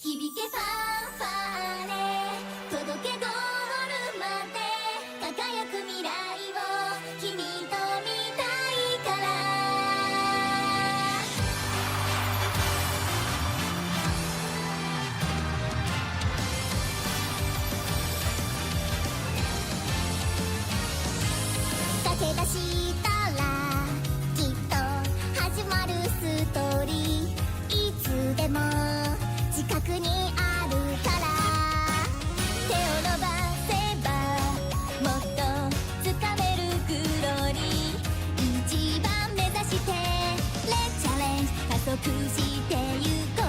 響けファンファーレ届けゴールまで輝く未来を君と見たいから駆け出したらきっと始まるストーリーいつでも近くにあるから手を伸ばせばもっと掴めるグローリー一番目指してレッチャレンジ加速してゆこう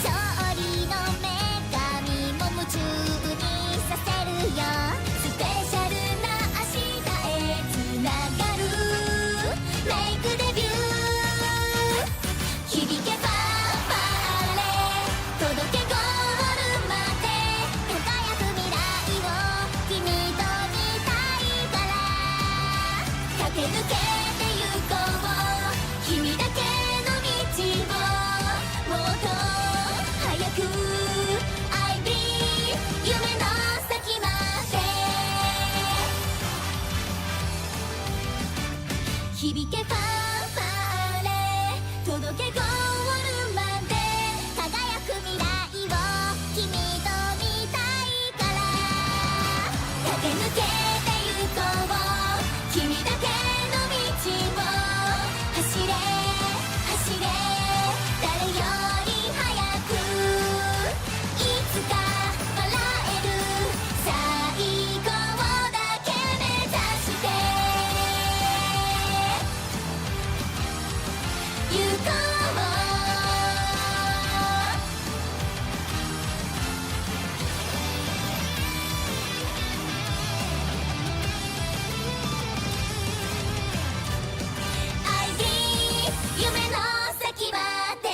勝利の女神も夢中にさせるよスペシャルな明日へつながるメイクデビュー響けファンファーレ届けゴールまで輝く未来を君と見たいから駆け抜けてゆこう君だけの道をもっと早く I believe 夢の先まで響けファンファーレ届けゴールまで輝く未来を君と見たいから駆け抜けてゆこう君だけの道を走れ走れ誰より早くいつか笑える最高だけ目指してゆこうI believe 夢の先まで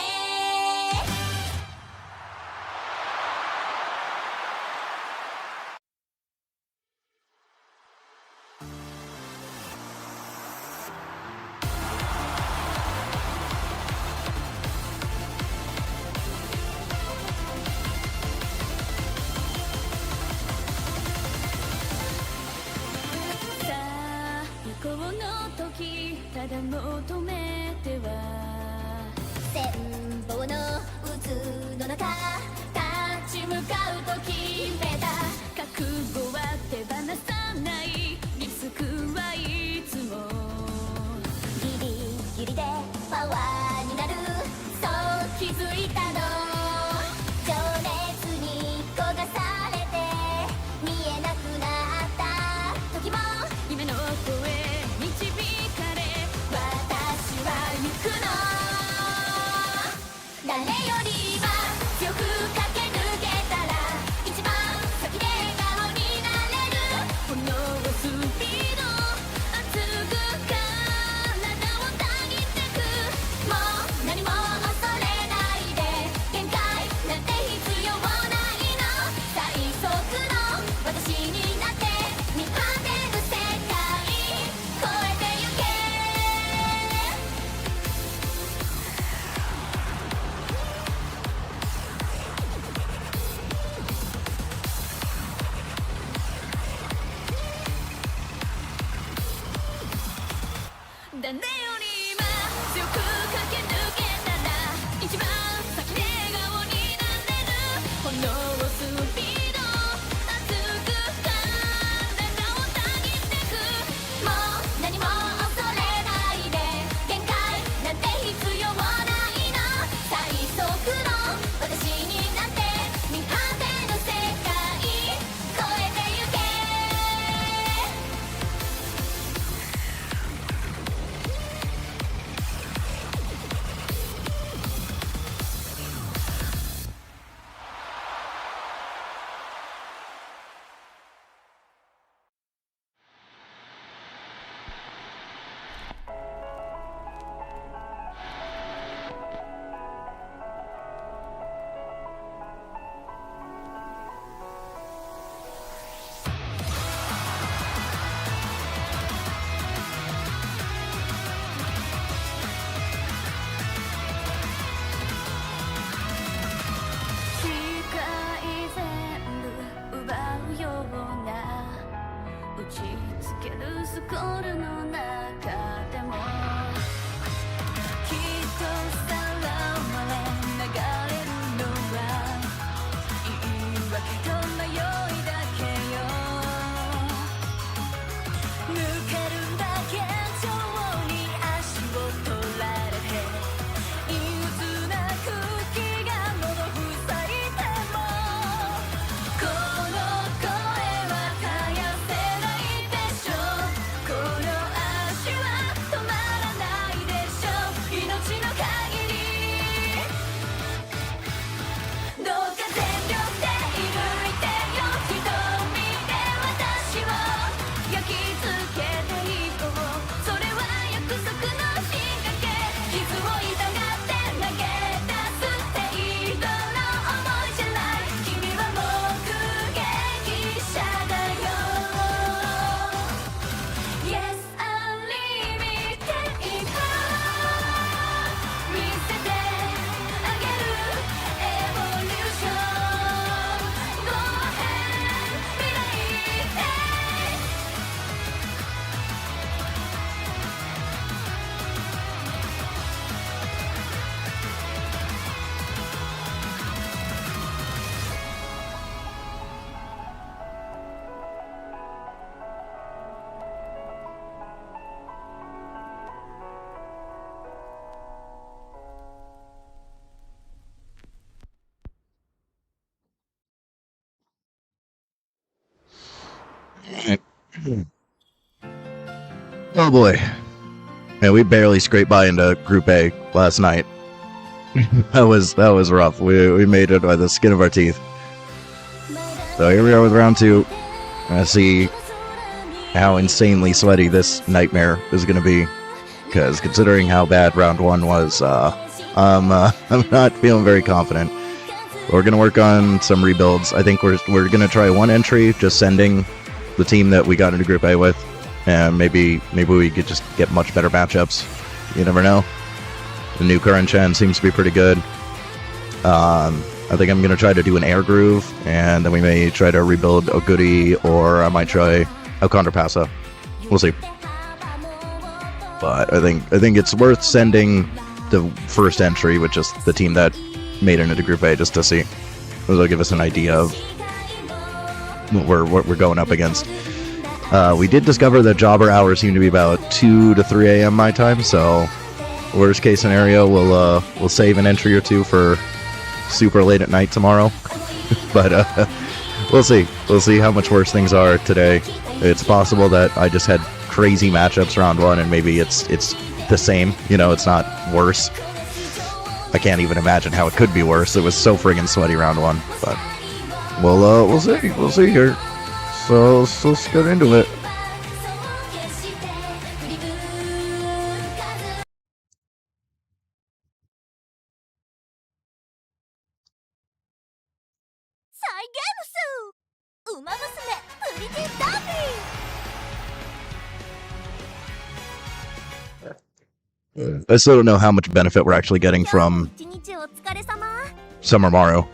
最高の時ただ求めては羨望の渦の中立ち向かうと決めた覚悟は手放さないリスクはいつもギリギリでパワーになるそう気づいたの情熱に焦がされて見えなくなった時も夢の声導かれ私は行くの誰よりは強く駆け抜けたら一番先で笑顔になれる炎スピード熱く体をたぎってくも Oh boy. Yeah, we barely scraped by into Group A last night. that was rough. We made it by the skin of our teeth. So here we are with round 2. Let's see how insanely sweaty this nightmare is going to be. Because considering how bad round 1 was, I'm not feeling very confident. We're going to work on some rebuilds. I think we're going to try one entry, just sending the team that we got into Group A with. And maybe we could just get much better matchups. You never know. The new current gen seems to be pretty good. I think I'm going to try to do an air groove, and then we may try to rebuild Oguri, or I might try a Contrapassa. We'll see. But I think it's worth sending the first entry, which is the team that made it into Group A, just to see. It'll give us an idea of what we're going up against. We did discover that jobber hours seem to be about 2 to 3 a.m. my time, so worst case scenario, we'll save an entry or two for super late at night tomorrow. But we'll see. We'll see how much worse things are today. It's possible that I just had crazy matchups round 1, and maybe it's the same. It's not worse. I can't even imagine how it could be worse. It was so friggin' sweaty round 1. But we'll see. We'll see here. So let's get into it. I still don't know how much benefit we're actually getting from Summer Maru.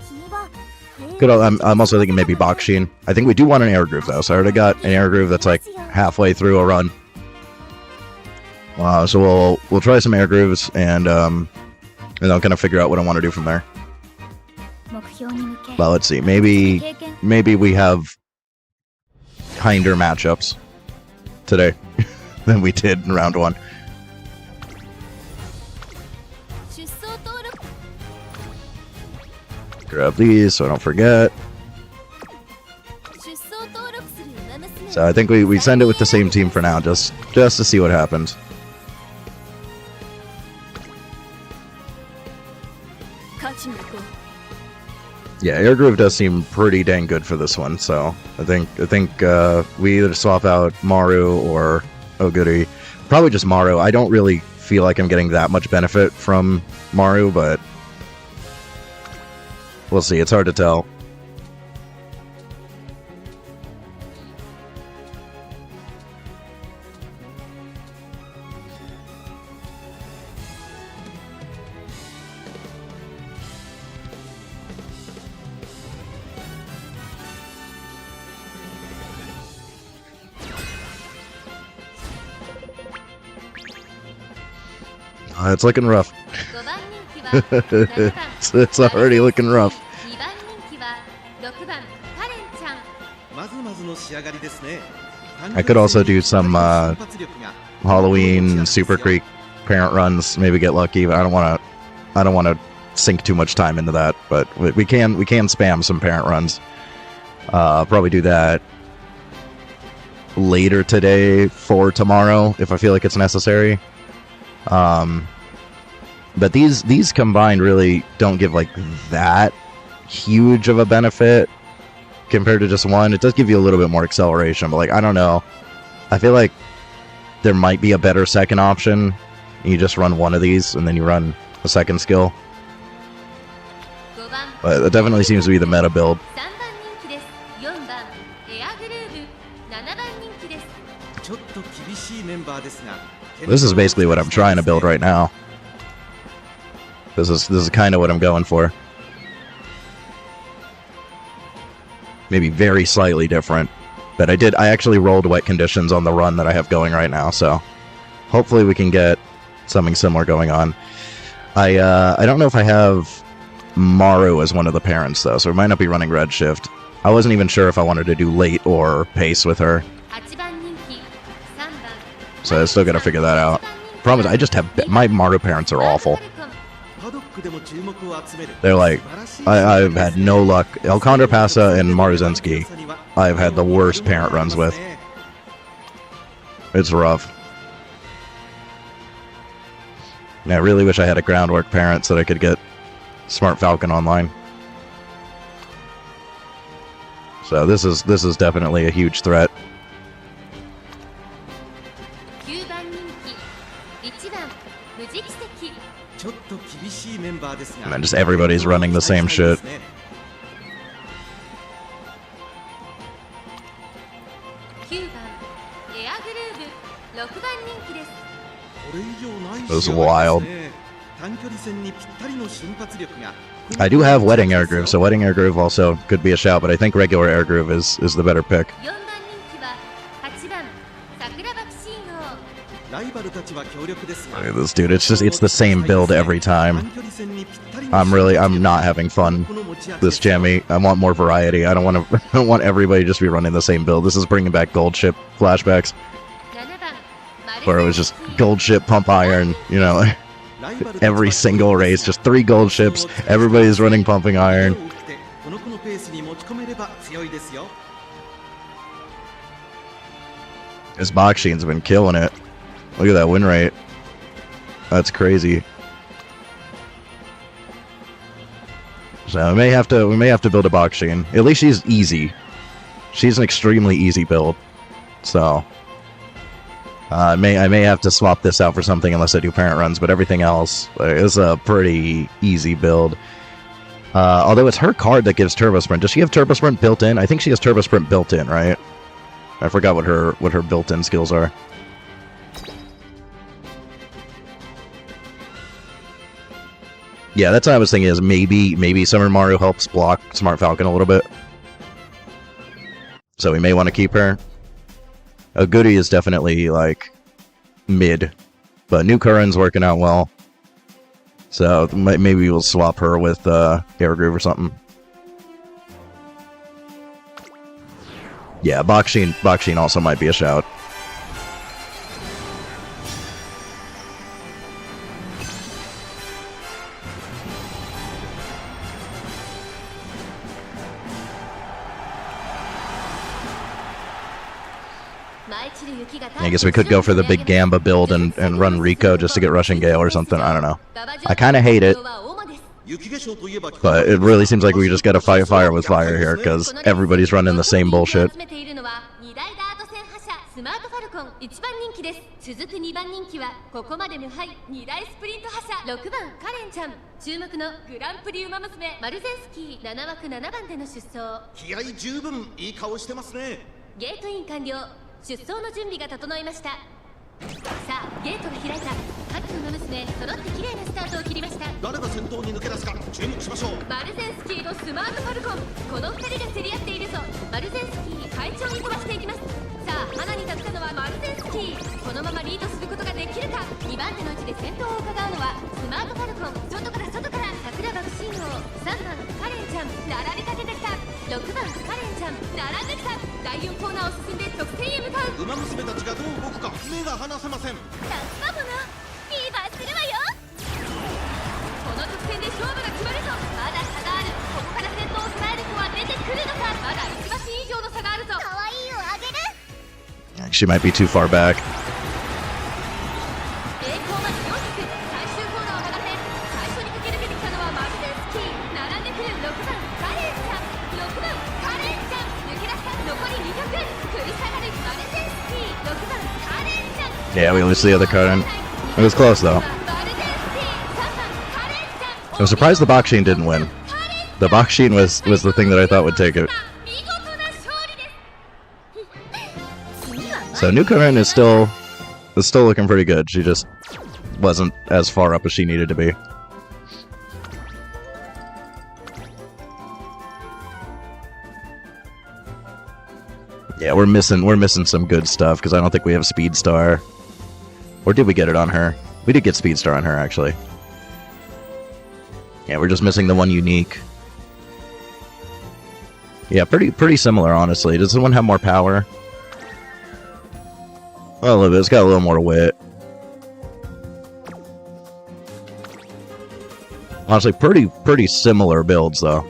I'm also thinking maybe Bakshin. I think we do want an air groove though, so I already got an air groove that's like halfway through a run. So we'll try some air grooves, and I'll kind of figure out what I want to do from there. Well, let's see. Maybe we have kinder matchups today than we did in round 1. Grab these so I don't forget. So I think we send it with the same team for now, just to see what happens. Yeah, air groove does seem pretty dang good for this one, so I think we either swap out Maru or Oguri. Probably just Maru. I don't really feel like I'm getting that much benefit from Maru, but we'll see. It's hard to tell. It's looking rough. It's already looking rough. I could also do some Halloween Super Creek parent runs. Maybe get lucky, but I don't want to sink too much time into that. But we can spam some parent runs. Probably do that later today for tomorrow if I feel like it's necessary. But these combined really don't give like that huge of a benefit compared to just one. It does give you a little bit more acceleration, but like, I don't know. I feel like there might be a better second option. You just run one of these and then you run a second skill. But it definitely seems to be the meta build. This is basically what I'm trying to build right now. This is kind of what I'm going for. Maybe very slightly different, but I actually rolled wet conditions on the run that I have going right now, so hopefully we can get something similar going on. I don't know if I have Maru as one of the parents though, so we might not be running Redshift. I wasn't even sure if I wanted to do late or pace with her, so I still gotta figure that out. Problem is, I just have my Maru parents are awful. They're like, I've had no luck. El Contrapassa and Maruzensky, I've had the worst parent runs with. It's rough. And I really wish I had a groundwork parent so that I could get Smart Falcon online. So this is definitely a huge threat. 9番人気1番無慈奇跡 ちょっと厳しいメンバーですが And then just everybody's running the same shit. 9番エアグルーヴ6番人気です これ以上ない That was 試合 wild. ですね。短距離戦にぴったりの瞬発力が I do have Wedding Air Groove, so Wedding Air Groove also could be a shout, but I think regular Air Groove is the better pick. 4番人気は8番桜爆信号 ライバルたちは強力ですが Look at this dude, it's the same build every time. 短距離戦にぴったりの I'm not having fun この持ち味 this jammy. I want more variety. I don't want everybody to just be running the same build. This is bringing back Gold Ship flashbacks, 7番マル where it was just Gold Ship, Pump Iron, you know, every single race, just 3 Gold Ships, everybody's running Pumping Iron. この子のペースに持ち込めれば強いですよ This Bakshin's been killing it. Look at that win rate. That's crazy. So we may have to build a Bakshin. At least she's easy. She's an extremely easy build. So I may have to swap this out for something unless I do parent runs, but everything else is a pretty easy build. Although it's her card that gives Turbo Sprint. Does she have Turbo Sprint built in? I think she has Turbo Sprint built in, right? I forgot what her built-in skills are. Yeah, that's what I was thinking, is maybe Summer Maru helps block Smart Falcon a little bit. So we may want to keep her. Goody is definitely, like, mid. But New Curran's working out well. So maybe we'll swap her with Air Groove or something. Yeah, Bakshin also might be a shout. I guess we could go for the big Gamba build and run Rico just to get Rushing Gale or something. I don't know. I kind of hate it, but it really seems like we just gotta fight fire with fire here because everybody's running the same bullshit. スマートファルコン1番人気です。続く2番人気はここまで無敗2大スプリント覇者6番カレンちゃん、注目のグランプリウマ娘マルゼンスキー7枠7番での出走。気合十分いい顔してますね。ゲートイン完了、出走の準備が整いました。さあゲートが開いた。各馬娘揃って綺麗なスタートを切りました。誰が先頭に抜け出すか注目しましょう。マルゼンスキーのスマートファルコン、この2人が競り合っているぞ。マルゼンスキー快調に飛ばしていきます。さあ花に立ったのはマルゼンスキー、このままリードすることができるか。2番手の位置で先頭を伺うのはスマートファルコン、外から桜爆信号、3番カレンちゃん並びかけてきた。6番カレンちゃん並んできた。第4コーナーを進んで得点へ向かう。馬娘たちがどう動くか目が離せません。夏だものフィーバーするわよ。この得点で勝負が決まるぞ。まだ差がある。ここから先頭を捉える子は出てくるのか。まだ1馬身以上の差があるぞ。可愛いをあげる。 She might be too far back. 栄光まで4着、最終コーナーを曲がって最初に駆け抜けてきたのはマルゼンスキー。並んでくる6番カレンちゃん、6番カレンちゃん抜け出した。残り2曲、食い下がるマルゼンスキー、6番カレンちゃん。 Yeah, we lose the other card in. It was close though. マルゼンスキー、3番カレンちゃん。 I'm surprised the Bakshin didn't win. The Bakshin was the thing that I thought would take it. 見事な勝利です。次は So New Curran is still looking pretty good. She just wasn't as far up as she needed to be. Yeah, we're missing some good stuff because I don't think we have Speed Star. Or did we get it on her? We did get Speed Star on her actually. Yeah, we're just missing the one unique. Yeah, pretty similar honestly. Does someone have more power? Well, a little bit. It's got a little more wit. Honestly, pretty similar builds though.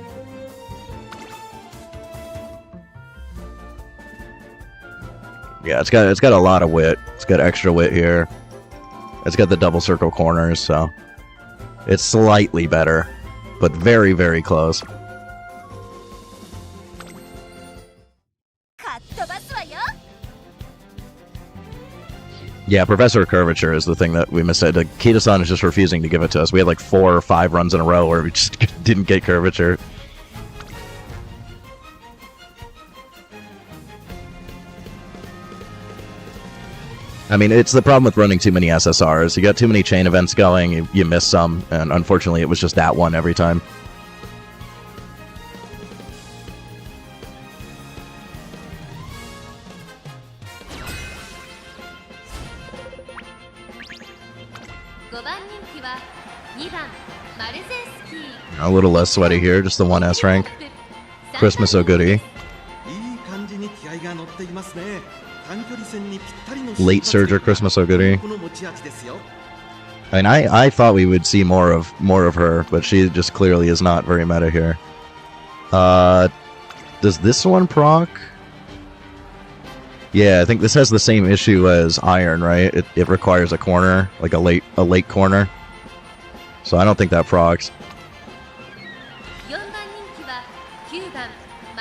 Yeah, it's got a lot of wit. It's got extra wit here. It's got the double circle corners, so it's slightly better, but very, very close. かっ飛ばすわよ Yeah, Professor Curvature is the thing that we missaid. Like, Kita-san is just refusing to give it to us. We had like 4 or 5 runs in a row where we just didn't get Curvature. I mean, it's the problem with running too many SSRs. You got too many chain events going, you miss some, and unfortunately it was just that one every time. A little less sweaty here, just the 1S rank. Christmas O'Goody. いい感じに気合が乗っていますね。短距離戦にぴったりの Late Surger Christmas O'Goody. この持ち味ですよ。 I mean, I thought we would see more of her, but she just clearly is not very meta here. Does this one proc? Yeah, I think this has the same issue as Iron, right? It requires a corner, like a late corner. So I don't think that procs.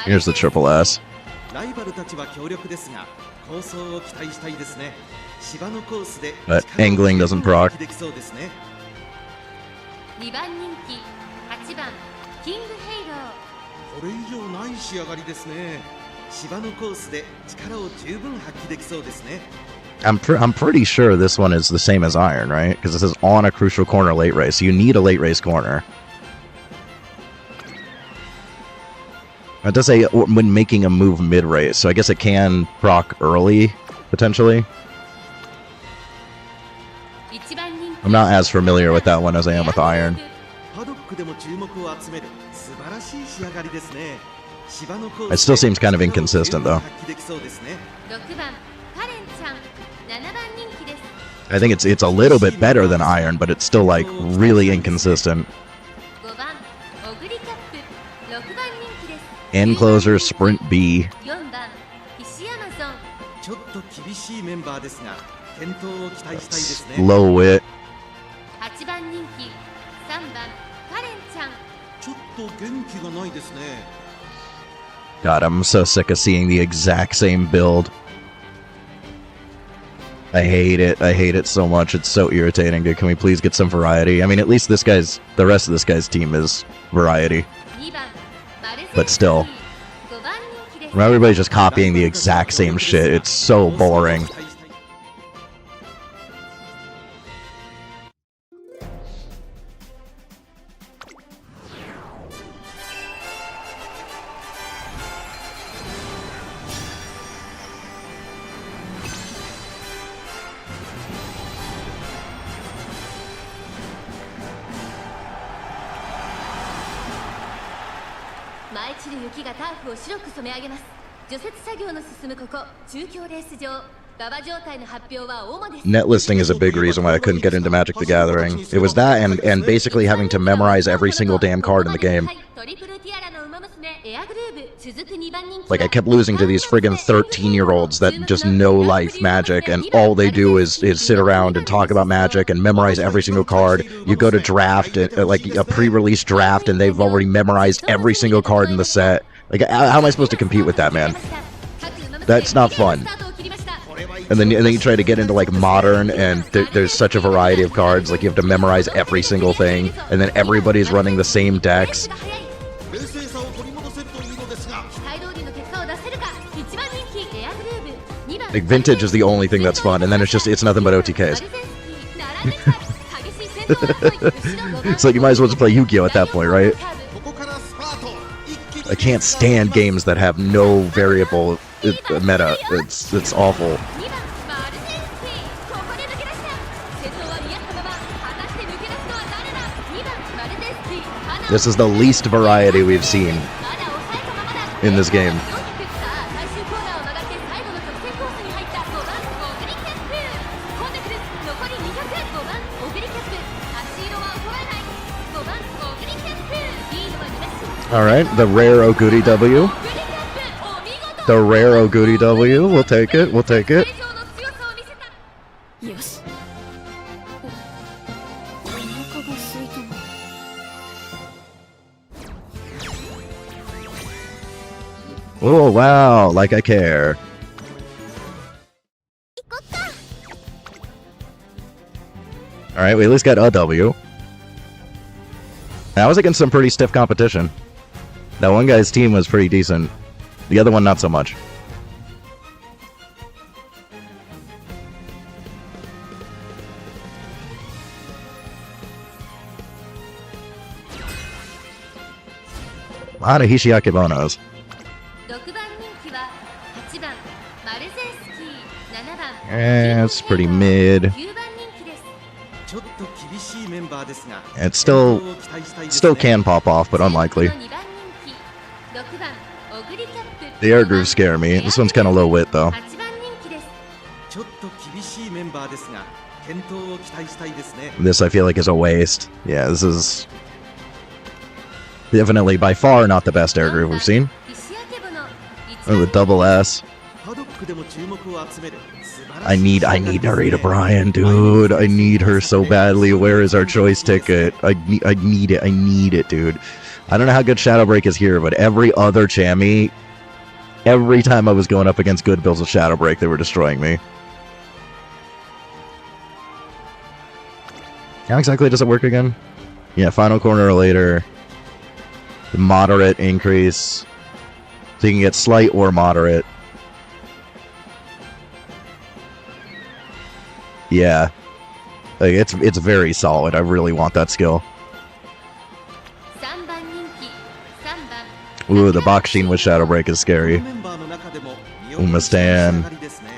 Here's the triple S. ライバルたちは強力ですが、構想を期待したいですね。芝のコースで But angling doesn't proc. できそうですね。2番人気8番キングヘイロー。これ以上ない仕上がりですね。芝のコースで力を十分発揮できそうですね。I'm pretty sure this one is the same as Iron, right? Because it says on a crucial corner late race. You need a late race corner. It does say when making a move mid-race, so I guess it can proc early, potentially. I'm not as familiar with that one as I am with Iron. パドックでも注目を集める素晴らしい仕上がりですね。芝のコース It still seems kind of inconsistent, though. 発揮できそうですね。6番カレンちゃん7番人気です。 I think it's a little bit better than Iron, but it's still, like, really inconsistent. 5番オグリキャップ6番人気です。 End closer, sprint B. 4番石山ゾン。ちょっと厳しいメンバーですが、健闘を期待したいですね。 Low wit. 8番人気3番カレンちゃん。ちょっと元気がないですね。 God, I'm so sick of seeing the exact same build. I hate it. I hate it so much. It's so irritating, dude. Can we please get some variety? I mean, at least the rest of this guy's team is variety. 2番マルゼン But still. 5番人気です。 Everybody's just copying the exact same shit. It's so boring. Net listing is a big reason why I couldn't get into Magic the Gathering. It was that and basically having to memorize every single damn card in the game. Like, I kept losing to these friggin' 13-year-olds that just know life Magic, and all they do is sit around and talk about Magic and memorize every single card. You go to draft, like a pre-release draft, and they've already memorized every single card in the set. Like, how am I supposed to compete with that, man? That's not fun. And then you try to get into, like, Modern, and there's such a variety of cards. Like, you have to memorize every single thing, and then everybody's running the same decks. Like, Vintage is the only thing that's fun, and then it's nothing but OTKs. It's like you might as well just play Yu-Gi-Oh! At that point, right? I can't stand games that have no variable meta. It's awful. This is the least variety we've seen in this game. Alright, the rare Oguri W. The rare Goody W. We'll take it. We'll take it. よしお腹が空いたな Oh, wow. Like I care. Alright, we at least got a W. That was against some pretty stiff competition. That one guy's team was pretty decent. The other one, not so much. A lot of Hishiakebonos. 6番人気は8番マルゼンスキー、7番 It's pretty mid. 9番人気です。ちょっと厳しいメンバーですが It still can pop off, but unlikely. 2番人気6番オグリキャップ The air grooves scare me. This one's kind of low wit, though. 8番人気です。ちょっと厳しいメンバーですが健闘を期待したいですね This, I feel like, is a waste. Yeah, this is definitely by far not the best air groove we've seen. 石焼けぼの Oh, the double S. パドックでも注目を集める素晴らしい I need Narita Bryan, dude. I need her so badly. Where is our choice ticket? I need it. I need it, dude. I don't know how good Shadow Break is here, but every other Chammy, every time I was going up against good builds of Shadow Break, they were destroying me. How exactly does it work again? Yeah, final corner or later. Moderate increase. So you can get slight or moderate. Yeah. Like, it's very solid. I really want that skill. 3番人気3番 Ooh, the Bakshin with Shadow Break is scary. メンバーの中でも身を Uma 引き締め Stan. 上がりですね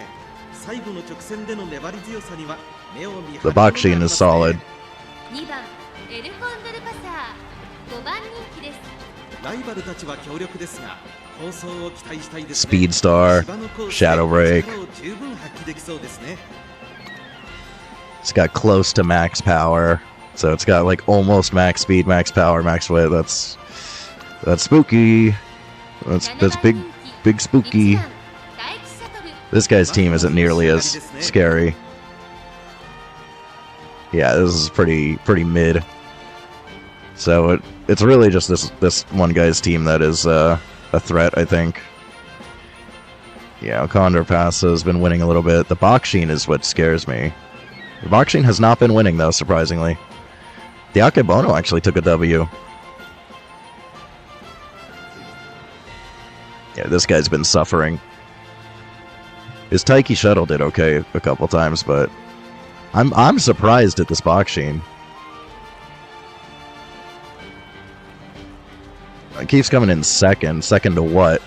最後の直線での粘り強さには目を見張る The ものがあり Bakshin ま is すね solid. 2番エルコンドルパサー5番人気です。ライバルたちは強力ですが構想を期待したいですね Speed Star, 芝のコースで Shadow Break. 力を十分発揮できそうですね It's got close to max power. So it's got like almost max speed, max power, max weight. That's spooky. That's big spooky. 1番大気シャトル This guy's team isn't nearly as scary. Yeah, this is pretty mid. So it's really just this one guy's team that is a threat, I think. Yeah, Condor Pass has been winning a little bit. The Bakshin is what scares me. The Bakshin has not been winning, though, surprisingly. The Akebono actually took a W. Yeah, this guy's been suffering. His Taiki Shuttle did okay a couple times, but I'm surprised at this Bakshin. It keeps coming in second. Second to what?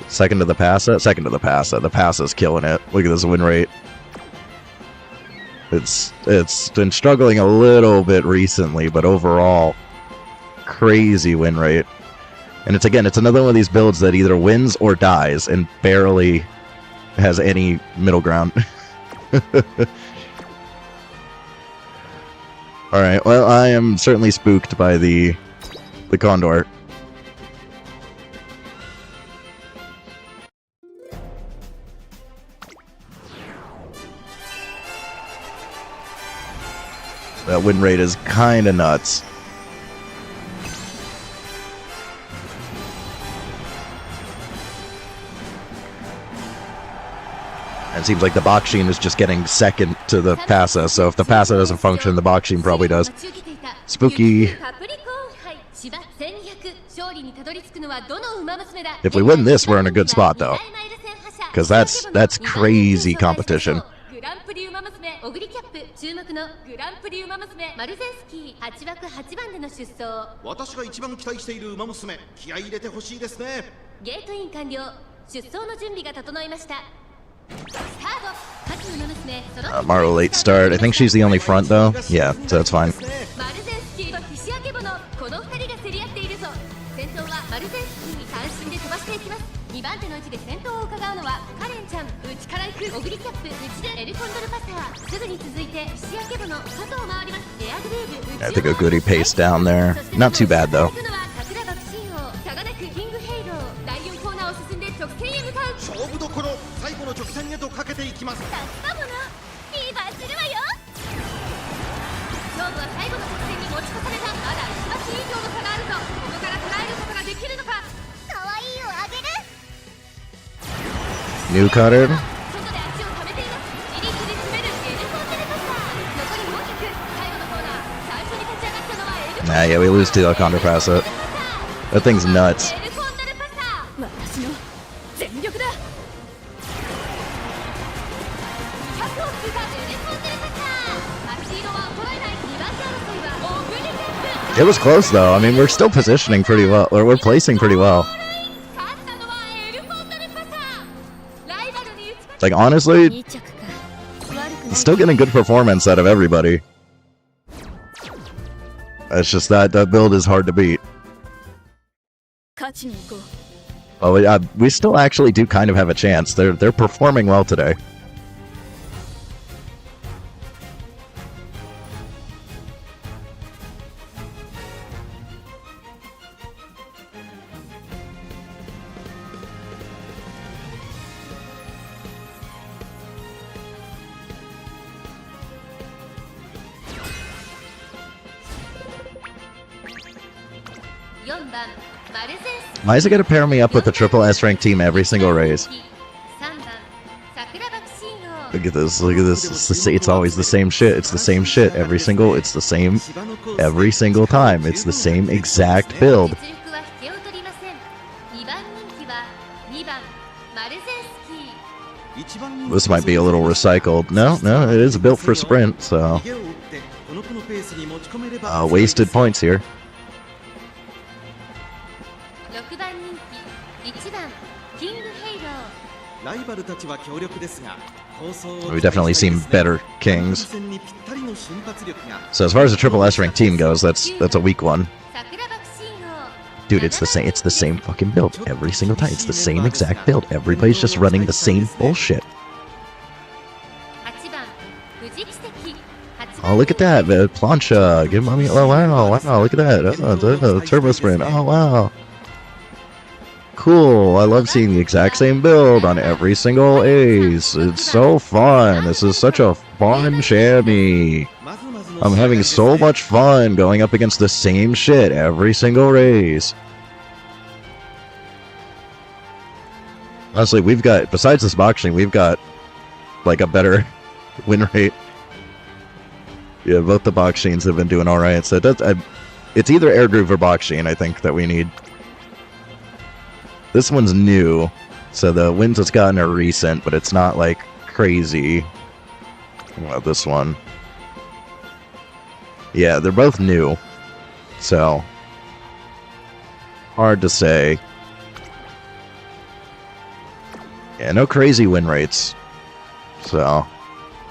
Second to the Passa? Second to the Passa. The Passa's killing it. Look at this win rate. It's been struggling a little bit recently, but overall, crazy win rate. And it's another one of these builds that either wins or dies and barely has any middle ground. Alright, well, I am certainly spooked by the Condor. That win rate is kinda nuts. It seems like the Bakshin is just getting second to the Passa, so if the Passa doesn't function, the Bakshin probably does. Spooky. If we win this, we're in a good spot, though. Because that's crazy competition. グランプリウマ娘オグリキャップ注目のグランプリウマ娘マルゼンスキー8枠8番での出走私が一番期待している馬娘気合い入れてほしいですねゲートイン完了出走の準備が整いましたスタート各馬娘その Maru late start. I think she's the only front, though. Yeah, so that's fine. マルゼンスキーとヒシアケボのこの2人が競り合っているぞ先頭はマルゼンスキー単身で飛ばしていきます2番手の位置で先頭を伺うのはカレンちゃん内から行くオグリキャップ内でエルコンドルパサーすぐに続いてヒシアケボの外を回りますエアグレーブ I think a goody pace down there. Not too bad, though. 行くのは桜爆心王差がなくキングヘイロー第4コーナーを進 New cutter. 外で足を溜めています。リリースに詰めるエルコンテレパスター。残り4曲。最後のコーナー。最初に立ち上がったのはエルコンテレパスター。 Nah, yeah, we lose to a counterpass it. That thing's nuts. エルコンテレパスター。私の全力だ。100を通過。エルコンテレパスター。8色は衰えない。2番手争いはオブリケップ。 It was close though. I mean, we're still positioning pretty well, or we're placing pretty well. 勝ったのはエルコンテレパスター。ライバルに打ち勝つ。 Like honestly, 2着か悪くない still getting good performance out of everybody. It's just that build is hard to beat. 勝ちに行こう But we still actually do kind of have a chance. They're performing well today. Why is it gonna pair me up with the triple S rank team every single race? Look at this, look at this. It's always the same shit. It's the same shit every single. It's the same every single time. It's the same exact build. This might be a little recycled. No, it is built for sprint, so wasted points here. We definitely seen better kings. So as far as the triple S rank team goes, that's a weak one. Dude, it's the same fucking build every single time. It's the same exact build. Everybody's just running the same bullshit. Oh, look at that, plancha. Give mommy. Oh wow, look at that. Turbo sprint. Oh wow. Cool. I love seeing the exact same build on every single ace. It's so fun. This is such a fun chamois. I'm having so much fun going up against the same shit every single race. Honestly, we've got, besides this boxing, we've got like a better win rate. Yeah, both the boxings have been doing alright. So it's either air groove or boxing, I think, that we need. This one's new, so the wins it's gotten are recent, but it's not like crazy. Well, this one. Yeah, they're both new, so hard to say. Yeah, no crazy win rates, so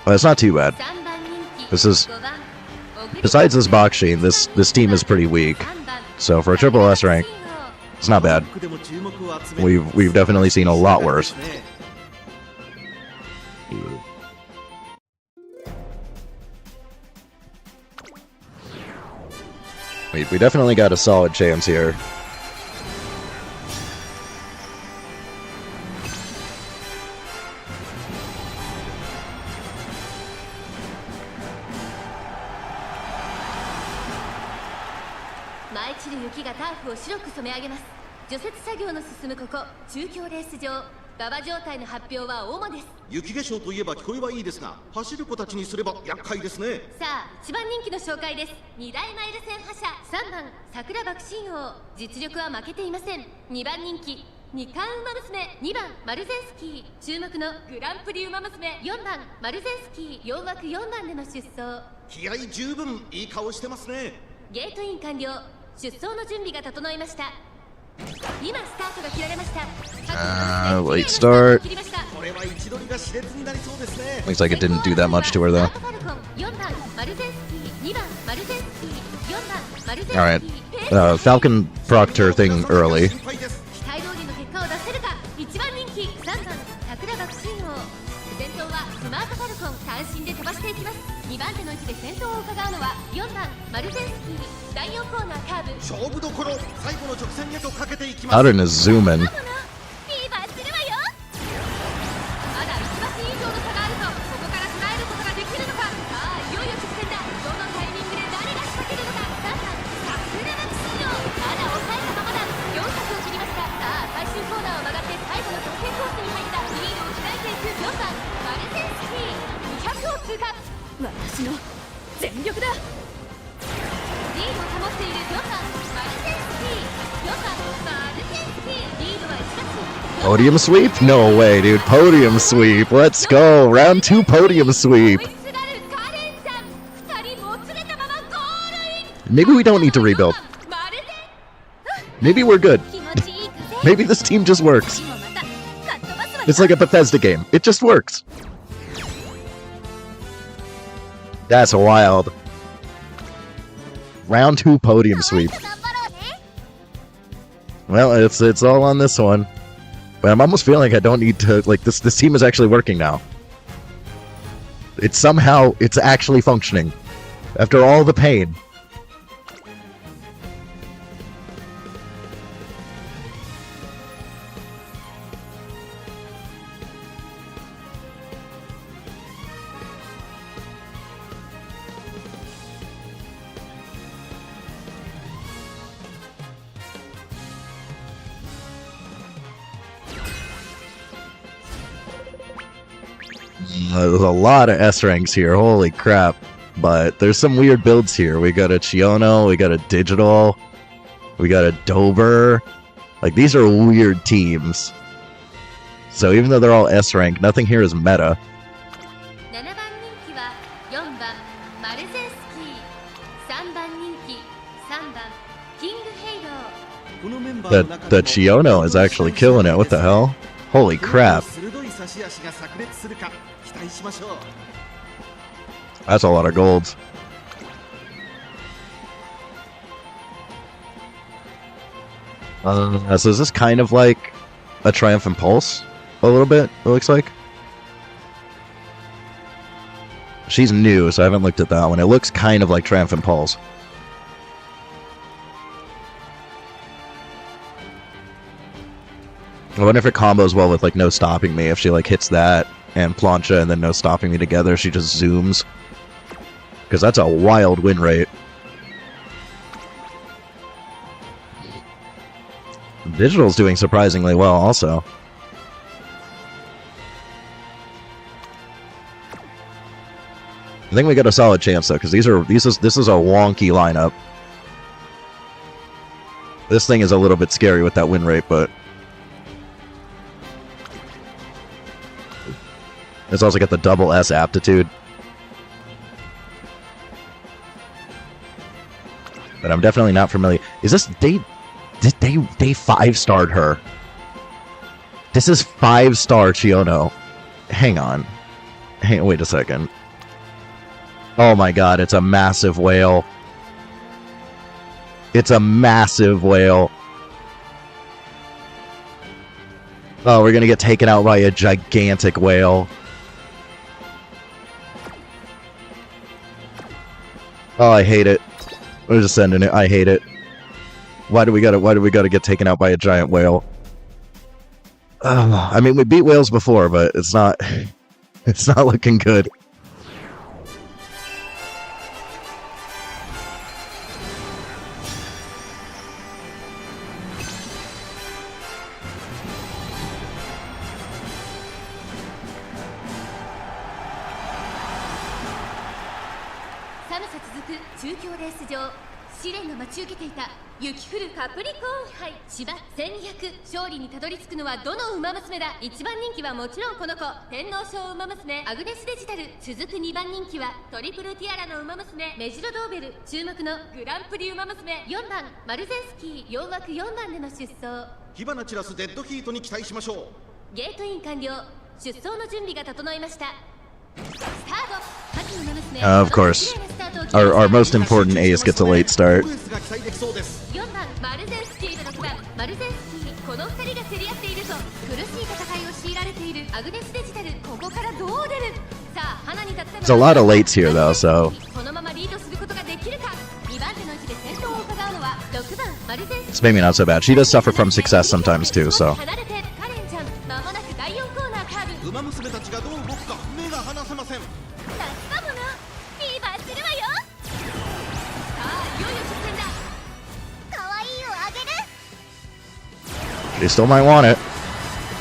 well, it's not too bad. This is, besides this boxing, this team is pretty weak. So for a triple S rank, it's not bad. We've definitely seen a lot worse. We definitely got a solid chance here. Late start. Looks like it didn't do that much to her though. Alright. Falcon Proctor thing early. Auden is zooming. している4番マルゼンスキー、4番マルゼンスキー、リードは1つ。 Podium sweep? No way, dude. Podium sweep. Let's go. Round 2 podium sweep. 追いすがるカレンさん、2人もつれたままゴールイン。 Maybe we don't need to rebuild. マルゼン Maybe we're good. 気持ちいい風 Maybe this team just works. もまたかっ飛ばすわよ It's like a Bethesda game. It just works. That's wild. Round 2 podium sweep. 頑張ろうね Well, it's all on this one. But I'm almost feeling like I don't need to, like, this team is actually working now. It's actually functioning. After all the pain. There's a lot of S ranks here, holy crap. But there's some weird builds here. We got a Chiono, we got a Digital, we got a Dober. Like, these are weird teams. So even though they're all S rank, nothing here is meta. 7番人気は4番マルゼンスキー、3番人気3番キングヘイロー。このメンバーの中 The でも Chiono is actually killing it. What the hell? Holy crap. 鋭い差し足が炸裂するか期待しましょう。 That's a lot of golds. So is this kind of like a Triumphant Pulse? A little bit, it looks like. She's new, so I haven't looked at that one. It looks kind of like Triumphant Pulse. I wonder if it combos well with, like, No Stopping Me. If she, like, hits that and Plancha and then No Stopping Me together, she just zooms. Because that's a wild win rate. Digital's doing surprisingly well, also. I think we got a solid chance, though, because this is a wonky lineup. This thing is a little bit scary with that win rate, but... It's also got the double S aptitude. But I'm definitely not familiar. Is this... They 5-starred her. This is 5-star Chiono. Hang on. Wait a second. Oh my god, it's a massive whale. It's a massive whale. Oh, we're gonna get taken out by a gigantic whale. Oh, I hate it. We're just sending it. I hate it. Why do we gotta get taken out by a giant whale? I mean, we beat whales before, but it's not looking good. Capricorn 試練が待ち受けていた雪降るカプリコーン杯芝1200勝利にたどり着くのはどの馬娘だ。1番人気はもちろんこの子天皇賞馬娘アグネスデジタル。続く2番人気はトリプルティアラの馬娘メジロドーベル。注目のグランプリ馬娘4番マルゼンスキー4枠4番での出走。火花散らすデッドヒートに期待しましょう。ゲートイン完了。出走の準備が整いました。Of course. Our most important ace gets a late start. 4番マルゼンスキーと6番マルゼンスキー、この2人が競り合っているぞ。苦しい戦いを強いられているアグネスデジタル。ここからどう出る。さあ花に立つ There's a lot of lates here though, so このままリードすることができるか。2番手の位置で先頭を伺うのは6番マルゼンス。 it's maybe not so bad. She does suffer from success sometimes too, so 離れてカレンちゃんまもなく第4コーナーカーブ。馬娘たちがどう動くか目が離せません。夏だものフィーバーするわよ。さあいよいよ直線だ。可愛いをあげる。 she still might want it.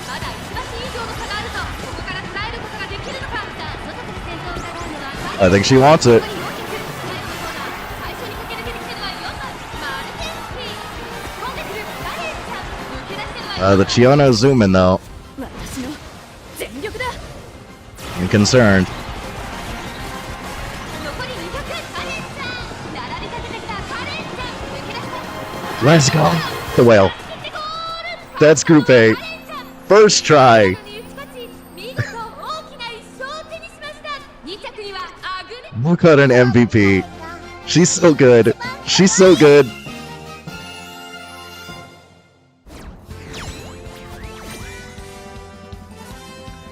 まだ1馬身以上の差があるぞ。ここから捉えることができるのか。さあ外から先頭を伺うのは I think she wants it. 最初に駆け抜けてきてるのは4番 The Chiyono zooming though. 私の全力だ。 I'm concerned. 残り200。カレンちゃん並びかけてきたカレンちゃん抜け出した。 Let's go. The whale. That's Group A. First try. 見事大きな1勝を手にしました。2着にはアグネ。 Look at an MVP. She's so good. She's so good.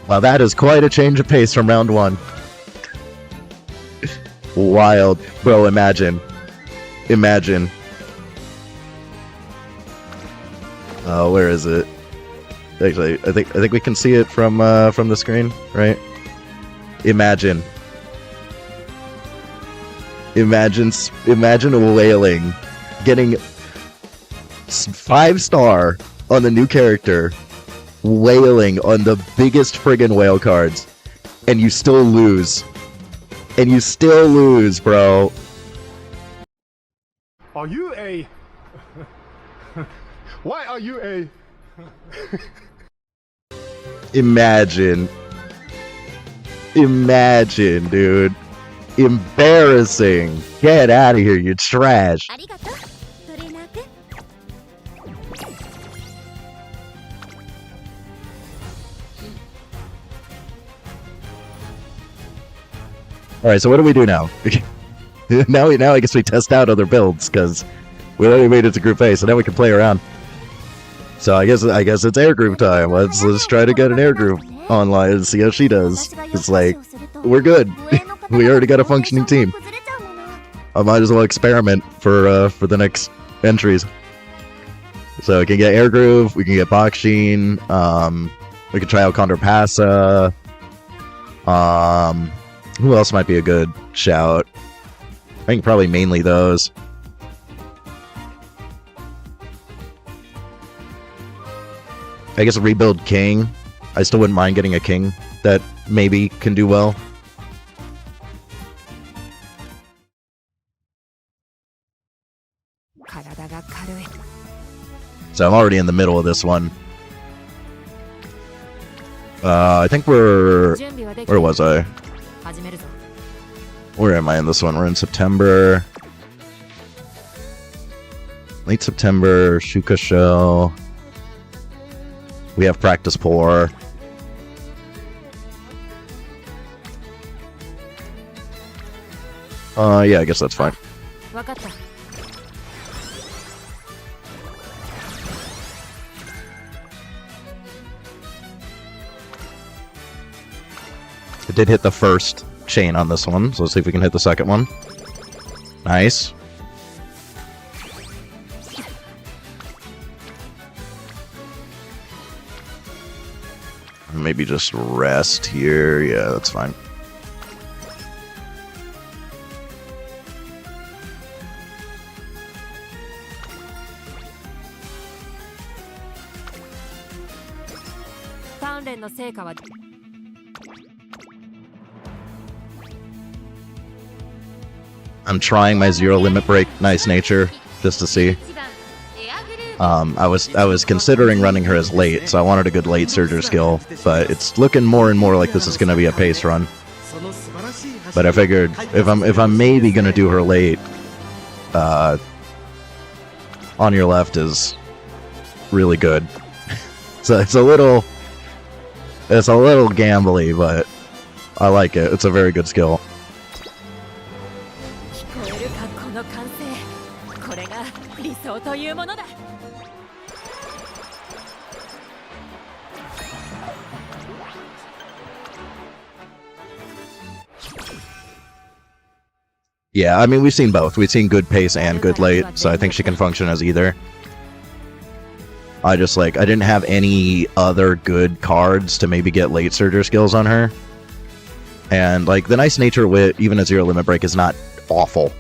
Wow, that is quite a change of pace from round 1. Wild. Bro, imagine. Imagine. Oh, where is it? Actually, I think we can see it from the screen, right? Imagine. Imagine whaling, getting 5-star on the new character, whaling on the biggest friggin' whale cards, and you still lose. And you still lose, bro. Are you a... Why are you a... Imagine. Imagine, dude. Embarrassing. Get out of here, you trash. ありがとうトレーナー君 Alright, so what do we do now? now I guess we test out other builds, because we already made it to Group A, so now we can play around. So I guess it's air group time. Let's try to get an air group online and see how she does. It's like, we're good. We already got a functioning team. I might as well experiment for the next entries. So we can get Air Groove, we can get Bakshin, we can try out Condor Passa. Who else might be a good shout? I think probably mainly those. I guess a rebuild King. I still wouldn't mind getting a King that maybe can do well. So I'm already in the middle of this one. I think we're... Where was I? Where am I in this one? We're in September. Late September, Shuka Show. We have Practice Pour. Yeah, I guess that's fine. I did hit the first chain on this one, so let's see if we can hit the second one. Nice. Maybe just rest here. Yeah, that's fine. I'm trying my zero limit break nice nature just to see. I was considering running her as late, so I wanted a good late surger skill, but it's looking more and more like this is going to be a pace run. But I figured if I'm maybe going to do her late, on your left is really good. So it's a little gambly, but I like it. It's a very good skill. Yeah, I mean, we've seen both. We've seen good pace and good late, so I think she can function as either. I didn't have any other good cards to maybe get late surger skills on her. And, like, the nice nature with even a zero limit break is not awful.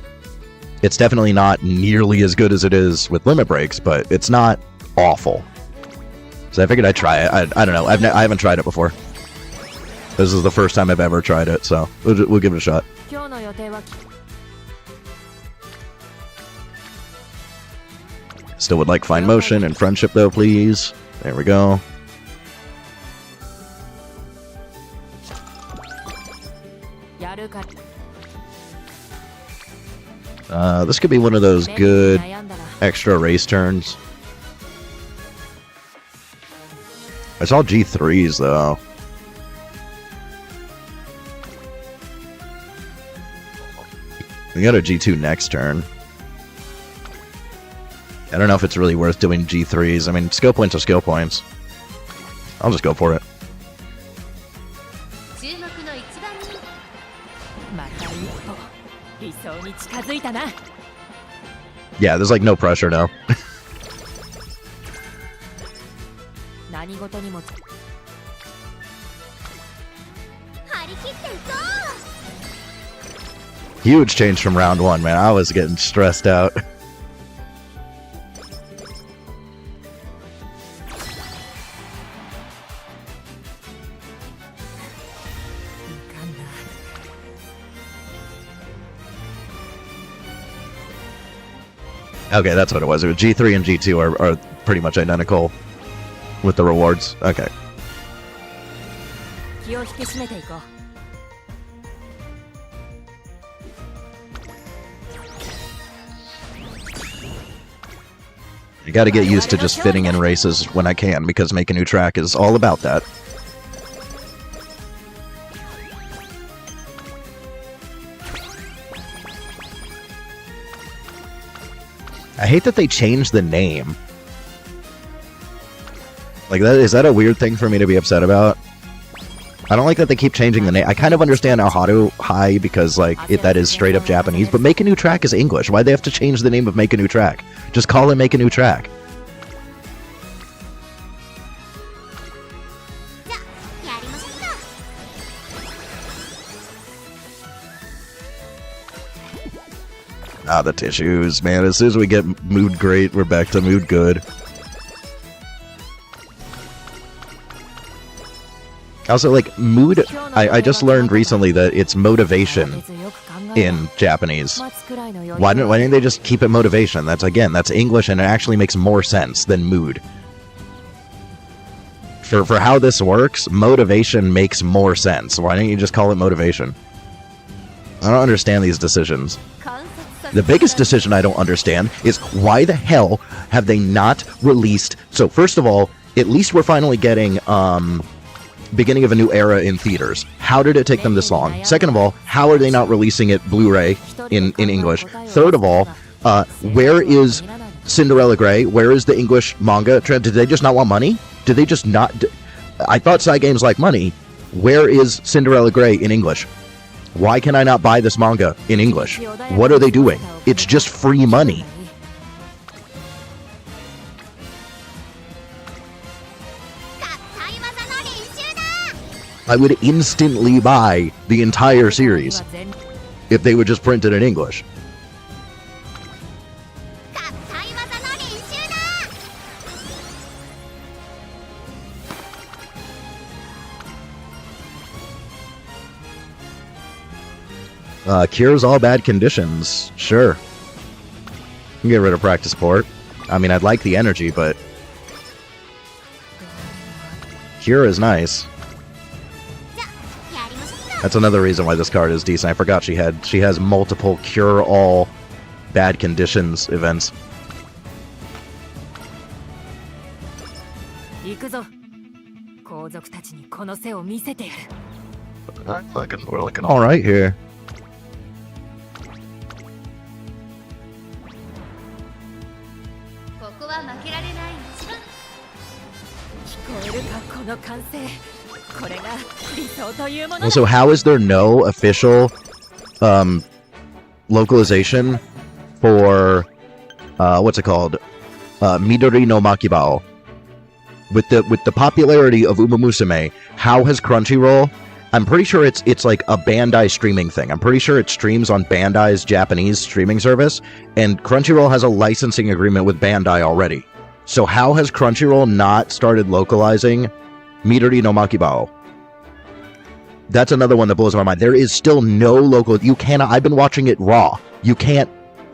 It's definitely not nearly as good as it is with limit breaks, but it's not awful. So I figured I'd try it. I don't know. I haven't tried it before. This is the first time I've ever tried it, so we'll give it a shot. Still would like Fine Motion and Friendship, though, please. There we go. This could be one of those good extra race turns. It's all G3s though. We got a G2 next turn. I don't know if it's really worth doing G3s. I mean, skill points are skill points. I'll just go for it. Yeah, there's like no pressure now. Huge change from round one, man. I was getting stressed out. Okay, that's what it was. It was G3 and G2 are pretty much identical with the rewards. Okay. You gotta get used to just fitting in races when I can, because Make a New Track is all about that. I hate that they changed the name. Like, is that a weird thing for me to be upset about? I don't like that they keep changing the name. I kind of understand Haru High because, like, that is straight up Japanese, but Make a New Track is English. Why'd they have to change the name of Make a New Track? Just call it Make a New Track. Ah, the tissues, man. As soon as we get mood great, we're back to mood good. Also, like, mood... I just learned recently that it's motivation in Japanese. Why didn't they just keep it motivation? That's English, and it actually makes more sense than mood. For how this works, motivation makes more sense. Why don't you just call it motivation? I don't understand these decisions. The biggest decision I don't understand is why the hell have they not released... So, first of all, at least we're finally getting beginning of a new era in theaters. How did it take them this long? Second of all, how are they not releasing it Blu-ray in English? Third of all, where is Cinderella Grey? Where is the English manga? Did they just not want money? Did they just not... I thought side games like money. Where is Cinderella Grey in English? Why can I not buy this manga in English? What are they doing? It's just free money. I would instantly buy the entire series if they would just print it in English. Cures all bad conditions. Sure. You can get rid of practice port. I mean, I'd like the energy, but... Cure is nice. That's another reason why this card is decent. I forgot she has multiple cure all bad conditions events. We're looking alright here. Also, how is there no official localization for what's it called? Midori no Makibao. With the popularity of Uma Musume, how has Crunchyroll? I'm pretty sure it's like a Bandai streaming thing. I'm pretty sure it streams on Bandai's Japanese streaming service, and Crunchyroll has a licensing agreement with Bandai already. So how has Crunchyroll not started localizing Midori no Makibao? That's another one that blows my mind. There is still no local... You cannot... I've been watching it raw. You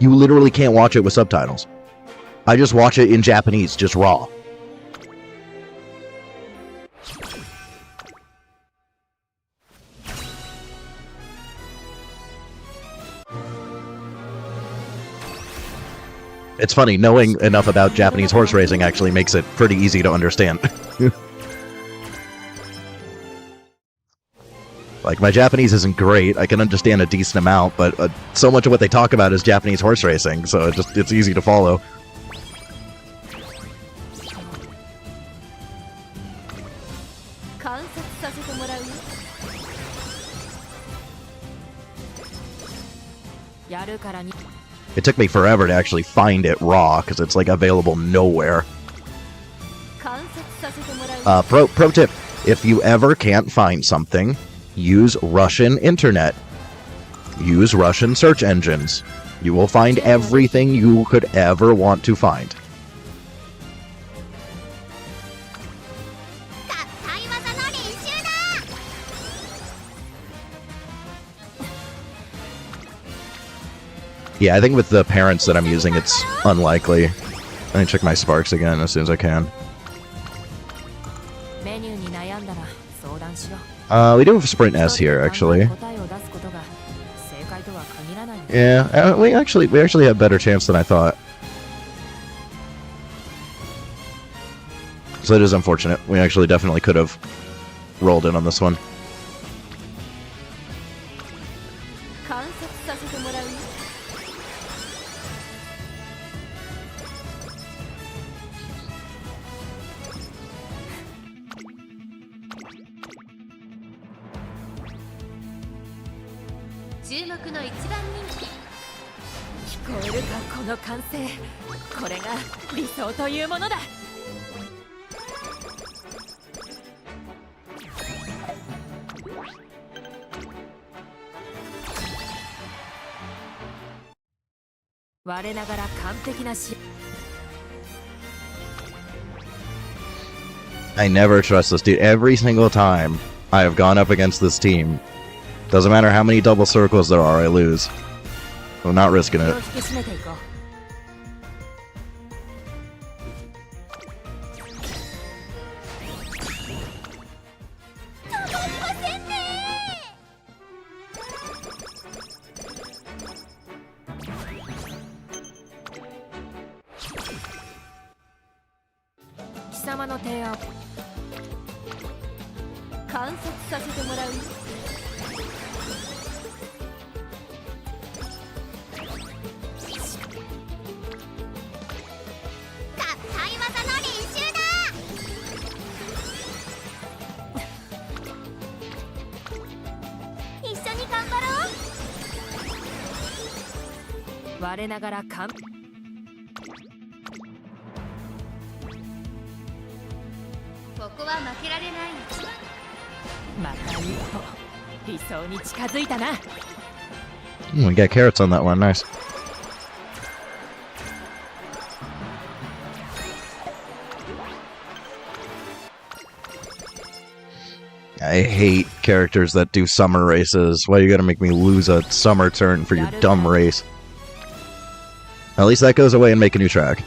literally can't watch it with subtitles. I just watch it in Japanese, just raw. It's funny, knowing enough about Japanese horse racing actually makes it pretty easy to understand. Like, my Japanese isn't great, I can understand a decent amount, but so much of what they talk about is Japanese horse racing, so it's easy to follow. It took me forever to actually find it raw, because it's like available nowhere. Pro tip, if you ever can't find something, use Russian internet. Use Russian search engines. You will find everything you could ever want to find. Yeah, I think with the parents that I'm using, it's unlikely. Let me check my sparks again as soon as I can. We do have Sprint S here, actually. Yeah, we actually have better chance than I thought. So it is unfortunate. We actually definitely could have rolled in on this one. I never trust this dude. Every single time I have gone up against this team, doesn't matter how many double circles there are, I lose. I'm not risking it. We got carrots on that one, nice. I hate characters that do summer races. Why you gotta make me lose a summer turn for your dumb race? At least that goes away and make a new track.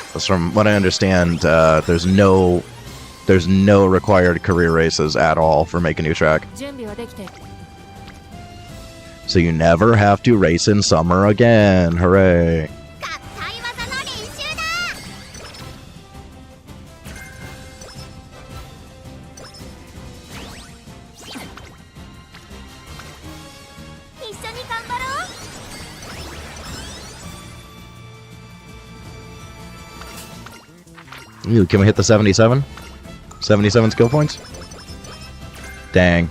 Because from what I understand, there's no required career races at all for Make a New Track. So you never have to race in summer again. Hooray. Ooh, can we hit the 77? 77 skill points? Dang.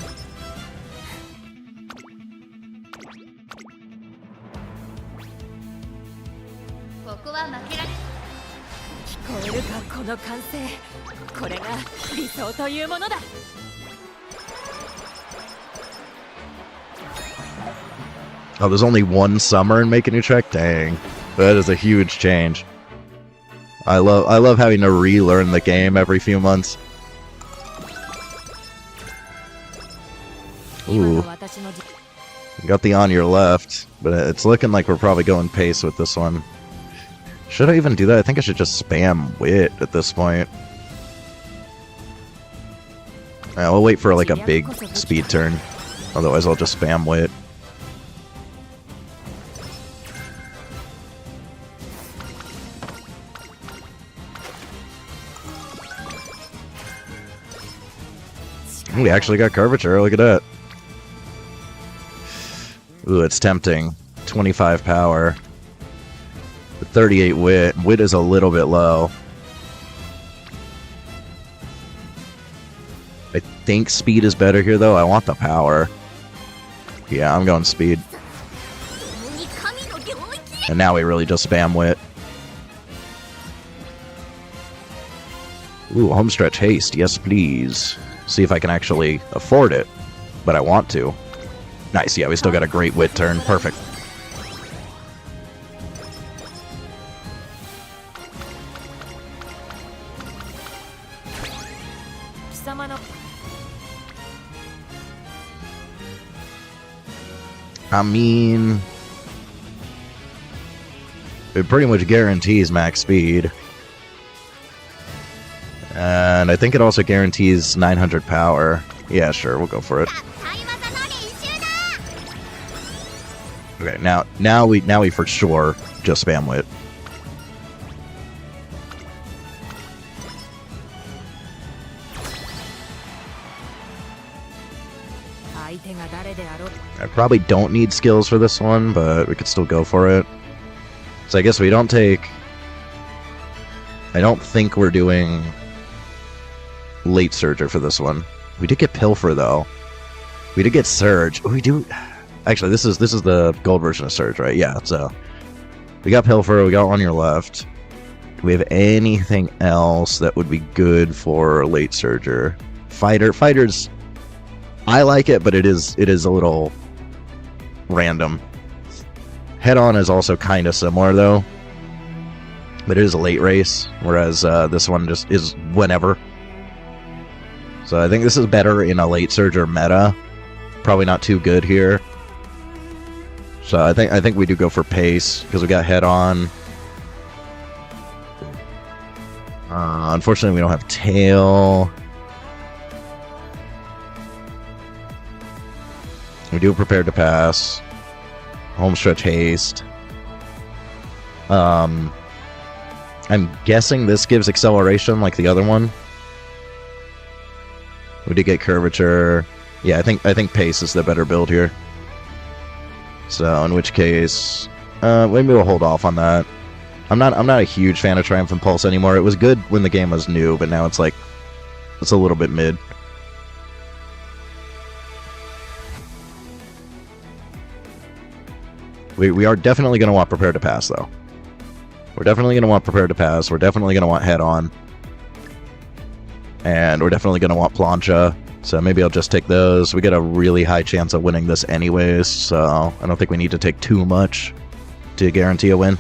Oh, there's only one summer in Make a New Track? Dang. That is a huge change. I love having to relearn the game every few months. Ooh. Got the on your left, but it's looking like we're probably going pace with this one. Should I even do that? I think I should just spam wit at this point. We'll wait for like a big speed turn. Otherwise I'll just spam wit. We actually got curvature. Look at that. Ooh, it's tempting. 25 power. 38 wit. Wit is a little bit low. I think speed is better here, though. I want the power. Yeah, I'm going speed. And now we really just spam wit. Ooh, homestretch haste. Yes, please. See if I can actually afford it. But I want to. Nice. Yeah, we still got a great wit turn. Perfect. I mean, it pretty much guarantees max speed. And I think it also guarantees 900 power. Yeah, sure, we'll go for it. Okay, now we for sure just spam wit. I probably don't need skills for this one, but we could still go for it. So I guess we don't take... I don't think we're doing late Surger for this one. We did get Pilfer, though. We did get Surge. We do... Actually, this is the gold version of Surge, right? Yeah, so... We got Pilfer, we got on your left. Do we have anything else that would be good for late Surger? Fighter's... I like it, but it is a little random. Head-on is also kind of similar, though. But it is a late race, whereas this one just is whenever. So I think this is better in a late Surger meta. Probably not too good here. So I think we do go for pace, because we got Head-on. Unfortunately, we don't have tail. We do prepare to pass. Homestretch haste. I'm guessing this gives acceleration like the other one. We did get curvature. Yeah, I think pace is the better build here. So in which case, maybe we'll hold off on that. I'm not a huge fan of Triumphant Pulse anymore. It was good when the game was new, but now it's like it's a little bit mid. We are definitely going to want Prepare to Pass, though. We're definitely going to want Prepare to Pass. We're definitely going to want Head-on. And we're definitely going to want Plancha. So maybe I'll just take those. We get a really high chance of winning this anyways, so I don't think we need to take too much to guarantee a win.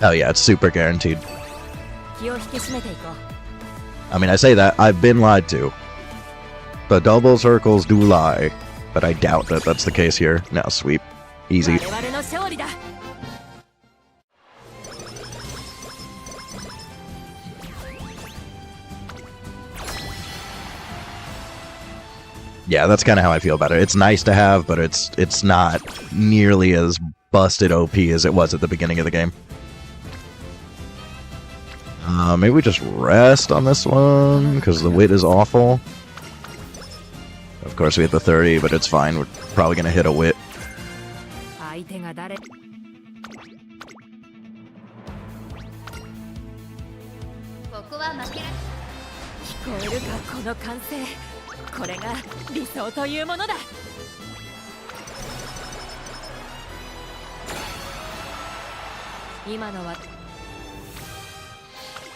Oh yeah, it's super guaranteed. I mean, I say that, I've been lied to. The double circles do lie, but I doubt that that's the case here. No, sweep. Easy. Yeah, that's kind of how I feel about it. It's nice to have, but it's not nearly as busted OP as it was at the beginning of the game. Maybe we just rest on this one, because the wit is awful. Of course we hit the 30, but it's fine. We're probably going to hit a wit.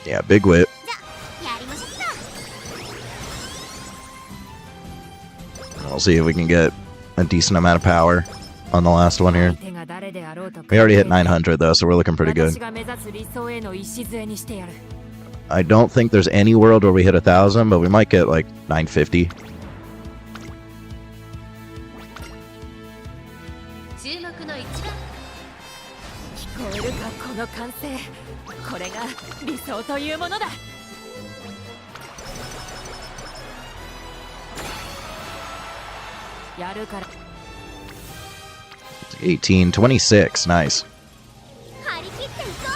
Yeah, big wit. We'll see if we can get a decent amount of power on the last one here. We already hit 900 though, so we're looking pretty good. I don't think there's any world where we hit 1,000, but we might get like 950. 聞こえるかこの歓声。これが理想というものだ。やるから。18, 26, nice. 張り切っていこ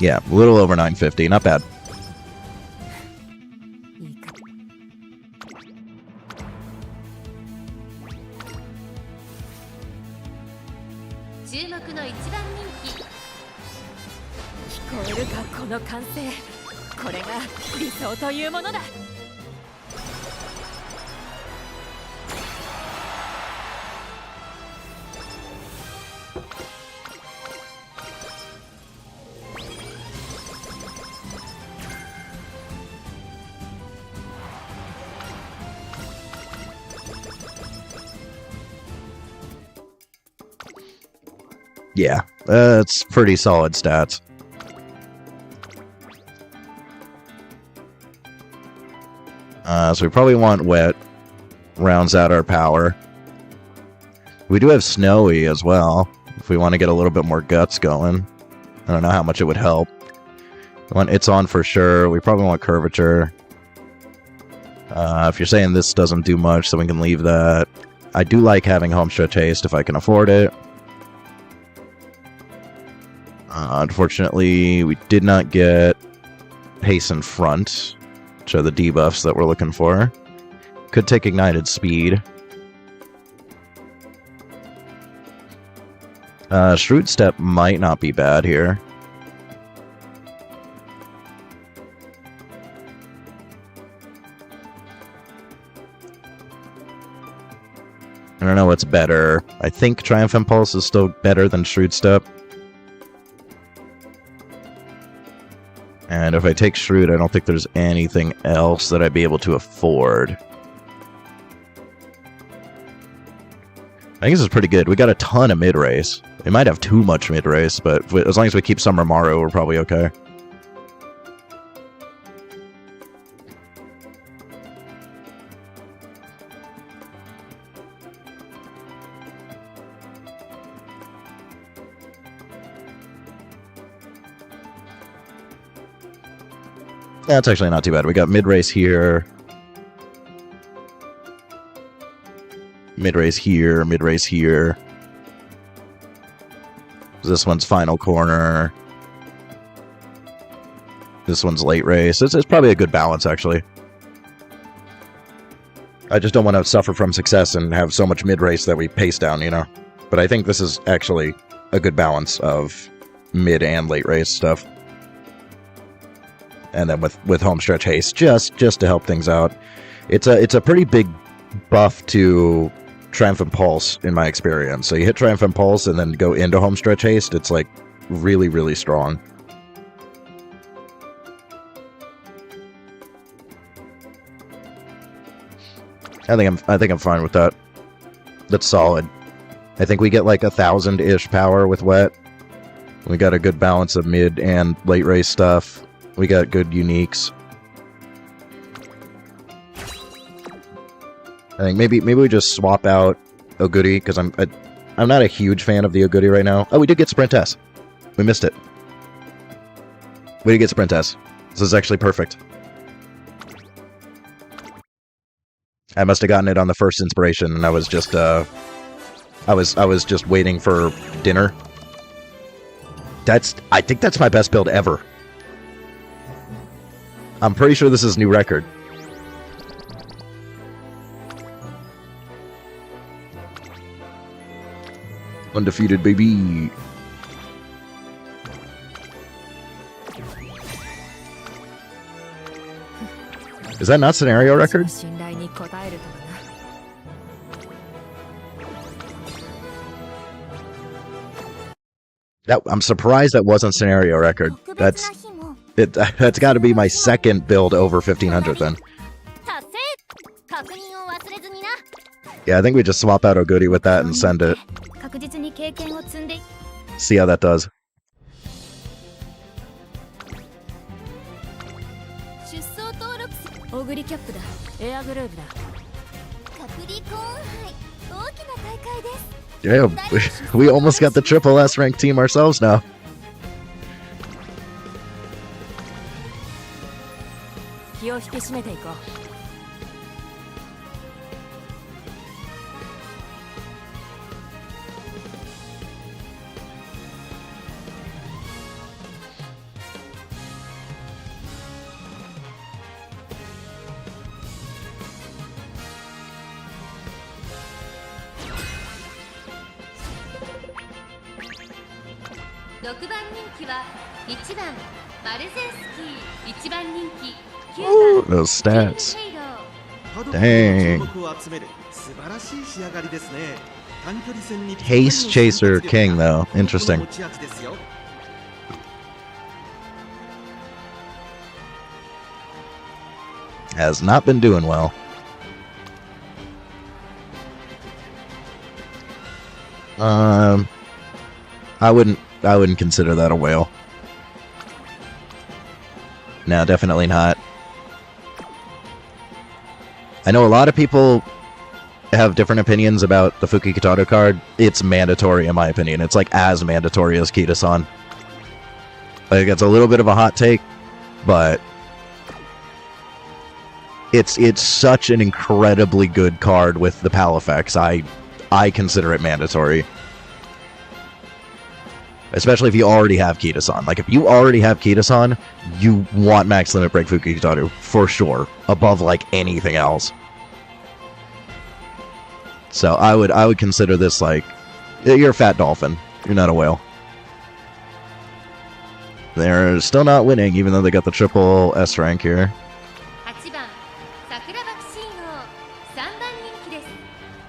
Yeah, a little over 950, not bad. いいか。注目の一番人気。聞こえるかこの歓声。これが理想というものだ。Yeah, that's pretty solid stats. So we probably want wet. Rounds out our power. We do have snowy as well, if we want to get a little bit more guts going. I don't know how much it would help. We want it's on for sure. We probably want curvature. If you're saying this doesn't do much, then we can leave that. I do like having homestretch haste if I can afford it. Unfortunately, we did not get haste in front, which are the debuffs that we're looking for. Could take ignited speed. Shrewd Step might not be bad here. I don't know what's better. I think Triumph Impulse is still better than Shrewd Step. And if I take Shrewd, I don't think there's anything else that I'd be able to afford. I think this is pretty good. We got a ton of mid-race. It might have too much mid-race, but as long as we keep Summer Maru, we're probably okay. That's actually not too bad. We got mid-race here. Mid-race here, mid-race here. This one's final corner. This one's late race. It's probably a good balance, actually. I just don't want to suffer from success and have so much mid-race that we pace down, you know? But I think this is actually a good balance of mid and late race stuff. And then with homestretch haste, just to help things out. It's a pretty big buff to Triumphant Pulse in my experience. So you hit Triumphant Pulse and then go into homestretch haste. It's like really, really strong. I think I'm fine with that. That's solid. I think we get like 1,000-ish power with wet. We got a good balance of mid and late race stuff. We got good uniques. I think maybe we just swap out Oguri, because I'm not a huge fan of the Oguri right now. Oh, we did get Sprint S. We missed it. We did get Sprint S. This is actually perfect. I must have gotten it on the first inspiration, and I was just I was just waiting for dinner. I think that's my best build ever. I'm pretty sure this is a new record. Undefeated, baby. Is that not scenario record? I'm surprised that wasn't scenario record. That's got to be my second build over 1500 then. Yeah, I think we just swap out Oguri with that and send it. See how that does. Yeah, we almost got the triple S ranked team ourselves now. 気を引き締めていこう。6番人気は1番マルゼンスキー、1番人気9 Ooh, 番 those stats. ヘイロー。パドックの注目を集める素晴らしい仕上がりですね。短距離戦に Haste Chaser King, though. Interesting. 持ち味ですよ。 Has not been doing well. I wouldn't consider that a whale. No, definitely not. I know a lot of people have different opinions about the Fuki Kitaro card. It's mandatory in my opinion. It's like as mandatory as Kita-san. Like it's a little bit of a hot take, but it's such an incredibly good card with the PAL effects. I consider it mandatory. Especially if you already have Kita-san. Like, if you already have Kita-san, you want Max Limit Break Fuki Kitaro, for sure. Above, like, anything else. So, I would consider this, like, you're a fat dolphin. You're not a whale. They're still not winning, even though they got the triple S rank here. 8番桜爆心王、3番人気です。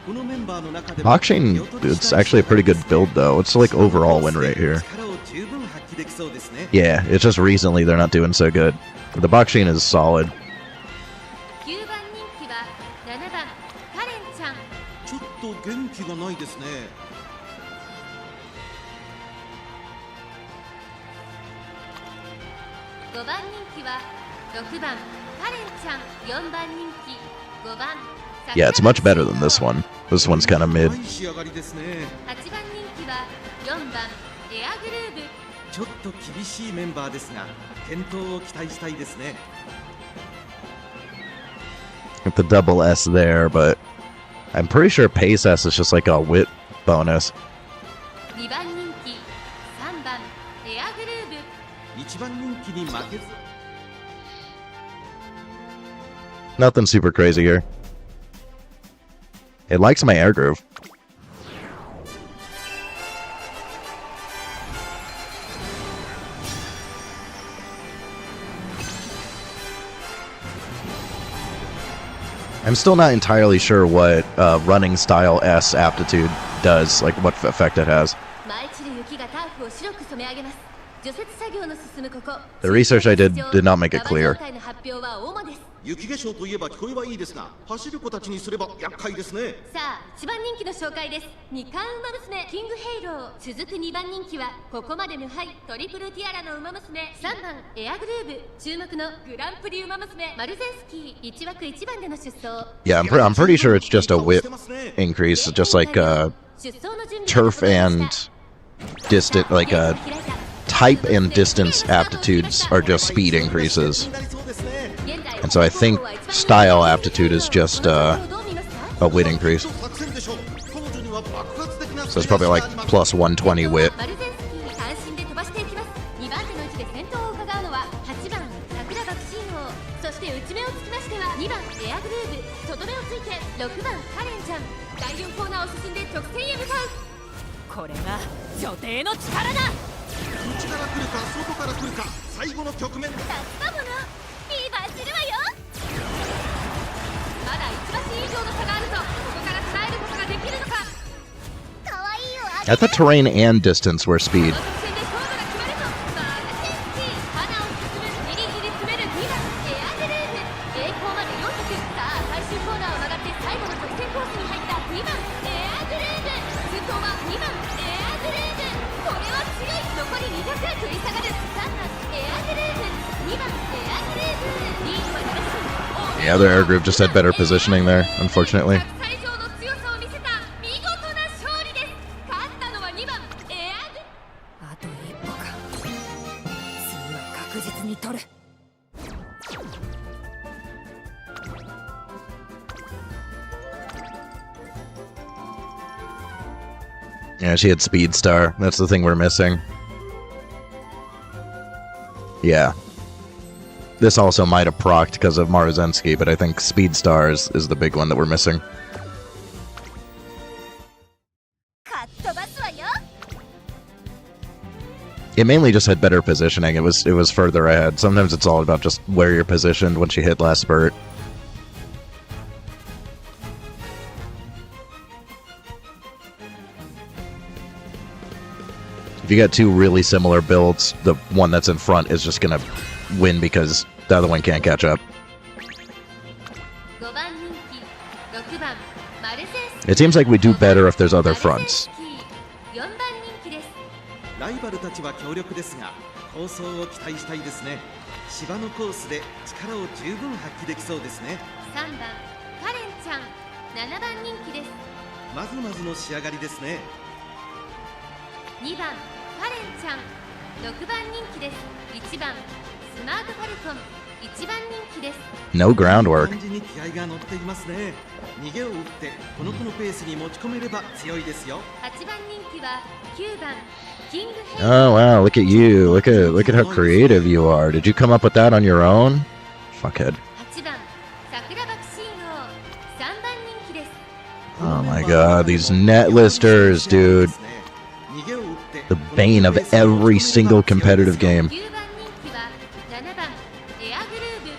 このメンバーの中でも Boxing, it's actually a pretty good build, though. It's like overall win rate here. 力を十分発揮できそうですね。 Yeah, it's just recently they're not doing so good. The Boxing is solid. 9番人気は7番カレンちゃん。ちょっと元気がないですね。 5番人気は6番カレンちゃん、4番人気5番 Yeah, it's much better than this one. This one's kind of mid. いい仕上がりですね。 8番人気は4番エアグルーブ。 ちょっと厳しいメンバーですが、健闘を期待したいですね。 With the double S there, but I'm pretty sure Pace S is just like a wit bonus. 2番人気3番エアグルーブ。 1番人気に負けず。 Nothing super crazy here. It likes my air groove. I'm still not entirely sure what running style S aptitude does, like what effect it has. 舞い散る雪がターフを白く染め上げます。除雪作業の進むここ。 The research I did not make it clear. 生状態の発表は主です。 雪化粧といえば聞こえはいいですが、走る子たちにすれば厄介ですね。さあ、1番人気の紹介です。2冠馬娘キングヘイロー。続く2番人気はここまで無敗トリプルティアラの馬娘3番エアグルーブ。注目のグランプリ馬娘マルゼンスキー1枠1番での出走。 Yeah, I'm pretty sure it's just a whip increase, just like 出走の準備 turf and distant, like type and distance aptitudes are just speed increases. And so I think style aptitude is just a wit increase. So it's probably like plus 120 wit. マルゼンスキー単身で飛ばしていきます。2番手の位置で先頭を伺うのは8番桜爆心王。そして内目をつきましては2番エアグルーブ。外目をついて6番カレンちゃん。第4コーナーを進んで直線へ向かう。これが女帝の力だ。内から来るか外から来るか、最後の局面。たったものリーバーするわよ。まだ1馬身以上の差があると、ここから捉えることができるのか。かわいいよ。 I thought terrain and distance were speed. この直線で勝負が決まるとマルゼンスキー。花を進むギリギリ詰める2番エアグルーブ。栄光まで4着。さあ最終コーナーを曲がって最後の直線コースに入った2番エアグルーブ。通行は2番エアグルーブ。これは強い。残り2着食い下がる3番エアグルーブ。2番エアグルーブ。リードはならず。 Yeah, their air group just had better positioning there, unfortunately. 最上の強さを見せた見事な勝利です。Yeah, she had Speed Star. That's the thing we're missing. Yeah. This also might have procced because of Maruzensky, but I think Speed Star is the big one that we're missing. かっ飛ばすわよ。 It mainly just had better positioning. It was further ahead. Sometimes it's all about just where you're positioned once you hit last spurt. If you got two really similar builds, the one that's in front is just gonna win because the other one can't catch up. 5番人気6番マルゼンスキー It seems like we do better if there's other fronts. 4番人気です。ライバルたちは強力ですが構想を期待したいですね。芝のコースで力を十分発揮できそうですね。3番カレンちゃん7番人気です。まずまずの仕上がりですね。 2番カレンちゃん6番人気です。1番スマートファルコン1番人気です。 No groundwork. 感じに気合が乗っていますね。逃げを打ってこの子のペースに持ち込めれば強いですよ。 8番人気は9番キングヘイ Oh wow, look at you. Look at how creative you are. Did you come up with that on your own? Fuckhead. 8番桜爆信号3番人気です。 Oh my god, these net listers, dude. The bane of every single competitive game. 9番人気は7番エアグルーブ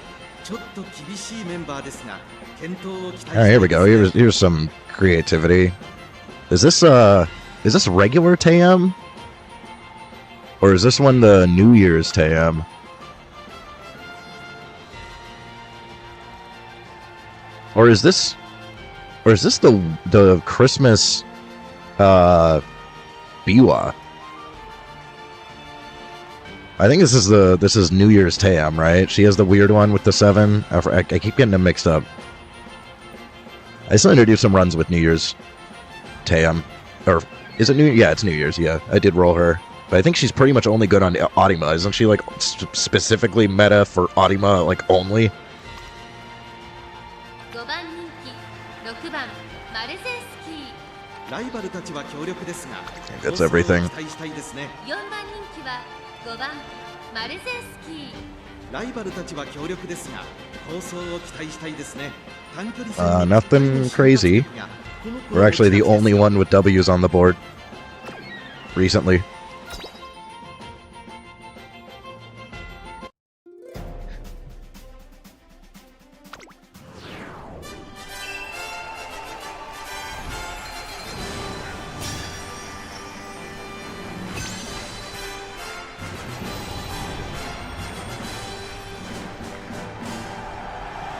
ちょっと厳しいメンバーですが健闘を期待したい Alright, here we です go. ね。 Here's some creativity. Is this regular Tam? Or is this one the New Year's Tam? Or is this the Christmas Biwa? I think this is New Year's Tam, right? She has the weird one with the 7. I keep getting them mixed up. I still need to do some runs with New Year's Tam. Or is it New? Yeah, it's New Year's. Yeah, I did roll her. But I think she's pretty much only good on Audima. Isn't she like specifically meta for Audima like only? 5番人気6番マルゼンスキーライバルたちは強力ですが That's 構想を everything. 期待したいですね。 4番人気は5番マルゼンスキーライバルたちは強力ですが構想を期待したいですね。短距離戦 Nothing crazy. We're actually the only one with W's on the board recently.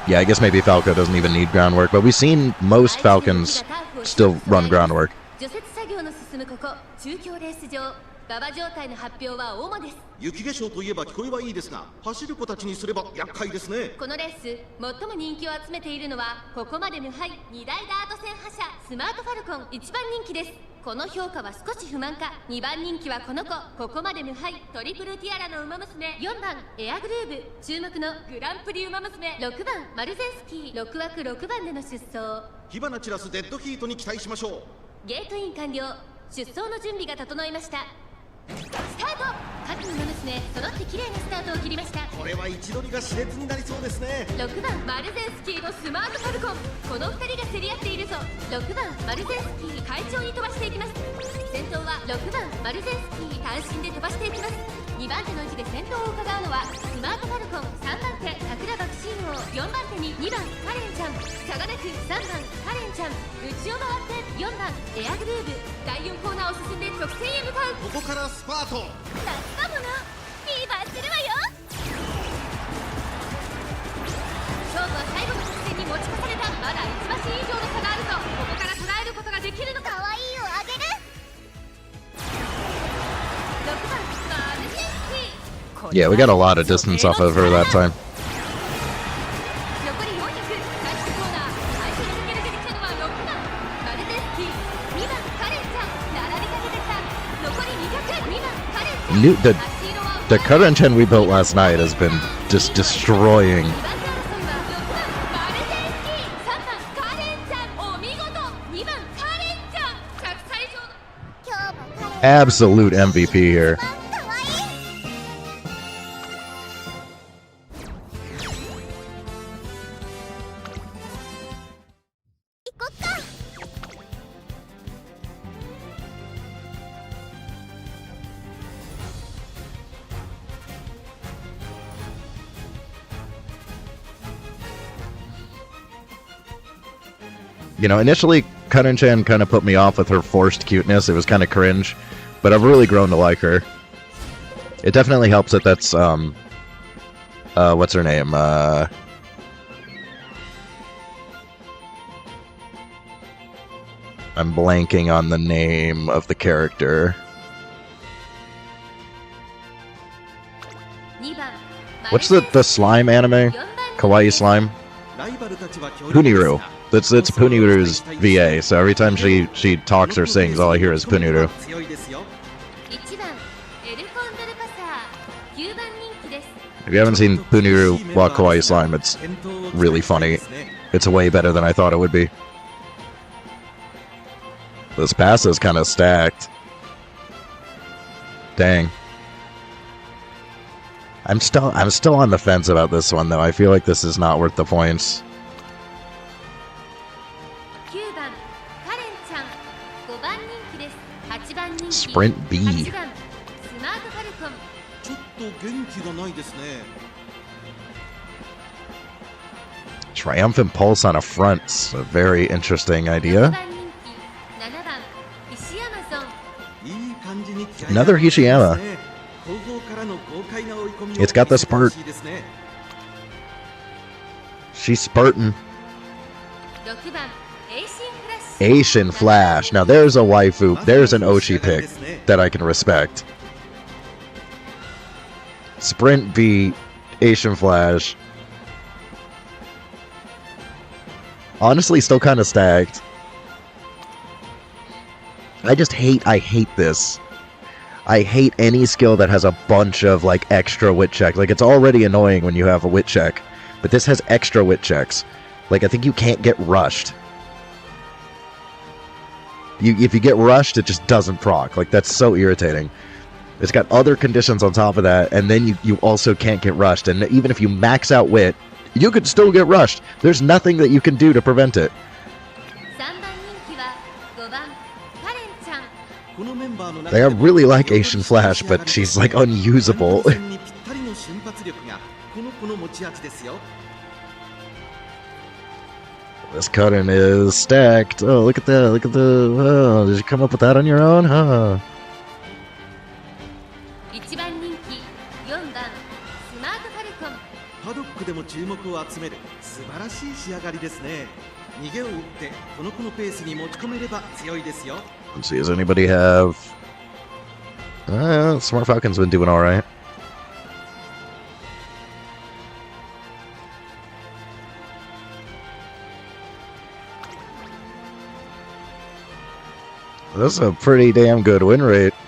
Yeah, I guess maybe Falco doesn't even need groundwork, but we've seen most Falcons still run groundwork. 除雪作業の進むここ中京レース場馬場状態の発表は主です。雪化粧といえば聞こえはいいですが走る子たちにすれば厄介ですね。このレース最も人気を集めているのはここまで無敗2大ダート戦覇者スマートファルコン1番人気です。この評価は少し不満か。2番人気はこの子ここまで無敗トリプルティアラの馬娘4番エアグルーブ注目のグランプリ馬娘6番マルゼンスキー6枠6番での出走。火花散らすデッドヒートに期待しましょう。ゲートイン完了出走の準備が整いました。スタート各馬娘揃って綺麗なスタートを切りました。これは位置取りが熾烈になりそうですね。6番マルゼンスキーのスマートファルコンこの2人が競り合っているぞ。6番マルゼンスキー快調に飛ばしていきます。先頭は6番マルゼンスキー単身で飛ばしていきます。2番手の位置で先頭を伺うのはスマートファルコン3番手桜爆信号4番手に2番カレンちゃん差がなく3番カレンちゃん内を回って4番エアグルーブ第4コーナーを進んで直線へ向かう。ここからスパート。夏かもな。フィーバーするわよ。勝負は最後の直線に持ち越された。まだ1馬身以上の差があるぞ。ここから捉えることができるのか。可愛いをあげる。6番マルゼンスキー Yeah, we got a lot of distance off of her that time. 残り400最終コーナー最初に抜け出てきたのは6番マルゼンスキー2番カレンちゃん並びかけてきた。残り200 2番カレンちゃん New- the- 足色は The current 10 we built last night has been just destroying. 2番手争いは6番マルゼンスキー3番カレンちゃんお見事2番カレンちゃん着差以上の強 Absolute MVP here. かわいい。行こっか。You know, initially, Karin-chan kind of put me off with her forced cuteness. It was kind of cringe, but I've really grown to like her. It definitely helps that that's, what's her name? I'm blanking on the name of the character. What's the slime anime? Kawaii slime? ライバルたちは強力ですが Puniru. It's Puniru's VA, so every time she talks or sings, all I hear is Puniru. 強いですよ。 1番エルコンドルパサー9番人気です。 If you haven't seen Puniru wa Kawaii Slime, it's really funny. It's way better than I thought it would be. This pass is kind of stacked. Dang. I'm still on the fence about this one though. I feel like this is not worth the points. 9番カレンちゃん5番人気です。8番人気 Sprint B. 8番スマートファルコン ちょっと元気がないですね。 Triumphant Pulse on a front's a very interesting 6 idea. 番人気7番石山ゾン いい感じに気合 Another が入って Hishiyama. ますね。後方からの豪快な追い込みを It's got the 見せてほ spurt. しいですね。 She's spurting. 6番エイシンフラッシュ Asian Flash. Now there's a waifu. There's an Oshi pick that I can respect. Sprint B, Asian Flash. Honestly, still kind of stacked. I hate this. I hate any skill that has a bunch of, like, extra wit check. Like, it's already annoying when you have a wit check, but this has extra wit checks. Like, I think you can't get rushed. If you get rushed, it just doesn't proc. Like, that's so irritating. It's got other conditions on top of that, and then you also can't get rushed. And even if you max out wit, you could still get rushed. There's nothing that you can do to prevent it. 3番人気は5番カレンちゃん このメンバーの Like, I 中でも really like Asian Flash, but she's, like, unusable. 戦にぴったりの瞬発力がこの子の持ち味ですよ。 This Karin is stacked. Oh, look at that. Look at the... Oh, did you come up with that on your own? Huh. 1番人気4番スマートファルコンパドックでも注目を集める素晴らしい仕上がりですね。逃げを打ってこの子のペースに持ち込めれば強いですよ。 Let's see, does anybody have... Smart Falcon's been doing alright. That's a pretty damn good win rate.「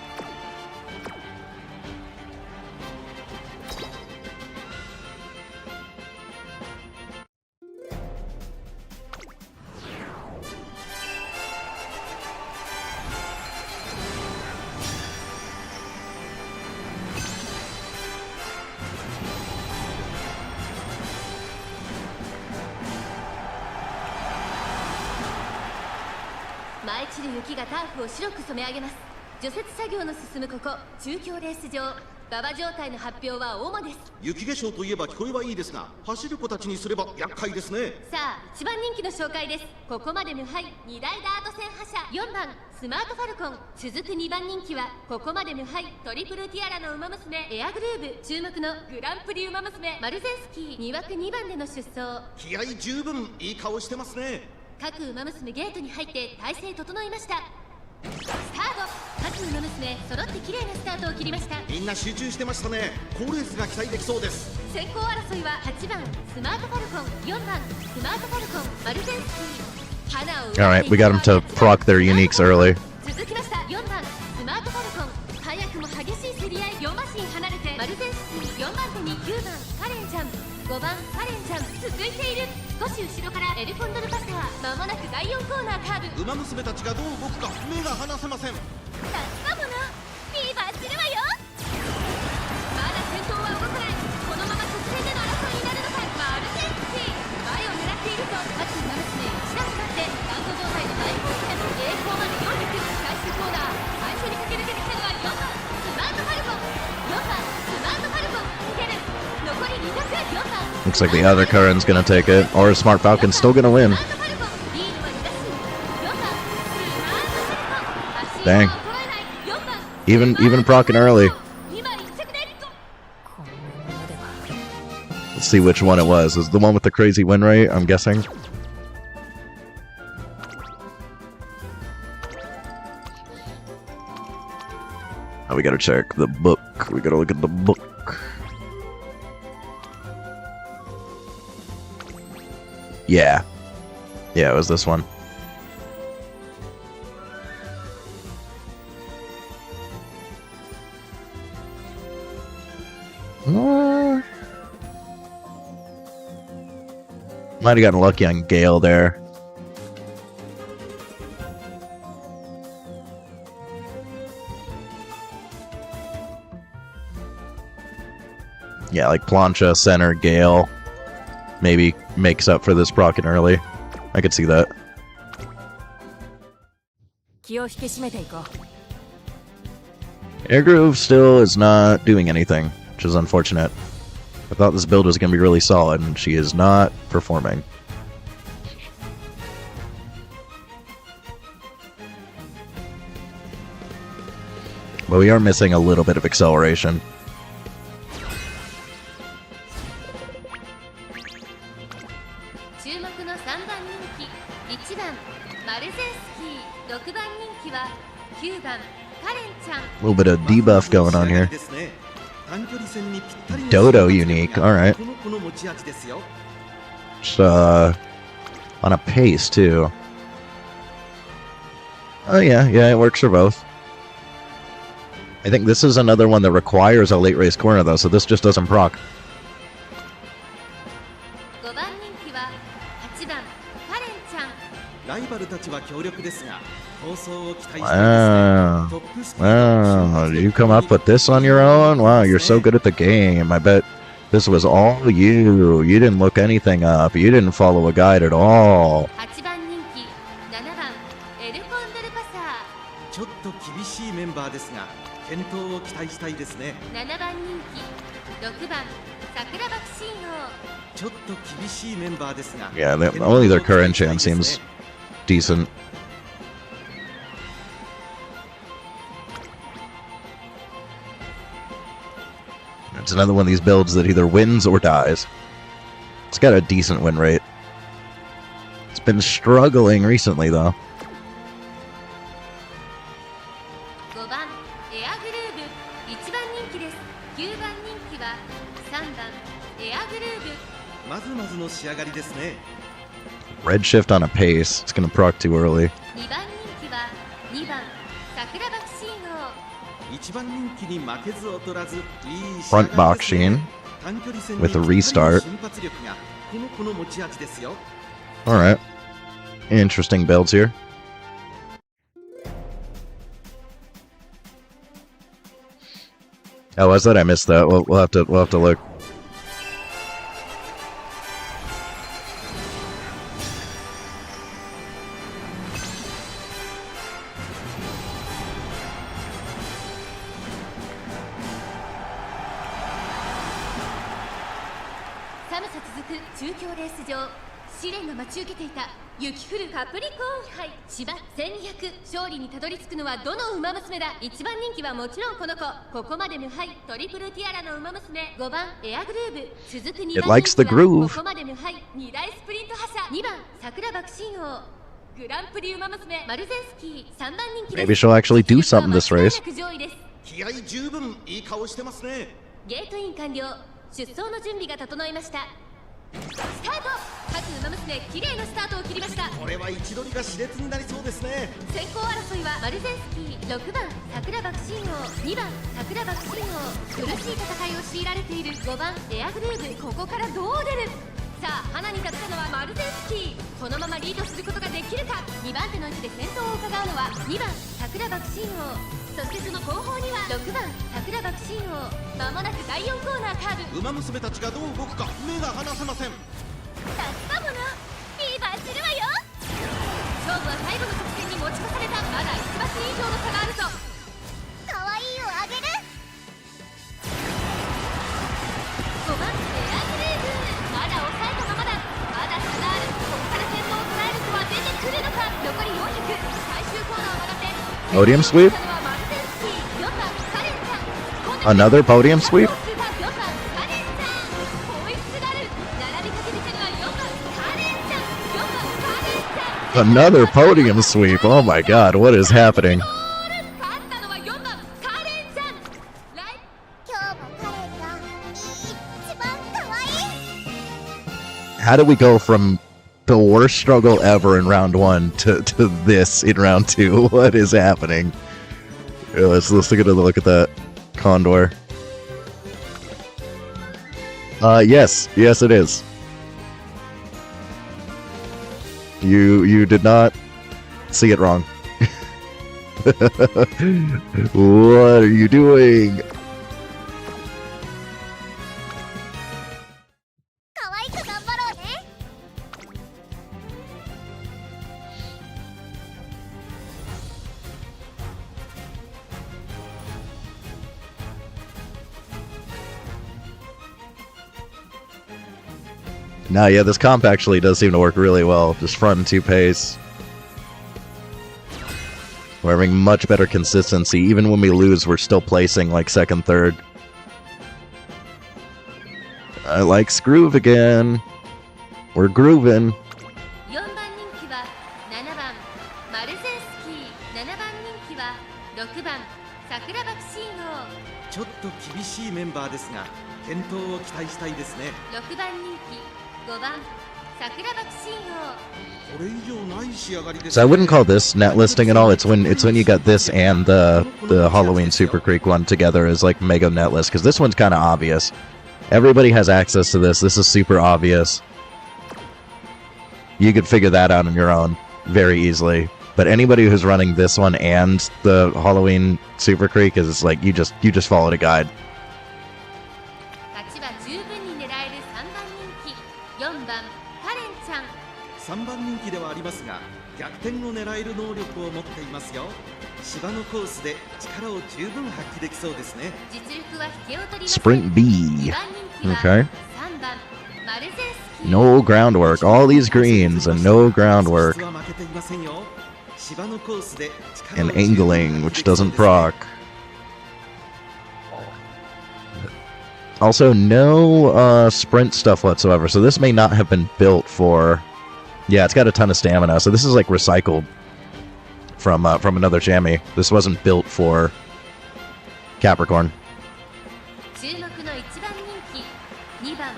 舞い散る雪がターフを白く染め上げます」「除雪作業の進むここ中京レース場」「馬場状態の発表は主です」雪化粧といえば聞こえはいいですが、走る子たちにすれば厄介ですね。さあ1番人気の紹介です。ここまで無敗2大ダート戦覇者4番スマートファルコン続く2番人気はここまで無敗トリプルティアラの馬娘エアグルーブ注目のグランプリ馬娘マルゼンスキー2枠2番での出走気合十分いい顔してますね。各馬娘ゲートに入って体勢整いました。スタート各馬娘揃って綺麗なスタートを切りました。みんな集中してましたね。好レースが期待できそうです。先行争いは8番スマートファルコン4番スマートファルコンマルゼンスキー花を Alright, we got them to proc their uniques early. 続きました4番スマートファルコン早くも激しい競り合い4馬身離れてマルゼンスキー4番手に9番カレンちゃん5番カレンちゃん続いている少し後ろからエルコンドルパサーまもなく第4コーナーカーブ馬娘たちがどう動くか目が離せません。さすがもな光まで400、最終コーナー最初に駆け抜けてきたのは4番スマートファルコン、4番スマートファルコン逃げる、残り200、4番 Looks like the other Curran's gonna take it, or Smart Falcon's still gonna win. スマートファルコンリードは2打数、4番スマートファルコン足 Dang. を衰えない4番 Even procking early. 今1着でゴ Let's see which one it was. Is it the one with the crazy win rate, I'm guessing? Oh, we gotta check the book. We gotta look at the book. Yeah. Yeah, it was this one. Might have gotten lucky on Gale there. Yeah, like Plancha, center, Gale. Maybe makes up for this procking early. I could see that. 気を引き締めていこう Air Groove still is not doing anything, which is unfortunate. I thought this build was going to be really solid, and she is not performing. But we are missing a little bit of acceleration. 注目の3番人気1番マルゼンスキー、6番人気は9番カレンちゃん A little bit of debuff going on here. Dodo unique, alright. Just, on a pace, too. Oh, yeah, it works for both. I think this is another one that requires a late race corner, though, so this just doesn't proc. 5番人気は8番カレンちゃんライバルたちは強力ですが、放送を期待していますね。トップスピード Wow, did you come up with this on your own? Wow, you're so good at the game. I bet this was all you. You didn't look anything up. You didn't follow a guide at all. 8番人気7番エルコンドルパサちょっと厳しいメンバーですが、健闘を期待したいですね。ー7番人気6番桜爆心王ちょっと厳しいメンバーですが、 Yeah, only their current chance seems decent. It's another one of these builds that either wins or dies. It's got a decent win rate. It's been struggling recently, though. 5番エアグルーブ1番人気です9番人気は3番エアグルーブまずまずの仕上がりですね。 Redshift on a pace. It's gonna proc too early. 2番人気は2番桜爆心王一番人気に負けず劣らず、いい仕 Front 上がりです box ね。 Sheen 短距離戦に with a restart. 瞬発力がこの子の持ち味ですよ。 Alright. Interesting builds here. Oh, was that? I missed that. We'll have to look. Sujou 試練が待ち受けていた雪降るカプリコーン杯芝1200勝利にたどり着くのはどの馬娘だ1番人気はもちろんこの子ここまで無敗トリプルティアラの馬娘5番エアグルーブ続く2 It 番 likes 人 the 気は groove. ここまで無敗2大スプリント覇者2番桜爆心王グランプリ馬娘マルゼンスキー3番人気です Maybe she'll actually do something this race. 上位です気合十分いい顔してますね。ゲートイン完了出走の準備が整いましたスタート各馬娘綺麗なスタートを切りましたこれは位置取りが熾烈になりそうですね。先行争いはマルゼンスキー6番桜爆心王2番桜爆心王苦しい戦いを強いられている5番エアグルーブここからどう出るさあ花に立ったのはマルゼンスキーこのままリードすることができるか2番手の位置で先頭を伺うのは2番桜爆心王そしてその後方には6番桜爆心王まもなく第4コーナーカーブ馬娘たちがどう動くか目が離せません。助かものフィーバーするわよ勝負は最後の直線に持ち越され Podium sweep? Another podium sweep? Another podium sweep. Oh my god, what is happening? 今日もカレンが一番可愛い How did we go from the worst struggle ever in round 1 to this in round 2? What is happening? Yeah, let's take another look at that condor. Yes it is. You did not see it wrong. What are you doing? 可愛く頑張ろうね Nah, yeah, this comp actually does seem to work really well. Just front and 2 pace. We're having much better consistency. Even when we lose, we're still placing like second, third. I like Scroove again. We're grooving. 4番人気は7番マルゼンスキー、7番人気は6番桜爆信号、ちょっと厳しいメンバーですが健闘を期待したいですね6番人気5番桜爆信号。これ以上ない仕上がりです So I wouldn't call this net listing at all. It's when you got this and the Halloween Super Creek one together as like mega net list, because this one's kind of obvious. Everybody has access to this. This is super obvious. You could figure that out on your own very easily. But anybody who's running this one and the Halloween Super Creek is like you just followed a guide. 勝ちは十分に狙える3番人気4番カレンちゃん。3番人気ではありますが逆転を狙える能力を持っていますよ芝のコースで力を十分発揮できそうですね実力は引けを取りません。 Sprint B. 2番人気は Okay. 3番マルゼンスキー。 No groundwork. All these greens and no groundwork. は負けていませんよ芝のコースで力を And 十分 angling, 発揮 which できそう doesn't ですね proc. Also, no sprint stuff whatsoever. So this may not have been built for... Yeah, it's got a ton of stamina. So this is like recycled from another chamois. This wasn't built for Capricorn. 注目の1番人気2番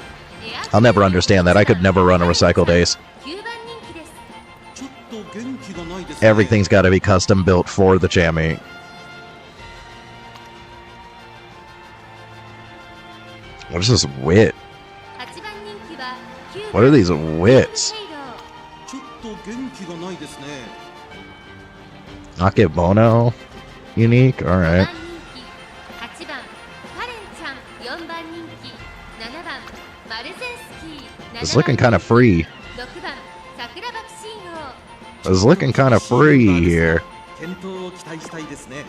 エア I'll never understand that. I could never run a recycled ace. 9番人気です。ちょっと元気がないですね Everything's got to be custom built for the chamois. What is this wit? 8番人気は9 What are these wits? ヘイロー。ちょっと元気がないですね Akebono? Unique? 5 Alright. 番人気8番カレンちゃん4番人気7番マルゼンスキー It's looking kind of free. 6番桜爆信号。 It's looking kind of free here. 健闘を期待したいですね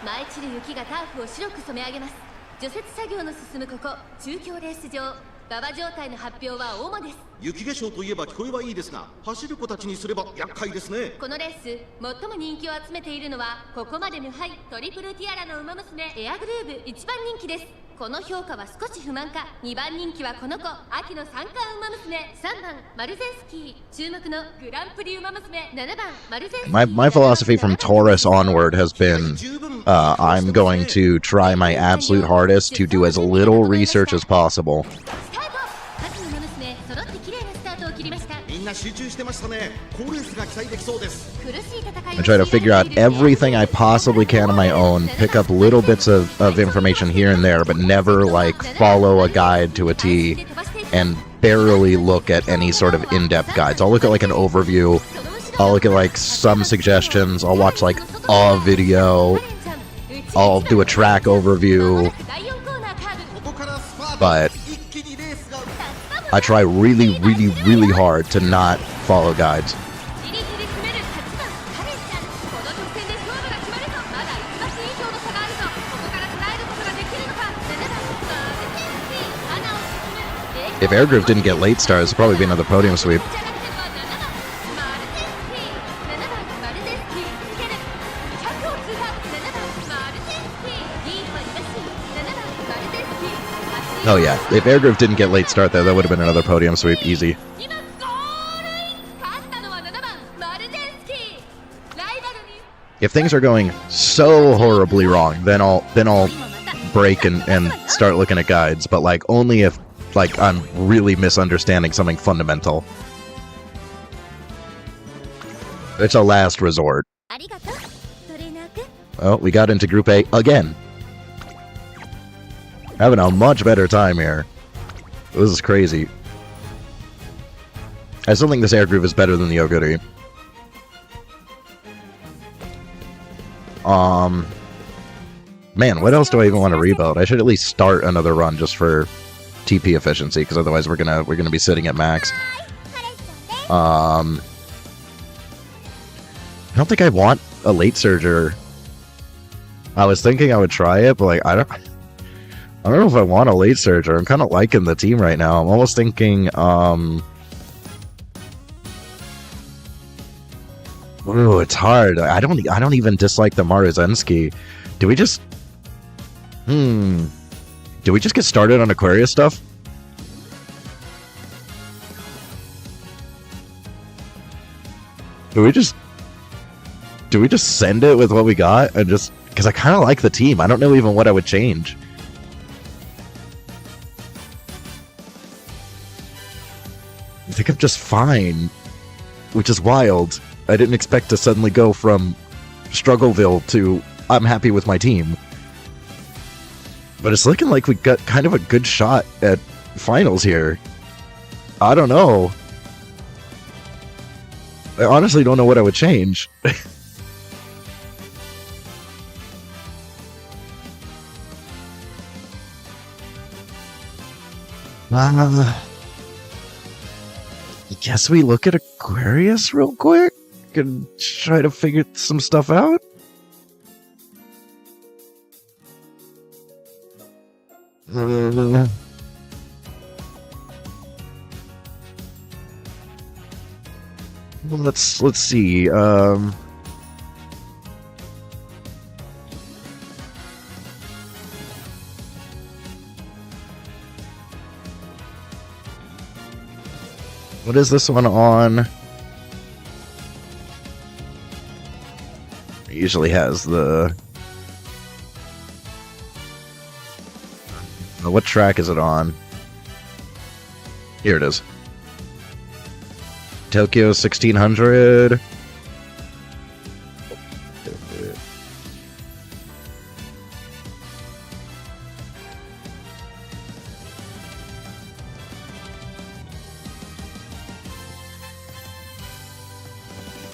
舞い散る雪がターフを白く染め上げます。除雪作業の進むここ中京レース場、馬場状態の発表は大間です。雪化粧といえば聞こえはいいですが走る子たちにすれば厄介ですねこのレース最も人気を集めているのはここまで無敗トリプルティアラの馬娘エアグルーヴ1番人気です。この評価は少し不満か。2番人気はこの子秋の三冠馬娘3番マルゼンスキー。注目のグランプリ馬娘7番マルゼンスキー。 My philosophy from Taurus onward has been I'm going to try my absolute hardest to do as little research as possible. スタート。秋の馬娘揃って綺麗なスタートを切りました。みんな集中してましたね好レースが期待できそうです苦しい戦い I try to figure out everything I possibly can on my own, pick up little bits of information here and there, but never like follow a guide to a T and barely look at any sort of in-depth guides. I'll look at like an overview, I'll look at like some suggestions, I'll watch like a video, I'll do a track overview, 第4コーナーカーブ ここからスパート but 一気にレースが I try really, really, really hard to not follow guides. じりじり詰める8番カレンちゃん。この直線で勝負が決まるとまだ1マス以上の差があるぞ。ここから捉えることができるのか。7番マルテンスキー穴を進む。 If Air Groove didn't get late stars, it'd probably be another podium sweep. じゃなくては7番マルテンスキー。7番マルテンスキーつける。100を通過。7番マルテンスキー。リードは東。7番マルテンスキー。 Oh yeah, if Air Groove didn't get late start there, that would have been another podium sweep, easy. 今ゴールイン。勝ったのは7番マルテンスキー。ライバルに If things are going so horribly wrong, then I'll break and start looking at guides, but like only if like I'm really misunderstanding something fundamental. It's a last resort. ありがとうトレーナーくん Oh, we got into Group A again. Having a much better time here. This is crazy. I still think this Air Groove is better than the Oguri. Man, what else do I even want to rebuild? I should at least start another run just for TP efficiency, because otherwise we're gonna be sitting at max. カレンちゃんです I don't think I want a late surger. I was thinking I would try it, but like I don't know if I want a late surger. I'm kind of liking the team right now. I'm almost thinking ooh, it's hard. I don't even dislike the Maruzensky. Do we just get started on Aquarius stuff? Do we just send it with what we got and just because I kind of like the team. I don't know even what I would change. I think I'm just fine, which is wild. I didn't expect to suddenly go from Struggleville to I'm happy with my team. But it's looking like we got kind of a good shot at finals here. I don't know. I honestly don't know what I would change. I guess we look at Aquarius real quick and try to figure some stuff out. Let's see. What is this one on? It usually has the... What track is it on? Here it is. Tokyo 1600.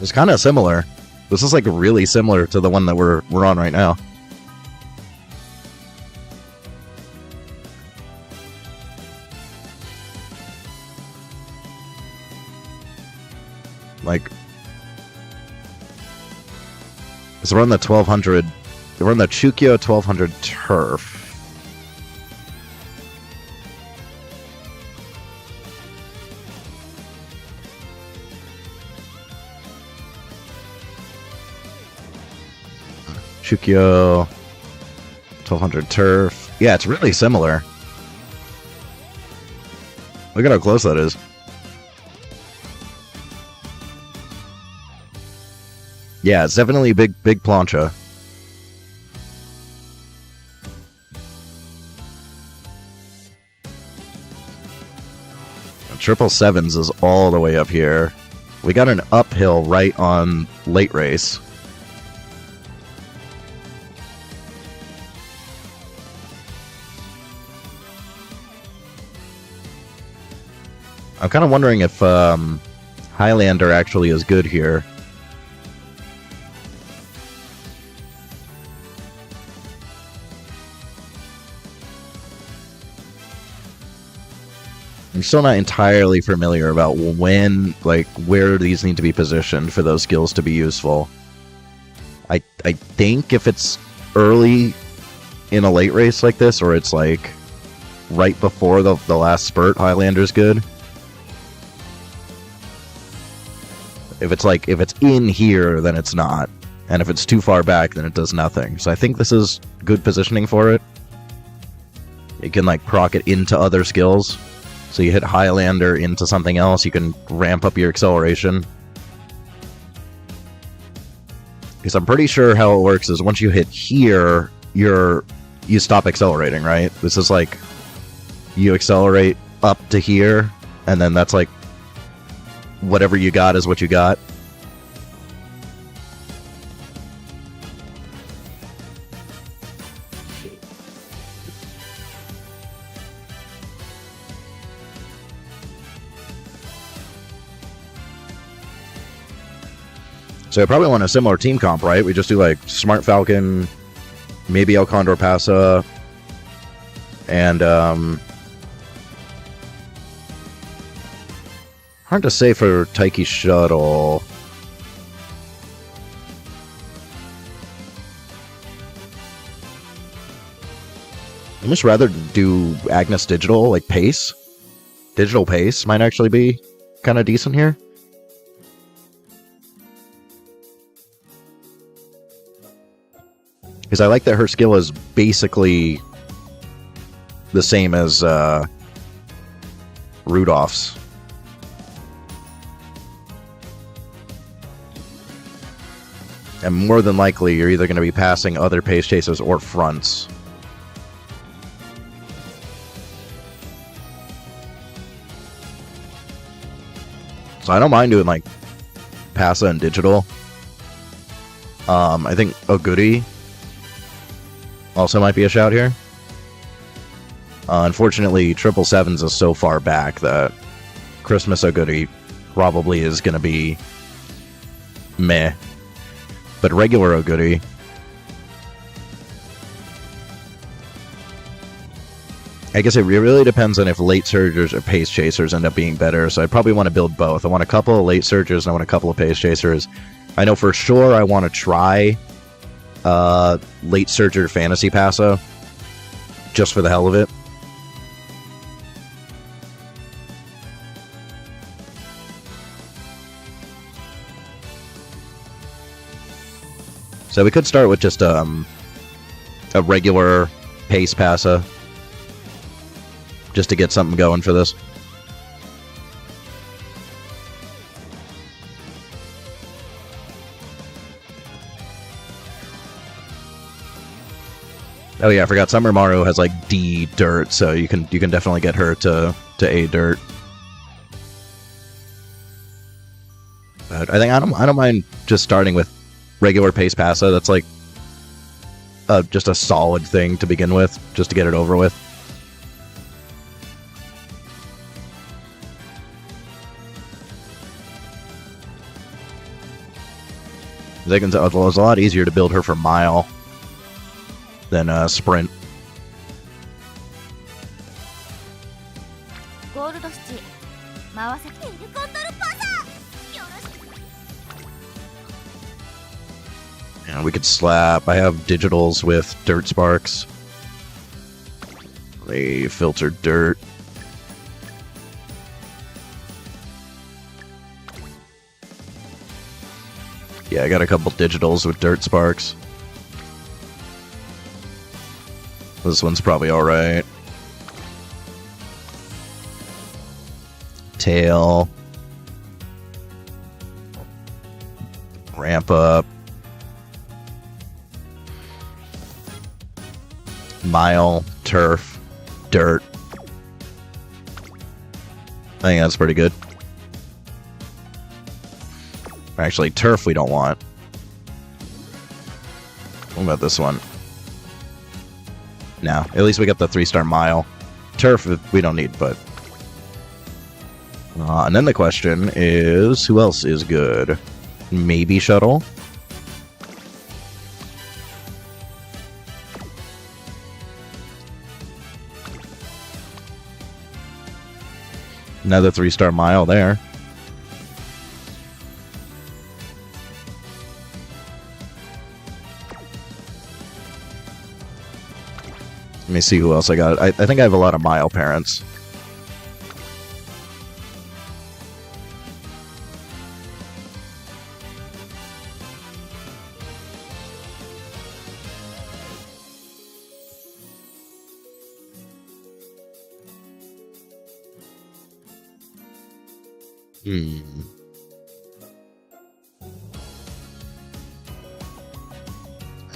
It's kind of similar. This is like really similar to the one that we're on right now. Like, so we're on the 1200. We're on the Chukyo 1200 turf. Chukyo 1200 turf. Yeah, it's really similar. Look at how close that is. Yeah, it's definitely big plancha. Triple sevens is all the way up here. We got an uphill right on late race. I'm kind of wondering if Highlander actually is good here. I'm still not entirely familiar about when, like, where these need to be positioned for those skills to be useful. I think if it's early in a late race like this, or it's like right before the last spurt, Highlander's good. If it's in here, then it's not. And if it's too far back, then it does nothing. So I think this is good positioning for it. You can, like, proc it into other skills. So you hit Highlander into something else, you can ramp up your acceleration. Because I'm pretty sure how it works is once you hit here, you stop accelerating, right? This is like, you accelerate up to here, and then that's like, whatever you got is what you got. So I probably want a similar team comp, right? We just do like Smart Falcon, maybe El Condor Pasa, and hard to say for Taiki Shuttle. I'd almost rather do Agnes Digital, like Pace. Digital Pace might actually be kind of decent here. Because I like that her skill is basically the same as Rudolph's. And more than likely, you're either going to be passing other pace chasers or fronts. So I don't mind doing, like, Pasa and Digital. I think Oguri also might be a shout here. Unfortunately, 777s is so far back that Christmas Oguri probably is going to be meh. But regular Oguri, I guess it really depends on if late surgers or pace chasers end up being better, so I'd probably want to build both. I want a couple of late surgers and I want a couple of pace chasers. I know for sure I want to try late surger fantasy Pasa, just for the hell of it. So we could start with just a regular pace Pasa, just to get something going for this. Oh yeah, I forgot Summer Maru has like D dirt, so you can definitely get her to A dirt. But I think I don't mind just starting with regular pace Pasa. That's like just a solid thing to begin with, just to get it over with. It's a lot easier to build her for mile than sprint. ゴールドシチ回せヘルコントルパサよろしく And we could slap. I have digitals with dirt sparks. They filter dirt. Yeah, I got a couple digitals with dirt sparks. This one's probably alright. Tail. Ramp up. Mile, turf, dirt. I think that's pretty good. Actually, turf we don't want. What about this one? No, at least we got the 3-star mile. Turf we don't need, but... and then the question is, who else is good? Maybe Shuttle? Another 3-star mile there. Let me see who else I got. I think I have a lot of mile parents.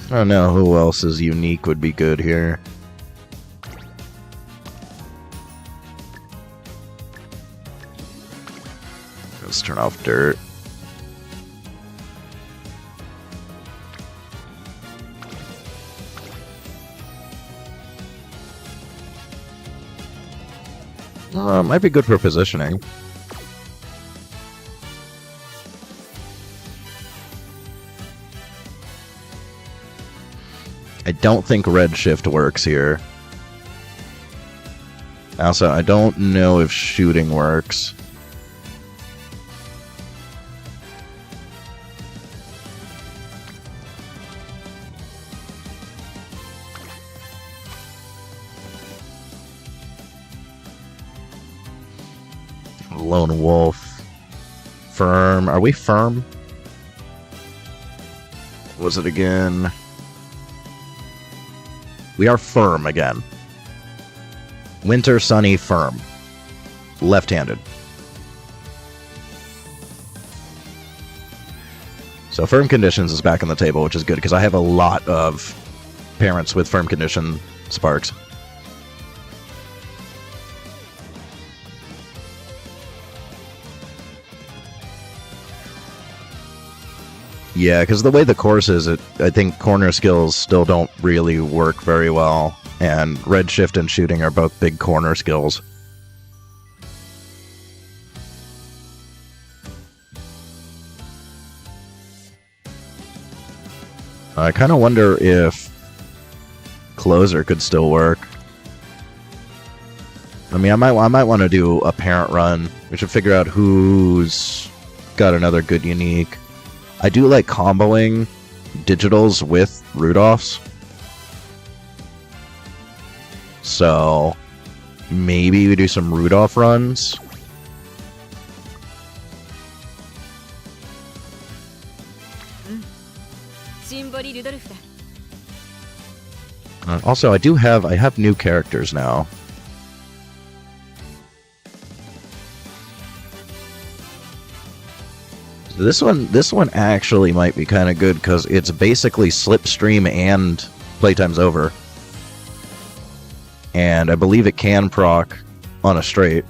I don't know who else is unique would be good here. Let's turn off dirt. Might be good for positioning. I don't think red shift works here. Also, I don't know if shooting works. Lone wolf. Firm. Are we firm? What was it again? We are firm again. Winter, sunny, firm. Left-handed. So firm conditions is back on the table, which is good, because I have a lot of parents with firm condition sparks. Yeah, because the way the course is, I think corner skills still don't really work very well, and red shift and shooting are both big corner skills. I kind of wonder if closer could still work. I mean, I might want to do a parent run. We should figure out who's got another good unique. I do like comboing digitals with Rudolphs. So maybe we do some Rudolph runs. Also, I have new characters now. This one actually might be kind of good because it's basically slipstream and playtime's over. And I believe it can proc on a straight.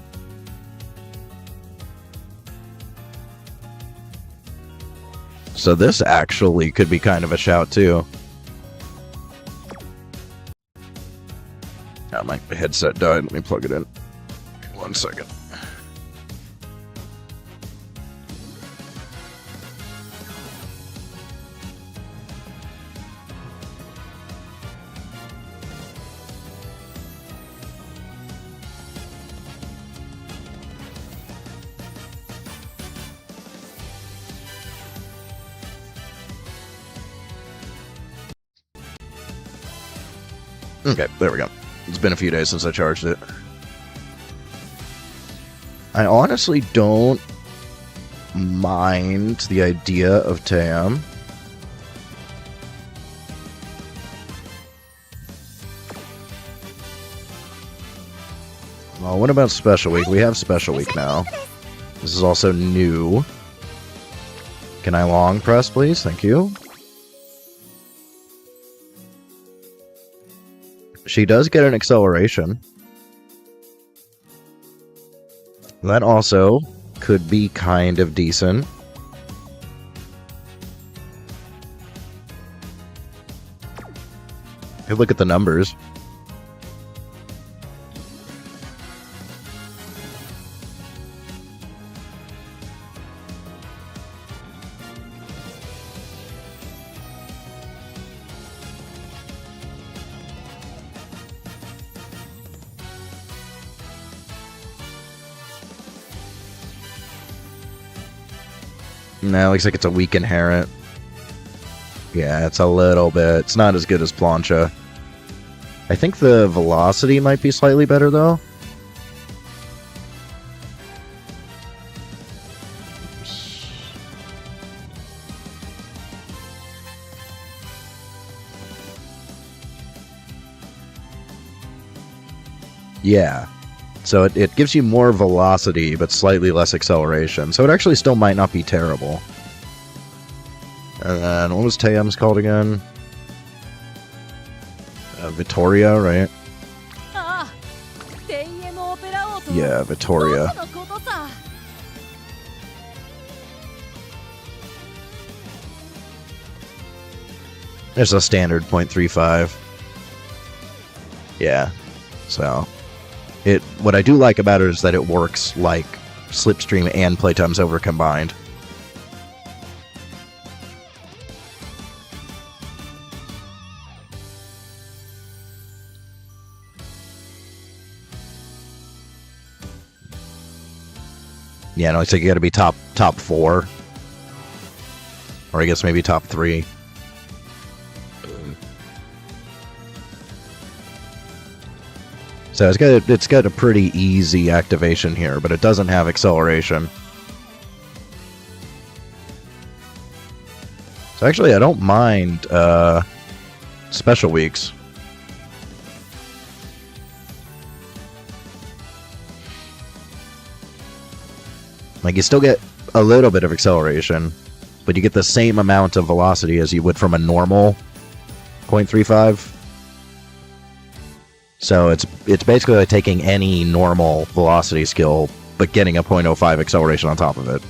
So this actually could be kind of a shout too. Oh, my headset died. Let me plug it in. 1 second. Okay, there we go. It's been a few days since I charged it. I honestly don't mind the idea of Tam. Well, what about Special Week? We have Special Week now. This is also new. Can I long press, please? Thank you. She does get an acceleration. That also could be kind of decent. Hey, look at the numbers. No, looks like it's a weak inherent. Yeah, it's a little bit. It's not as good as Plancha. I think the velocity might be slightly better, though. Yeah. So it gives you more velocity, but slightly less acceleration. So it actually still might not be terrible. And then, what was Taeyam's called again? Vittoria, right? Yeah, Vittoria. There's a standard 0.35. Yeah. So, what I do like about it is that it works like Slipstream and Playtime's Over combined. Yeah, no, I think you gotta be top 4. Or I guess maybe top 3. So it's got a pretty easy activation here, but it doesn't have acceleration. So actually, I don't mind special weeks. Like, you still get a little bit of acceleration, but you get the same amount of velocity as you would from a normal 0.35. So it's basically like taking any normal velocity skill, but getting a 0.05 acceleration on top of it.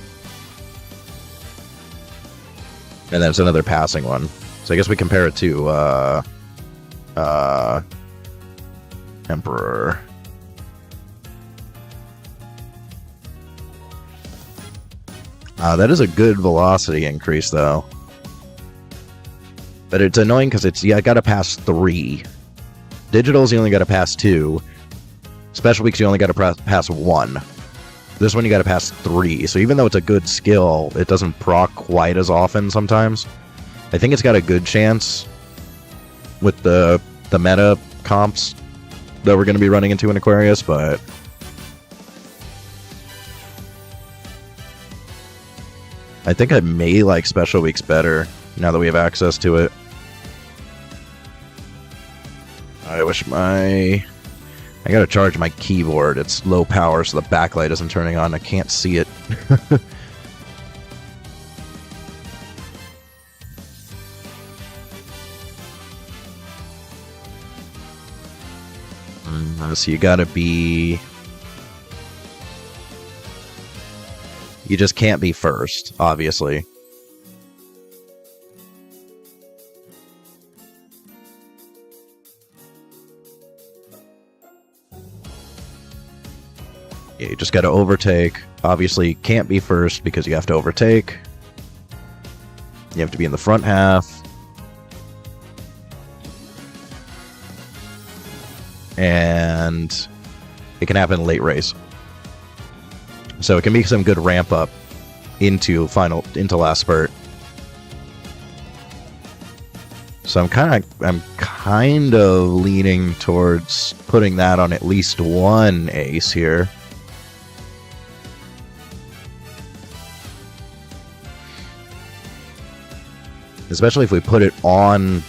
And then it's another passing one. So I guess we compare it to Emperor. That is a good velocity increase, though. But it's annoying because I gotta pass 3. Digitals, you only gotta pass 2. Special weeks, you only gotta pass 1. This one, you gotta pass 3. So even though it's a good skill, it doesn't proc quite as often sometimes. I think it's got a good chance with the meta comps that we're gonna be running into in Aquarius, but I think I may like special weeks better now that we have access to it. I wish I gotta charge my keyboard. It's low power, so the backlight isn't turning on. I can't see it. So you gotta be... You just can't be first, obviously. Yeah, you just gotta overtake. Obviously, can't be first because you have to overtake. You have to be in the front half. And it can happen late race. So it can be some good ramp up into last spurt. So I'm kind of leaning towards putting that on at least one ace here. Especially if we put it on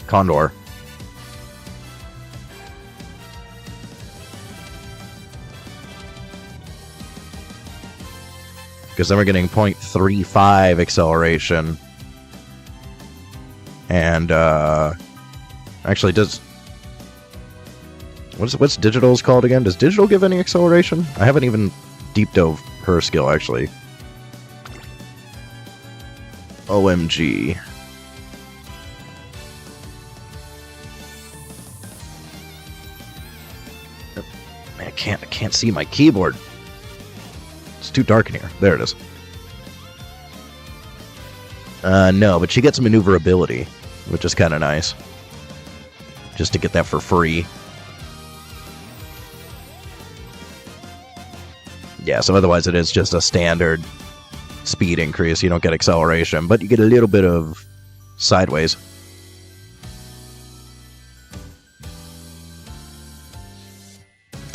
Condor. Because then we're getting 0.35 acceleration. And, actually, what's Digital's called again? Does Digital give any acceleration? I haven't even deep dove her skill, actually. OMG. Man, I can't see my keyboard. It's too dark in here. There it is. No, but she gets maneuverability, which is kind of nice. Just to get that for free. Yeah, so otherwise it is just a standard speed increase. You don't get acceleration, but you get a little bit of sideways.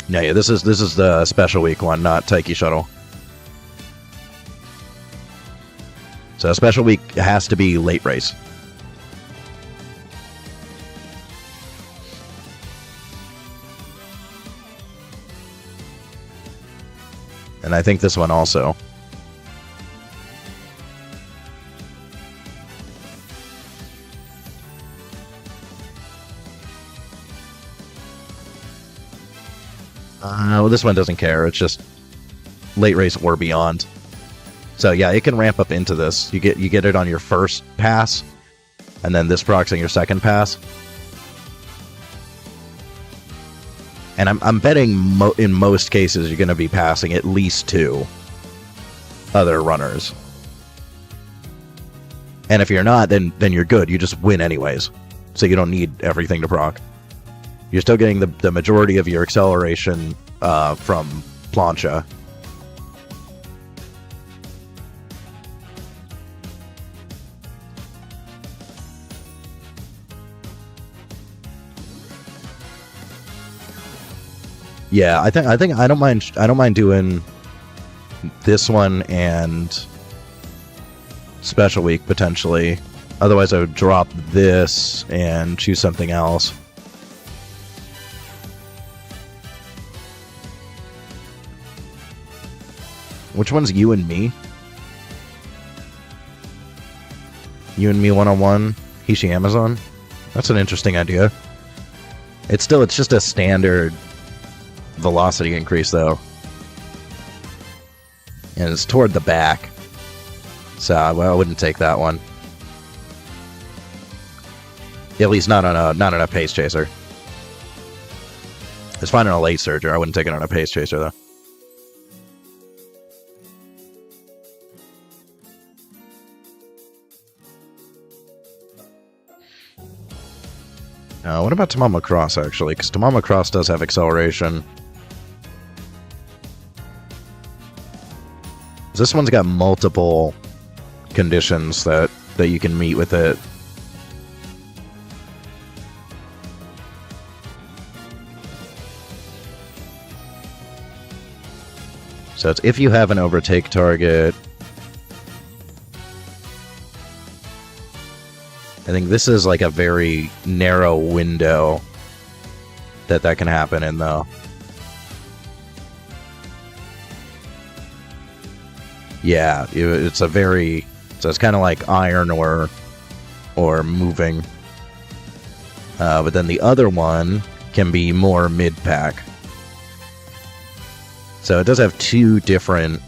Yeah, this is the special week one, not Taiki Shuttle. So special week has to be late race. And I think this one also. Well, this one doesn't care. It's just late race or beyond. So yeah, it can ramp up into this. You get it on your first pass, and then this procs on your second pass. And I'm betting in most cases you're going to be passing at least 2 other runners. And if you're not, then you're good. You just win anyways. So you don't need everything to proc. You're still getting the majority of your acceleration from plancha. Yeah, I think I don't mind doing this one and special week potentially. Otherwise, I would drop this and choose something else. Which one's you and me? You and me one-on-one? Hishi Amazon? That's an interesting idea. It's just a standard velocity increase though. And it's toward the back. So well, I wouldn't take that one. At least not on a pace chaser. It's fine on a late surger. I wouldn't take it on a pace chaser though. What about Tamama Cross, actually? Because Tamama Cross does have acceleration. This one's got multiple conditions that you can meet with it. So it's if you have an overtake target. I think this is like a very narrow window that can happen in, though. Yeah, it's a very... So it's kind of like iron or moving. But then the other one can be more mid-pack. So it does have 2 different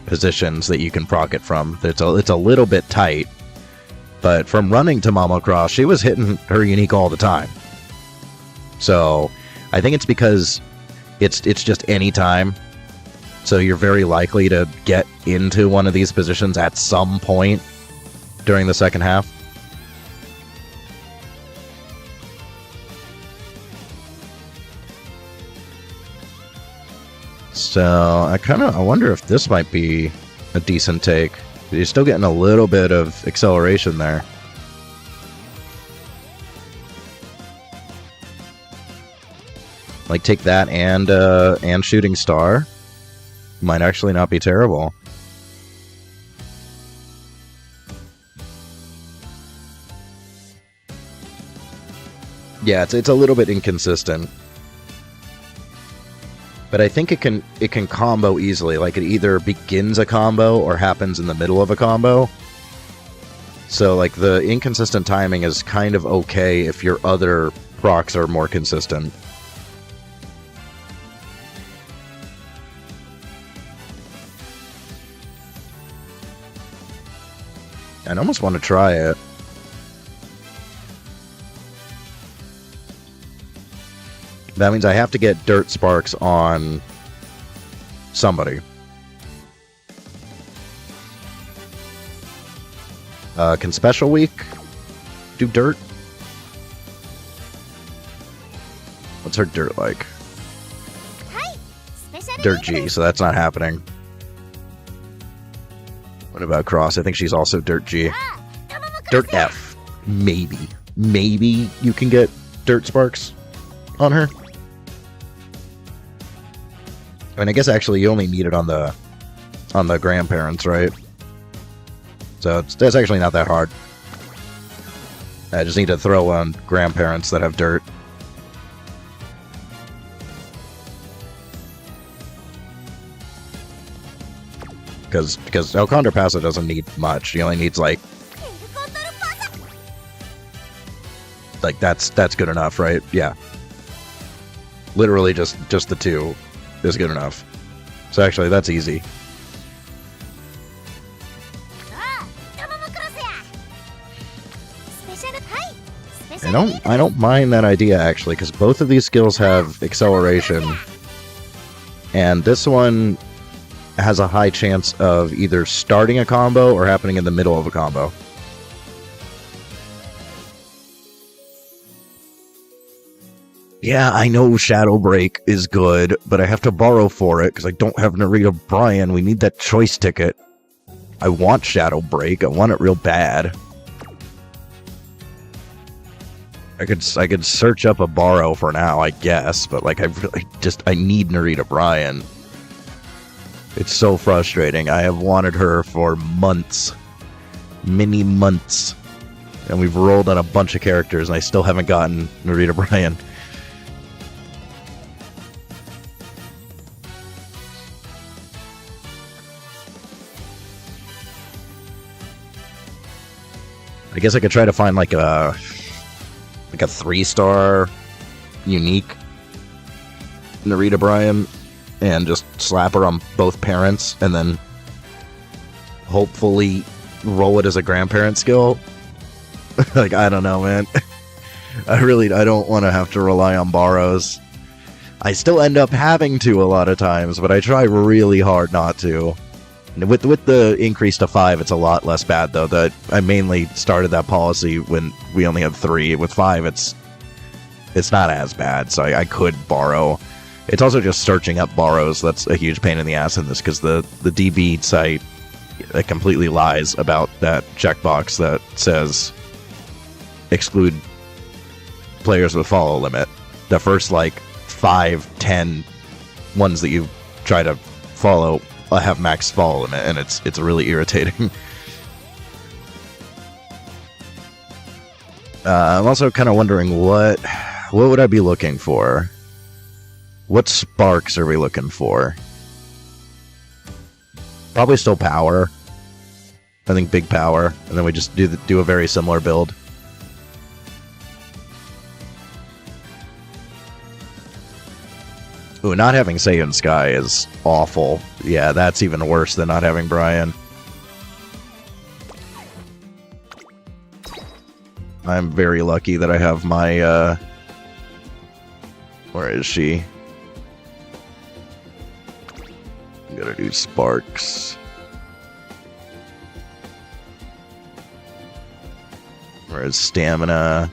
positions that you can proc it from. It's a little bit tight. But from running to Mama Cross, she was hitting her unique all the time. So I think it's because it's just any time. So you're very likely to get into one of these positions at some point during the second half. So I wonder if this might be a decent take. You're still getting a little bit of acceleration there. Like take that and Shooting Star. Might actually not be terrible. Yeah, it's a little bit inconsistent. But I think it can combo easily. Like it either begins a combo or happens in the middle of a combo. So like the inconsistent timing is kind of okay if your other procs are more consistent. I'd almost want to try it. That means I have to get Dirt Sparks on somebody. Can Special Week do Dirt? What's her Dirt like? Dirt G, so that's not happening. What about Cross? I think she's also Dirt G. Dirt F. Maybe. Maybe you can get Dirt Sparks on her. I mean, I guess actually you only need it on the grandparents, right? So that's actually not that hard. I just need to throw on grandparents that have dirt. Because El Condorpaso doesn't need much. He only needs like that's good enough, right? Yeah. Literally just the two is good enough. So actually that's easy. I don't mind that idea actually, because both of these skills have acceleration, and this one has a high chance of either starting a combo or happening in the middle of a combo. Yeah, I know Shadow Break is good, but I have to borrow for it because I don't have Narita Bryan. We need that choice ticket. I want Shadow Break. I want it real bad. I could search up a borrow for now, I guess, but like I need Narita Bryan. It's so frustrating. I have wanted her for months. Many months. And we've rolled on a bunch of characters and I still haven't gotten Narita Bryan. I guess I could try to find like a 3-star unique Narita Bryan and just slap her on both parents and then hopefully roll it as a grandparent skill. Like, I don't know, man. I don't want to have to rely on borrows. I still end up having to a lot of times, but I try really hard not to. With the increase to 5, it's a lot less bad, though. I mainly started that policy when we only had 3. With 5, it's not as bad, so I could borrow. It's also just searching up borrows that's a huge pain in the ass in this, because the DB site completely lies about that checkbox that says exclude players with follow limit. The first, 5-10 ones that you try to follow have max follow limit, and it's really irritating. I'm also kind of wondering what would I be looking for? What sparks are we looking for? Probably still power. I think big power, and then we just do a very similar build. Ooh, not having Seiya Sky is awful. Yeah, that's even worse than not having Bryan. I'm very lucky that I have my, where is she? I'm gonna do Sparks. Whereas Stamina.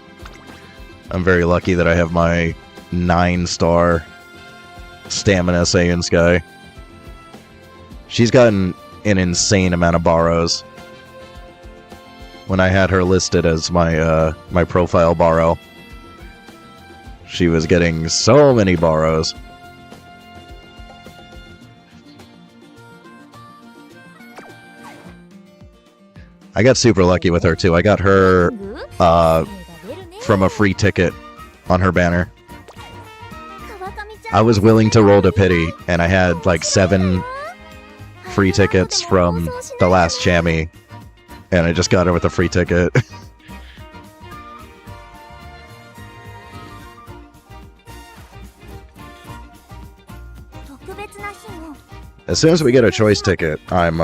I'm very lucky that I have my 9-star Stamina Saiyan Sky. She's gotten an insane amount of borrows. When I had her listed as my my profile borrow, she was getting so many borrows. I got super lucky with her too. I got her from a free ticket on her banner. I was willing to roll to pity, and I had 7 free tickets from the last Chammy, and I just got her with a free ticket. As soon as we get a choice ticket, I'm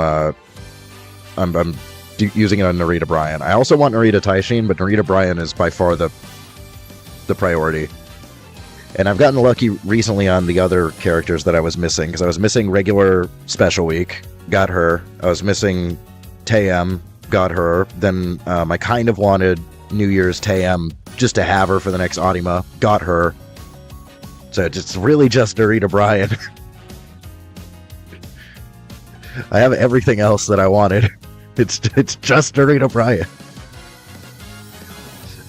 using it on Narita Bryan. I also want Narita Taishin, but Narita Bryan is by far the priority. And I've gotten lucky recently on the other characters that I was missing, because I was missing regular Special Week, got her. I was missing Taeyam, got her. Then I kind of wanted New Year's Taeyam just to have her for the next Audima, got her. So it's really just Narita Bryan. I have everything else that I wanted. It's just Doreen O'Brien.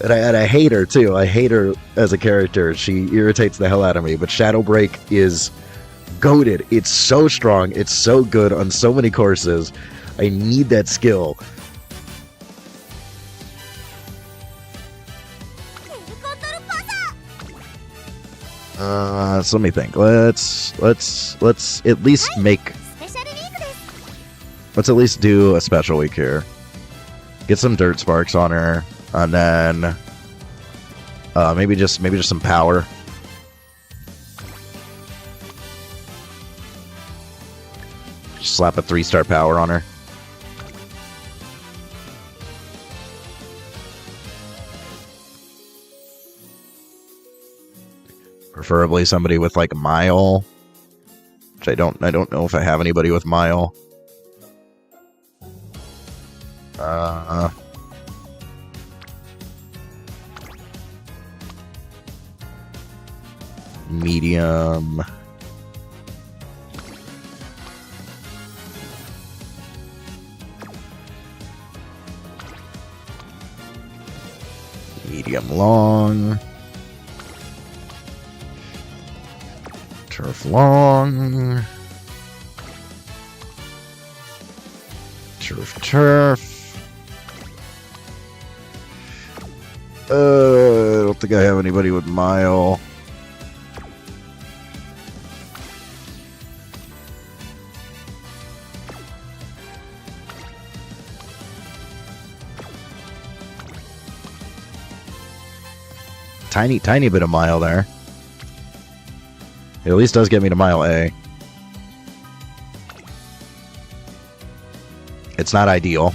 And I hate her too. I hate her as a character. She irritates the hell out of me. But Shadowbreak is goated. It's so strong. It's so good on so many courses. I need that skill. So let me think. Let's at least make. スペシャルウィークです。 Let's at least do a special week here. Get some dirt sparks on her, and then maybe just some power. Just slap a 3-star power on her. Preferably somebody with like Mile, which I don't know if I have anybody with Mile. Medium. Medium long. Turf long. Turf. I don't think I have anybody with Mile. Tiny bit of Mile there. It at least does get me to Mile A. It's not ideal.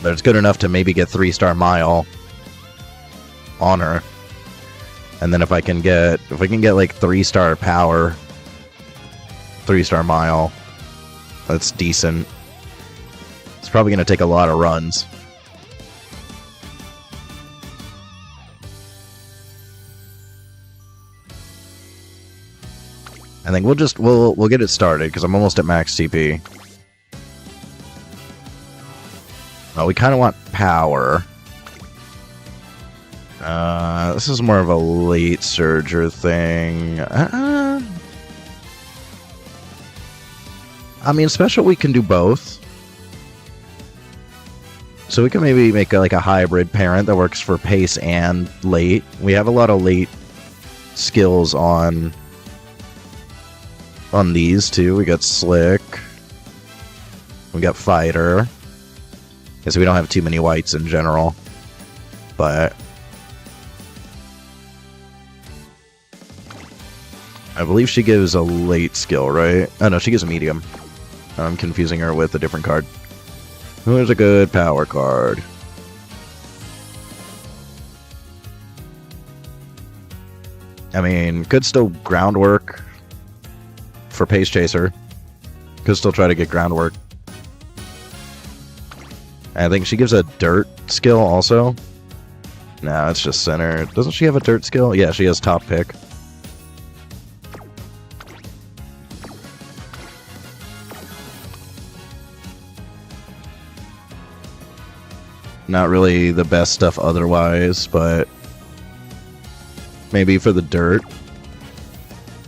But it's good enough to maybe get 3-star Mile on her. And then if I can get like 3-star power, 3-star Mile, that's decent. It's probably going to take a lot of runs. I think we'll get it started because I'm almost at max CP. Well, we kind of want power. This is more of a late surger thing. I mean, special we can do both. So we can maybe make like a hybrid parent that works for pace and late. We have a lot of late skills on these too. We got slick. We got fighter. Because we don't have too many whites in general. But I believe she gives a late skill, right? Oh no, she gives a medium. I'm confusing her with a different card. Who's a good power card? I mean, could still groundwork for Pace Chaser. Could still try to get groundwork. I think she gives a dirt skill also. No, it's just center. Doesn't she have a dirt skill? Yeah, she has top pick. Not really the best stuff otherwise, but maybe for the dirt.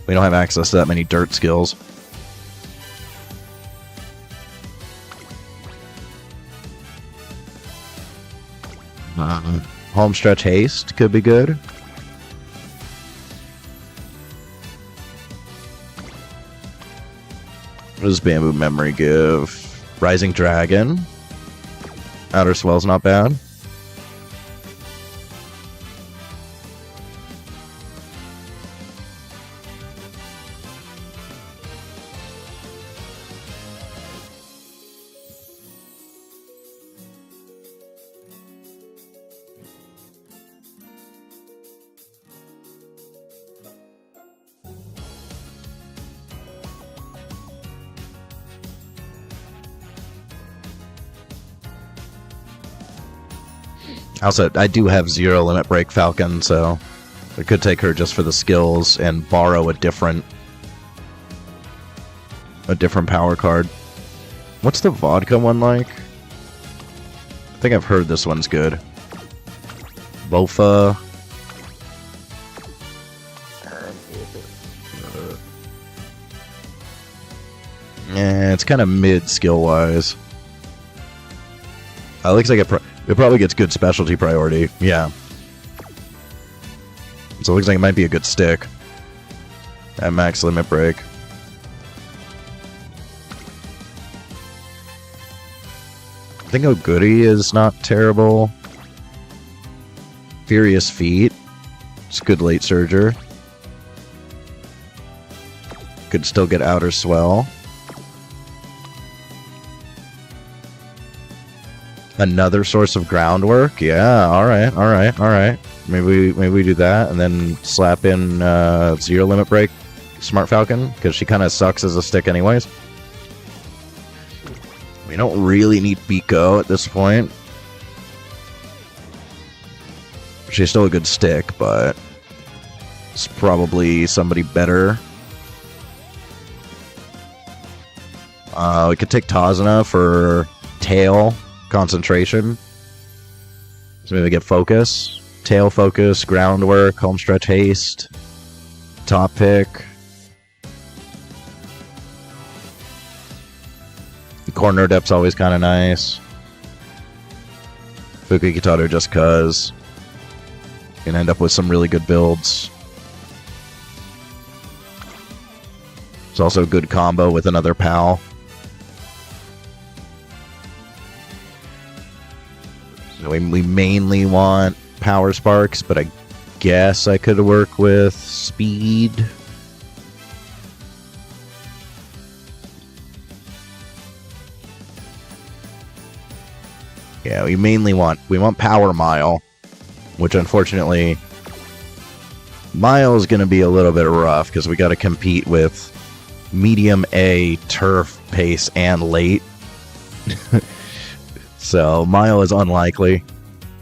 We don't have access to that many dirt skills. Home stretch haste could be good. What does Bamboo Memory give? Rising Dragon. Outer Swell's not bad. Also, I do have 0 limit break Falcon, so I could take her just for the skills and borrow a different power card. What's the vodka one like? I think I've heard this one's good. Bofa. Yeah, it's kind of mid skill-wise. It looks like it probably gets good specialty priority. Yeah. So it looks like it might be a good stick. At max limit break. I think Oguri is not terrible. Furious Feet. It's a good late surger. Could still get Outer Swell. Another source of groundwork? Yeah, alright, alright, alright. Maybe we do that and then slap in 0 limit break Smart Falcon, because she kind of sucks as a stick anyways. We don't really need Biko at this point. She's still a good stick, but it's probably somebody better. We could take Tazuna for Tail Concentration. So maybe get Focus. Tail Focus, Groundwork, Homestretch Haste, Top Pick. Corner Depth's always kind of nice. Fuki Kitaro just cuz. Can end up with some really good builds. It's also a good combo with another pal. So we mainly want Power Sparks, but I guess I could work with Speed. Yeah, we mainly want Power Mile, which unfortunately Mile is going to be a little bit rough because we got to compete with medium A, turf, pace, and late. So Mile is unlikely.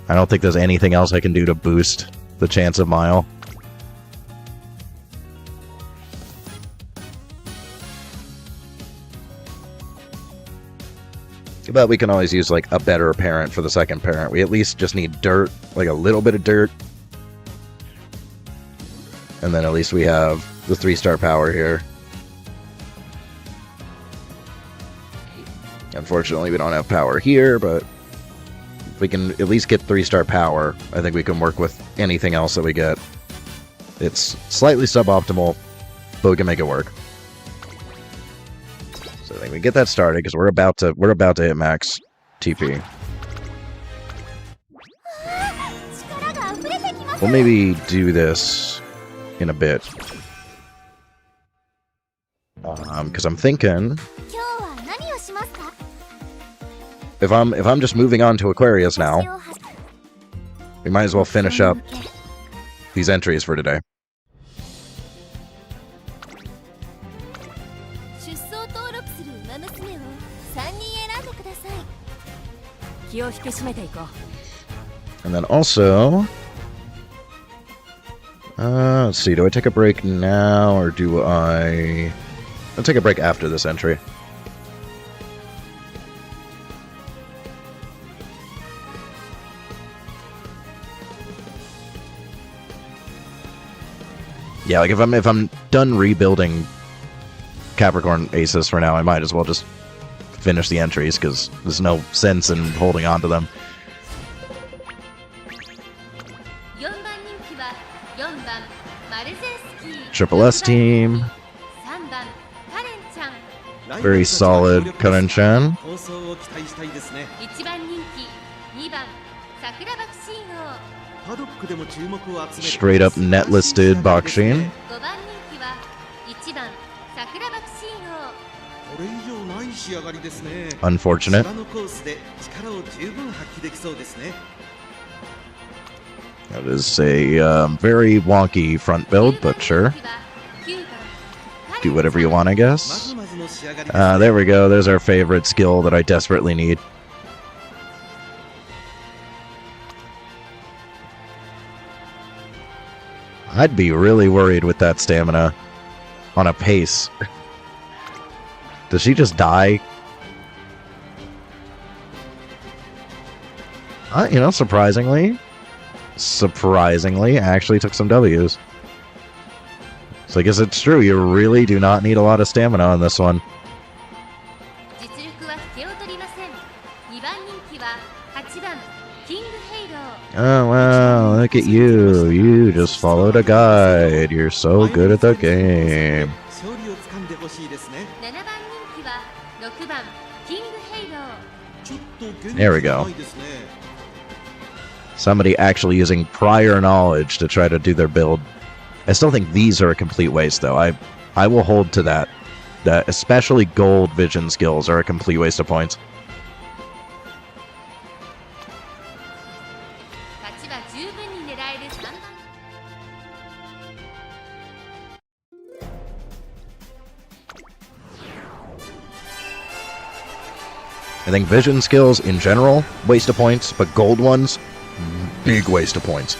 I don't think there's anything else I can do to boost the chance of Mile. But we can always use like a better parent for the second parent. We at least just need dirt, like a little bit of dirt. And then at least we have the 3-star power here. Unfortunately, we don't have power here, but if we can at least get 3-star power, I think we can work with anything else that we get. It's slightly suboptimal, but we can make it work. So I think we get that started because we're about to hit max TP. We'll maybe do this in a bit. Because I'm thinking if I'm just moving on to Aquarius now, we might as well finish up these entries for today. And then also, let's see, do I take a break now, or do I'll take a break after this entry. Yeah, like if I'm done rebuilding Capricorn Aces for now, I might as well just finish the entries, because there's no sense in holding on to them. Triple S team. Very solid Karen-chan. Straight up net listed Bakshin. Unfortunate. That is a very wonky front build, but sure. Do whatever you want, I guess. There we go. There's our favorite skill that I desperately need. I'd be really worried with that stamina on a pace. Does she just die? You know, surprisingly, actually took some W's. So I guess it's true, you really do not need a lot of stamina on this one. 実力は引けを取りません。2番人気は8番キングヘイロー。 Oh wow, look at you. You just followed a guide. You're so good at the game. 勝利をつかんでほしいですね。7番人気は6番キングヘイロー。ちょっと元気 There we が go. ないですね。 Somebody actually using prior knowledge to try to do their build. I still think these are a complete waste, though. I will hold to that. That especially gold vision skills are a complete waste of points. 勝ちは十分に狙える3番。 I think vision skills in general, waste of points, but gold ones, big waste of points.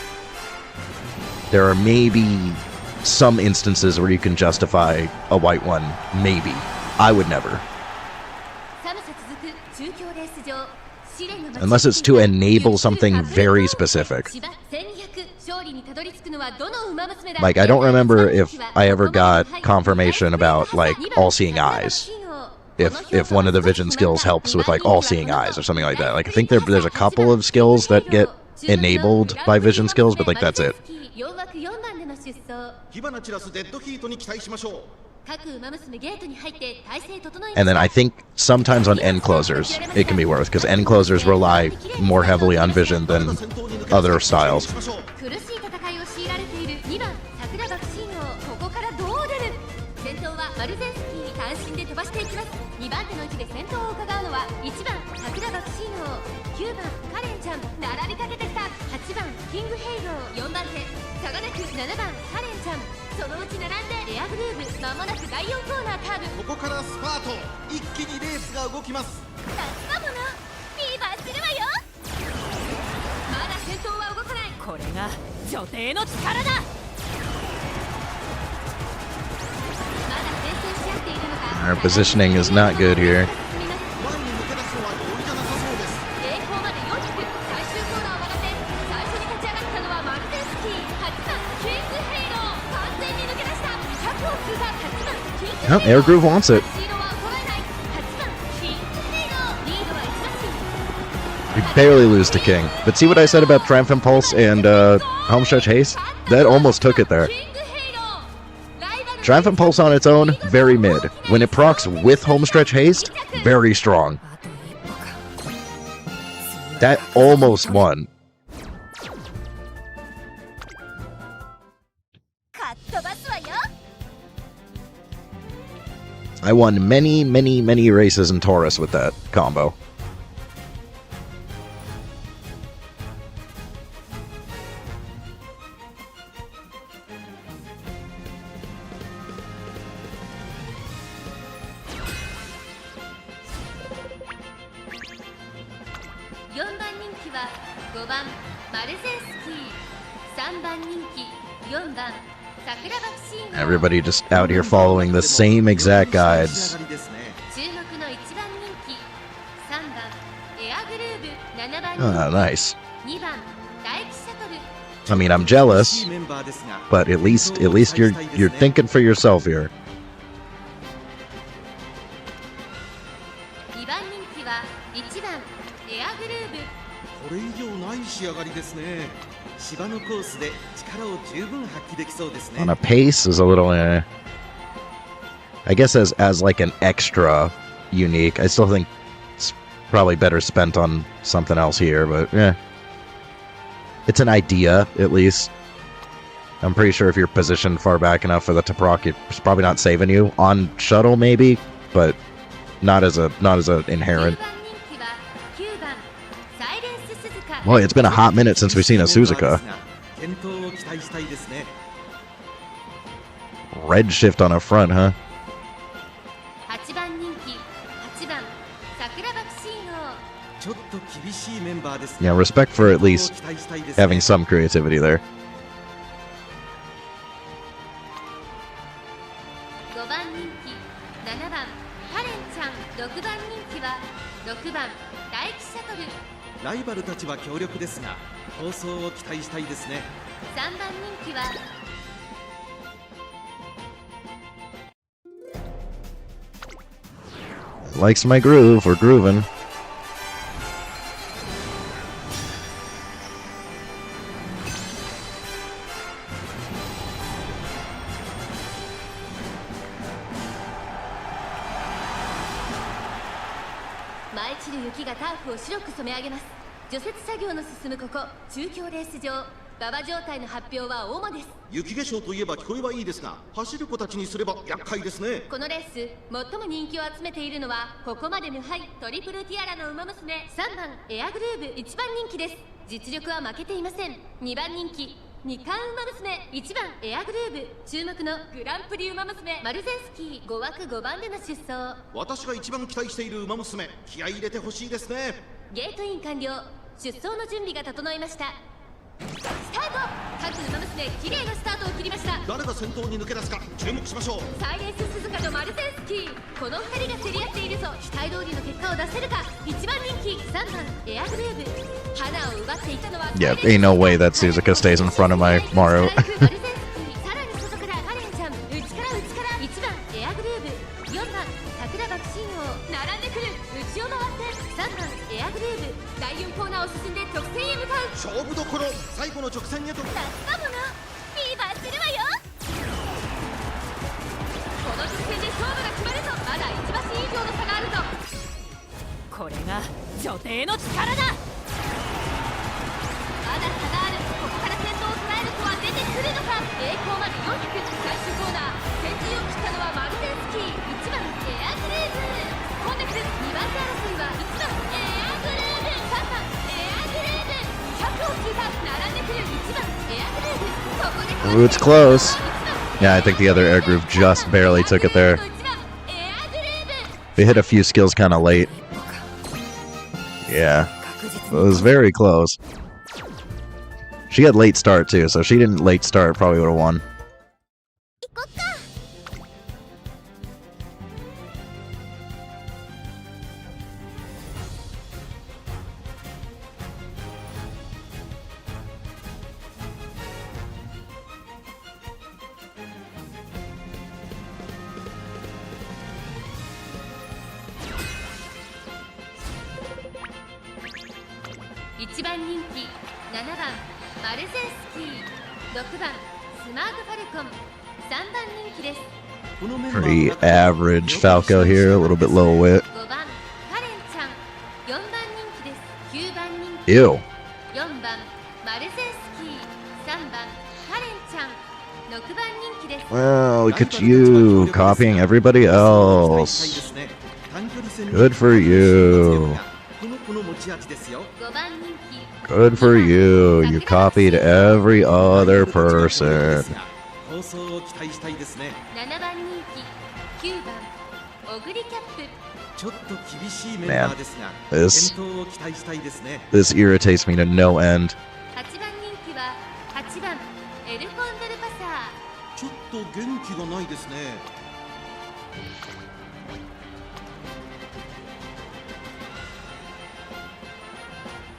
There are maybe some instances where you can justify a white one. Maybe. I would never. 寒さ続く中京レース場。試練の街 Unless it's to enable something very specific. 芝1200勝利にたどり着くのはどの馬娘だ。 Like, I don't remember if I ever got confirmation about, like, all-seeing eyes. If one of the vision skills helps with, like, all-seeing eyes or something like that. Like, I think there's a couple of skills that get enabled by vision skills, but, like, that's it. 4枠4番での出走。火花散らすデッドヒートに期待しましょう。各馬娘ゲートに入って体勢整えました。 And then I think sometimes on end closers, it can be worth, because end closers rely more heavily on vision than other styles. 苦しい戦いを強いられている2番桜爆心王。ここからどう出る。先頭はマルゼンスキー。単身で飛ばしていきます。2番手の位置で先頭を伺うのは1番桜爆心王、9番カレンちゃん、並びかけてきた。8番キングヘイロー、4番手差がなく7番カレンちゃん、そのうち並んでエアグルーヴ。まもなく第4コーナーカーブ。ここからスパート。一気にレースが動きます。夏だものフィーバーするわよ。まだ先頭は動かない。これが女帝の力だ。 Our positioning is not good here. 前に抜け出すのは容易じゃなさそうです。 栄光まで4着。最終コーナーを曲がって最初に立ち上がったのはマルゼンスキー。8番キングヘイロー、完全に抜け出した。100を通過。8番キングヘイロー。 Oh, Air Groove wants it. シードは衰えない。8番キングヘイロー、リードは1番手。 We barely lose to King. But see what I said about Triumphant Pulse and Homestretch Haste? That almost took it there. キングヘイロー、ライバル Triumphant Pulse on its own, very mid. When it procs with Homestretch Haste, very strong. That almost won. かっ飛ばすわよ。 I won many, many, many races in Taurus with that combo. 4番人気は5番マルゼンスキー、3番人気4番桜爆心王。 Everybody just out here following the same exact guides. 注目の1番人気3番エアグルーヴ、7番人 Ah, nice. 気2番大気シャトル。 I mean, I'm jealous, but at least you're thinking for yourself here. 2番人気は1番エアグルーヴ。これ以上ない仕上がりですね。芝のコースで力を十分発揮できそうですね。 On a pace is a little I guess as like an extra unique. I still think it's probably better spent on something else here, but yeah. It's an idea, at least. I'm pretty sure if you're positioned far back enough for the Taproc, it's probably not saving you. On shuttle, maybe, but not as a inherent. 9番人気は9番サイレンス鈴鹿。 Boy, it's been a hot minute since we've seen a Suzuka. 健闘を期待したいですね。 Red shift on a front, huh? 8番人気8番桜爆心王。ちょっと厳しいメンバーです。 Yeah, respect for at least 期待したいですね。 having some creativity there. バルたちは強力ですが競争を期待したいですね。3番人気はLikes my groove. We're grooving.舞い散る雪がターフを白く染め上げます。除雪作業の進むここ中京レース場、馬場状態の発表は大間です。雪化粧といえば聞こえはいいですが、走る子たちにすれば厄介ですね。このレース最も人気を集めているのはここまで無敗トリプルティアラの馬娘3番エアグルーヴ1番人気です。実力は負けていません。2番人気2冠馬娘1番エアグルーヴ、注目のグランプリ馬娘マルゼンスキー5枠5番での出走。私が一番期待している馬娘、気合い入れてほしいですね。ゲートイン完了、出走の準備が整いました。スタート。各馬娘綺麗なスタートを切りました。誰が先頭に抜け出すか注目しましょう。サイレンス鈴鹿とマルゼンスキー、この2人が競り合っているぞ。期待通りの結果を出せるか。1番人気3番エアグルーヴ、花を奪っていたのは Yeah, ain't no way that Suzuka stays in front of my Maru. マルゼンスキー、さらに外からカレンちゃん、内から1番エアグルーヴ、4番桜爆心王、並んでくる。内を回って3番エアグルーヴ、第4コーナーを進んで直線へ向かう。勝負どころ、最後の直線へと。かものフィーバーするわよ。この直線で勝負が決まるとまだ1馬身以上の差があるぞ。これが女帝の力だ。まだ差がある。ここから先頭を捉える子は出てくるのか。栄光まで400、最終コーナー先陣を切ったのはマルゼンスキー1番エアグルーヴ。今度くる2番手争いは1番エアグルーヴ、3番エアグルーヴ、100を通過。並んでくる1番エアグルーヴ、ここで Ooh, it's close. Yeah, I think the other air groove just barely took it there. 1番エアグルーヴ。 They hit a few skills kind of late. Yeah, it was very close. She had late start too, so she didn't late start, probably would have won. 行こっか。1番人気7番マルゼンスキー、6番スマートファルコン、3番人気です。このメンバーの Pretty 中で average Falco here, a little bit low wit. 5番カレンちゃん、4番人気です。9番人気 Ew. 4番マルゼンスキー、3番カレンちゃん、6番人気です。 Well, look at you copying everybody else. Good for you. この子の持ち味ですよ。5番人気 Good for you. You copied every other person. 放送を期待したいですね。 7番人気9番オグリキャップ。ちょっと厳しいメンバーですが、 This 健闘を期待したいですね。 this irritates me to no end. 8番人気は8番エルコンドルパサー。ちょっと元気がないですね。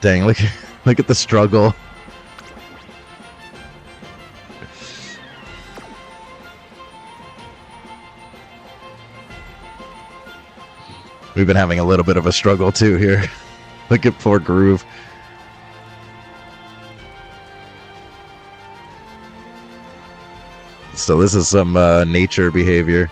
Dang, look at the struggle. We've been having a little bit of a struggle too here. Look at poor Groove. So this is some nature behavior.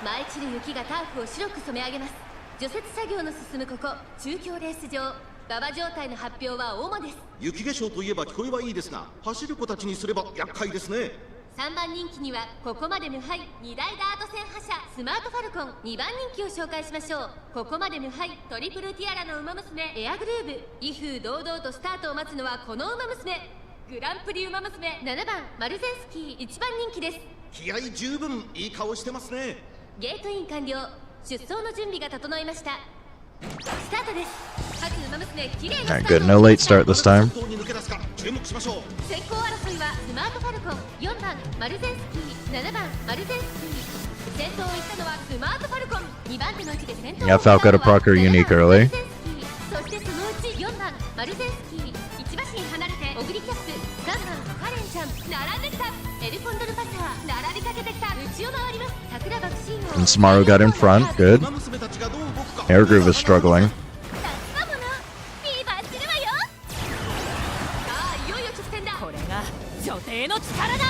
舞い散る雪がターフを白く染め上げます。除雪作業の進むここ中京レース場、馬場状態の発表は大間です。雪化粧といえば聞こえはいいですが、走る子たちにすれば厄介ですね。3番人気にはここまで無敗2大ダート戦覇者スマートファルコン、2番人気を紹介しましょう。ここまで無敗トリプルティアラの馬娘エアグルーヴ。威風堂々とスタートを待つのはこの馬娘。グランプリウマ娘7番マルゼンスキー1番人気です。気合十分いい顔してますね。ゲートイン完了。出走の準備が整いました。スタートです。各ウマ娘綺麗な Alright, スタ good. ート No late start this time. 先頭に抜け出すか注目しましょう。先行争いはスマートファルコン4番マルゼンスキー7番マルゼンスキー。先頭を行ったのはスマートファルコン。2番手の位置で先頭を Yeah, Falco to Parker unique early. そしてそのうち4番マルゼンスキー1馬身離れてオグリキャップ3番カレンちゃん並んできた。エルコンドルパサー並びかけてきた。内を回ります。桜爆心王 And Smaru got in front. Good. 馬娘たちがどう動くか。 Air Groove is struggling. 夏だものフィーバーするわよ。さあいよいよ直線だ。これが女帝の力だ。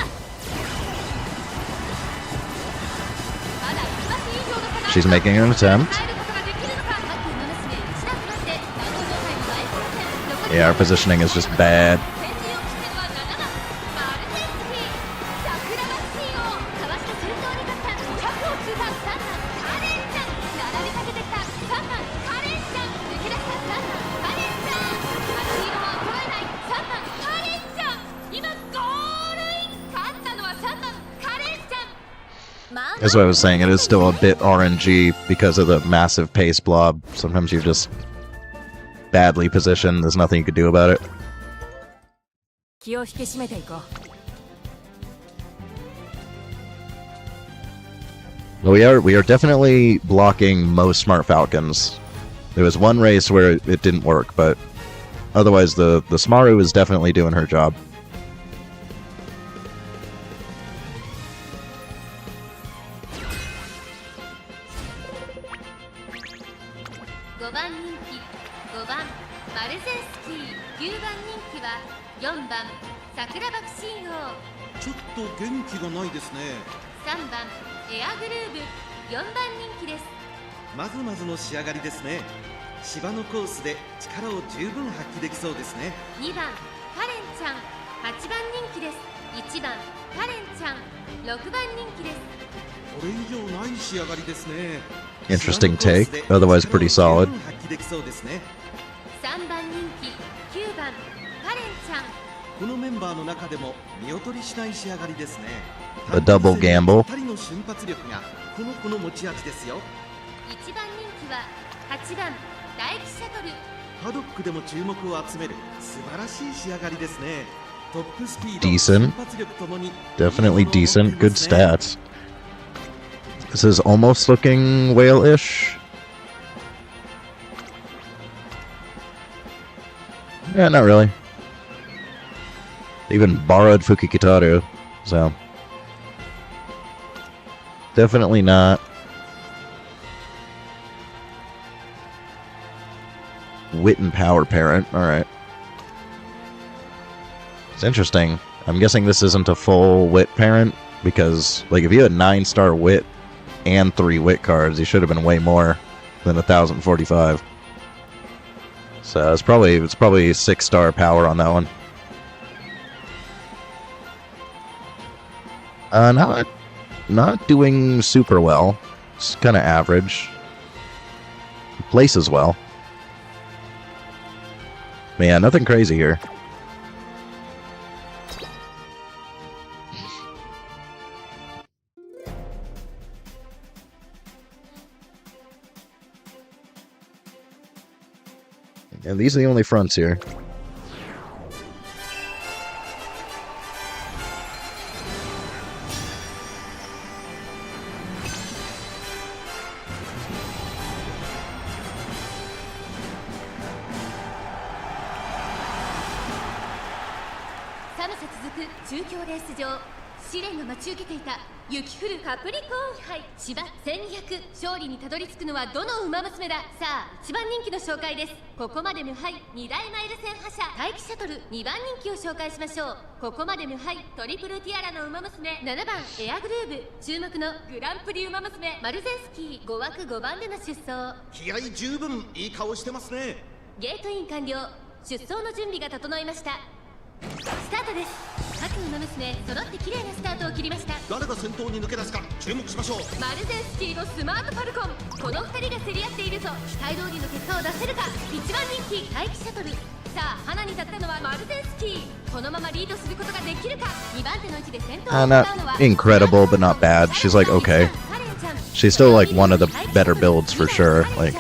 まだ1馬身以上の差がある。 She's making an attempt. 耐えることができるのか。各馬娘1打詰まってラウンド状態の大混戦。 Yeah, our positioning is just bad. 先陣を切ってるのは7番マルゼンスキー桜爆心王。かわして先頭に立った100を通過。3番カレンちゃん並びかけてきた。3番カレンちゃん抜け出した。3番カレンちゃんスピードも衰えない。3番カレンちゃん今ゴールイン。勝ったのは3番カレンちゃん。 That's what I was saying. It is still a bit RNG because of the massive pace blob. Sometimes you're just badly positioned. There's nothing you could do about it. 気を引き締めていこう。 Well, we are definitely blocking most Smart Falcons. There was one race where it didn't work, but otherwise the Smaru is definitely doing her job. 5番人気5番マルゼンスキー9番人気は4番桜爆心王ちょっと元気がないですね。3番エアグルーブ4番人気です。まずまずの仕上がりですね。芝のコースで力を十分発揮できそうですね。2番カレンちゃん8番人気です。1番カレンちゃん6番人気です。これ以上ない仕上がりですね。 Interesting take. Otherwise pretty solid. 発揮できそうですね。3番人気9番カレンちゃんこのメンバーの中でも見劣りしない仕上がりですね。 A double gamble. 2人の瞬発力がこの子の持ち味ですよ。1番人気は8番大気シャトル。パドックでも注目を集める素晴らしい仕上がりですね。トップスピード、 Decent. 瞬発力ともに Definitely decent. Good stats. This is almost looking whale-ish. Yeah, not really. They even borrowed Fukikitaru, so definitely not. Wit and power parent. Alright. It's interesting. I'm guessing this isn't a full wit parent, because, like, if you had 9-star wit and 3 wit cards, you should have been way more than 1,045. So it's probably 6-star power on that one. Not doing super well. It's kind of average. Places well. But yeah, nothing crazy here. And these are the only fronts here.場試練が待ち受けていた雪降るカプリコーン杯芝1200勝利にたどり着くのはどの馬娘だ。さあ一番人気の紹介です。ここまで無敗2大マイル戦覇者大気シャトル2番人気を紹介しましょう。ここまで無敗トリプルティアラの馬娘7番エアグルーブ注目のグランプリ馬娘マルゼンスキー5枠5番での出走。気合十分いい顔してますね。ゲートイン完了。出走の準備が整いました。スタートです。各馬娘揃って綺麗なスタートを切りました。誰が先頭に抜け出すか注目しましょう。マルゼンスキーのスマートファルコン、この2人が競り合っているぞ。期待通りの結果を出せるか。1番人気大気シャトルさあ花に立ったのはマルゼンスキー。このままリードすることができるか。2番手の位置で先頭を行うの Not は incredible, but not bad. She's like okay. She's still like one of the better builds for sure. Like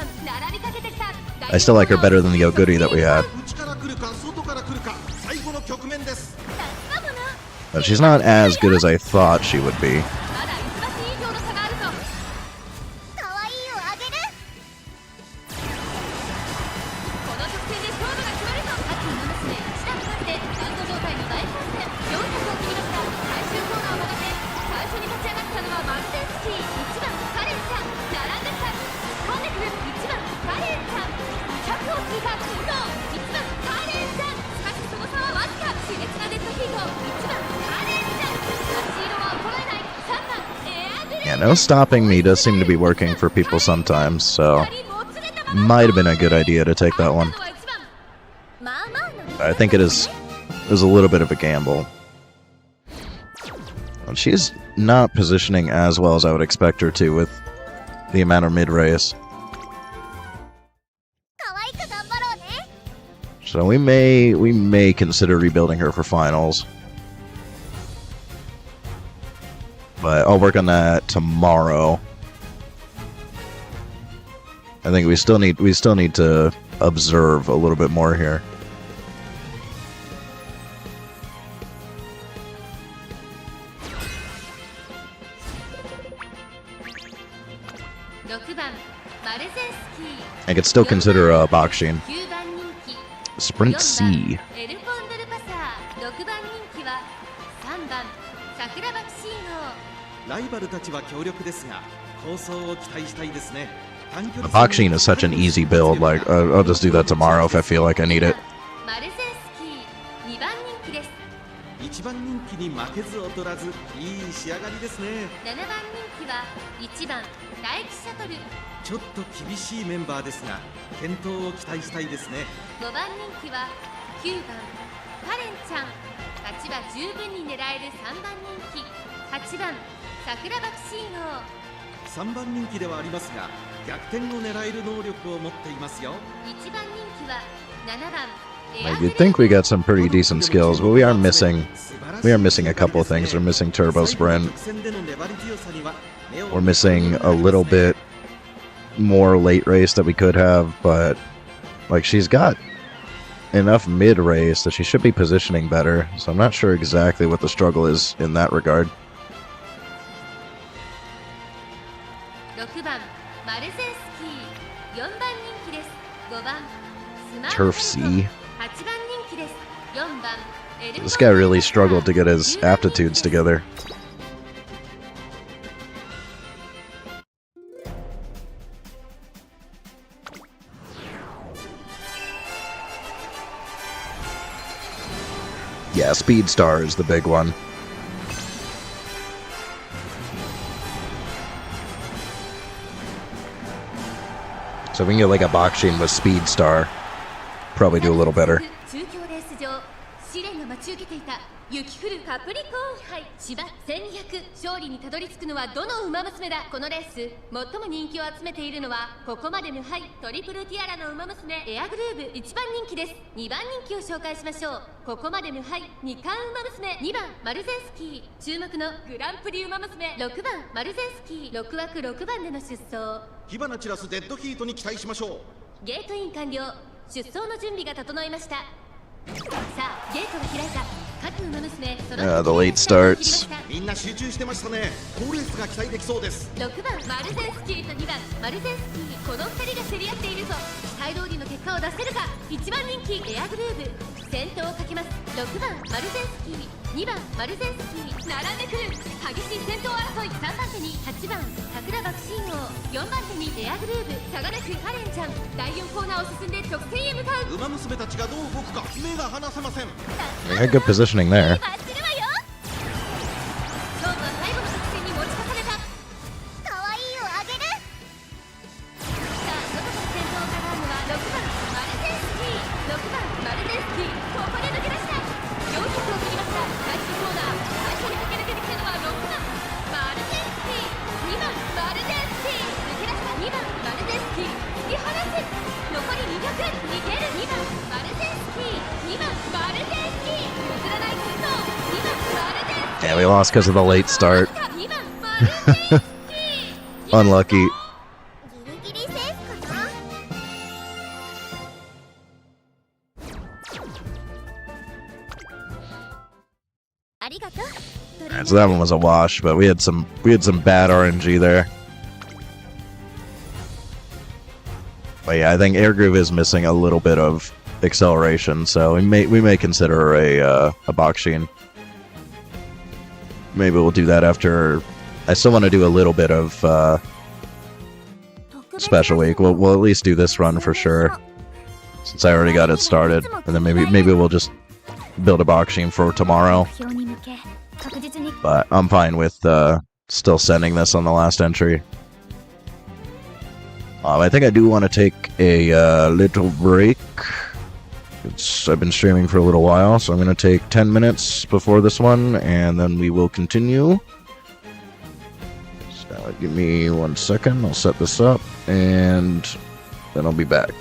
I still like her better than the Yoguri that we had. 内から来るか外から来るか最後の局面です But she's not as good as I thought she would be. まだ1馬身以上の差があるぞ。可愛いをあげるこの直線で勝負が決まるぞ。各馬娘1段となってランド状態の大混戦。400を切りました。最終コーナーを曲がって最初に立ち上がったのはマルゼンスキー。1番カレンちゃん並んできた。突っ込んでくる1番カレンちゃん。100を引いた近藤1番カレンちゃん。しかしその差はわずか。熾烈なデッドヒート1番カレンちゃん。立ち色は衰えない3番エアグレ Yeah, no stopping me does seem to be working for people sometimes, so might have been a good idea to take that one. まあまあな I think it is a little bit of a gamble. And she's not positioning as well as I would expect her to with the amount of mid race. 可愛く頑張ろうね So we may consider rebuilding her for finals. But I'll work on that tomorrow. I think we still need to observe a little bit more here. 6番マルゼンスキー。 I could still consider Bakshin. 9番人気 Sprint C. エルコンドルパサー。6番人気は3番桜爆信号。ライバルたちは強力ですが構想を期待したいですね。短距離 Bakshin is such an easy build. Like I'll just do that tomorrow if I feel like I need it. マルゼンスキー2番人気です。一番人気に負けず劣らずいい仕上がりですね。7番人気は1番大気シャトル。ちょっと厳しいメンバーですが健闘を期待したいですね。5番人気は9番カレンちゃん。勝ちは十分に狙える3番人気8番桜爆信号。3番人気ではありますが逆転を狙える能力を持っていますよ。1番人気は7番エア Like グレ you'd think we got some pretty decent skills, but we are missing a couple of things. We're missing turbo sprint. We're missing a little bit more late race that we could have, but like she's got enough mid race that she should be positioning better. So I'm not sure exactly what the struggle is in that regard. 6番マルゼンスキー4番人気です。5番スマート Turf C. 8番人気です。4番エルコン This guy really struggled to get his aptitudes together. Yeah, Speed Star is the big one. So if we can get like a Bakshin with Speed Star, probably do a little better. 中京レース場試練が待ち受けていた雪降るカプリコーン杯芝1200。勝利にたどり着くのはどの馬娘だ。このレース最も人気を集めているのはここまで無敗トリプルティアラの馬娘エアグルーヴ。1番人気です。2番人気を紹介しましょう。ここまで無敗2冠馬娘2番マルゼンスキー。注目のグランプリ馬娘6番マルゼンスキー。6枠6番での出走。火花散らすデッドヒートに期待しましょう。ゲートイン完了。出走の準備が整いました。さあゲートが開いた。各馬娘その Yeah, the late starts. みんな集中してましたね。好レースが期待できそうです。6番マルゼンスキーと2番マルゼンスキー。この2人が競り合っているぞ。期待通りの結果を出せるか。1番人気エアグルーヴ先頭をかけます。6番マルゼンスキー2番マルゼンスキー並んでくる。激しい先頭争い。3番手に8番桜爆信号。4番手にエアグルーヴ差がなくカレンちゃん。第4コーナーを進んで直線へ向かう。馬娘たちがどう動くか目が離せません。 We had good positioning there. 走るわよ。勝負は最後の直線に持ち越された。可愛いをあげるさあ外から先頭を伺うのは6番マルゼンスキー。6番マルゼンスキーここで抜け出した。400を切りました。最終コーナー最初に駆け抜けてきたのは6番マルゼンスキー。2番マルゼンスキー抜け出した。2番マルゼンスキー突き放す。残り200逃げる。2番マルゼンスキー Yeah, we lost because of the late start. 2番マルゼンスキー Unlucky. ギリギリセーフかな。ありがとう。 Alright, so that one was a wash, but we had some bad RNG there. But yeah, I think Air Groove is missing a little bit of acceleration, so we may consider a Baksheen. Maybe we'll do that after. I still want to do a little bit of special week. We'll at least do this run for sure, since I already got it started, and then maybe we'll just build a Baksheen for tomorrow. 目標に向け確実に But I'm fine with still sending this on the last entry. I think I do want to take a little break. I've been streaming for a little while, so I'm going to take 10 minutes before this one, and then we will continue. So give me 1 second, I'll set this up, and then I'll be back.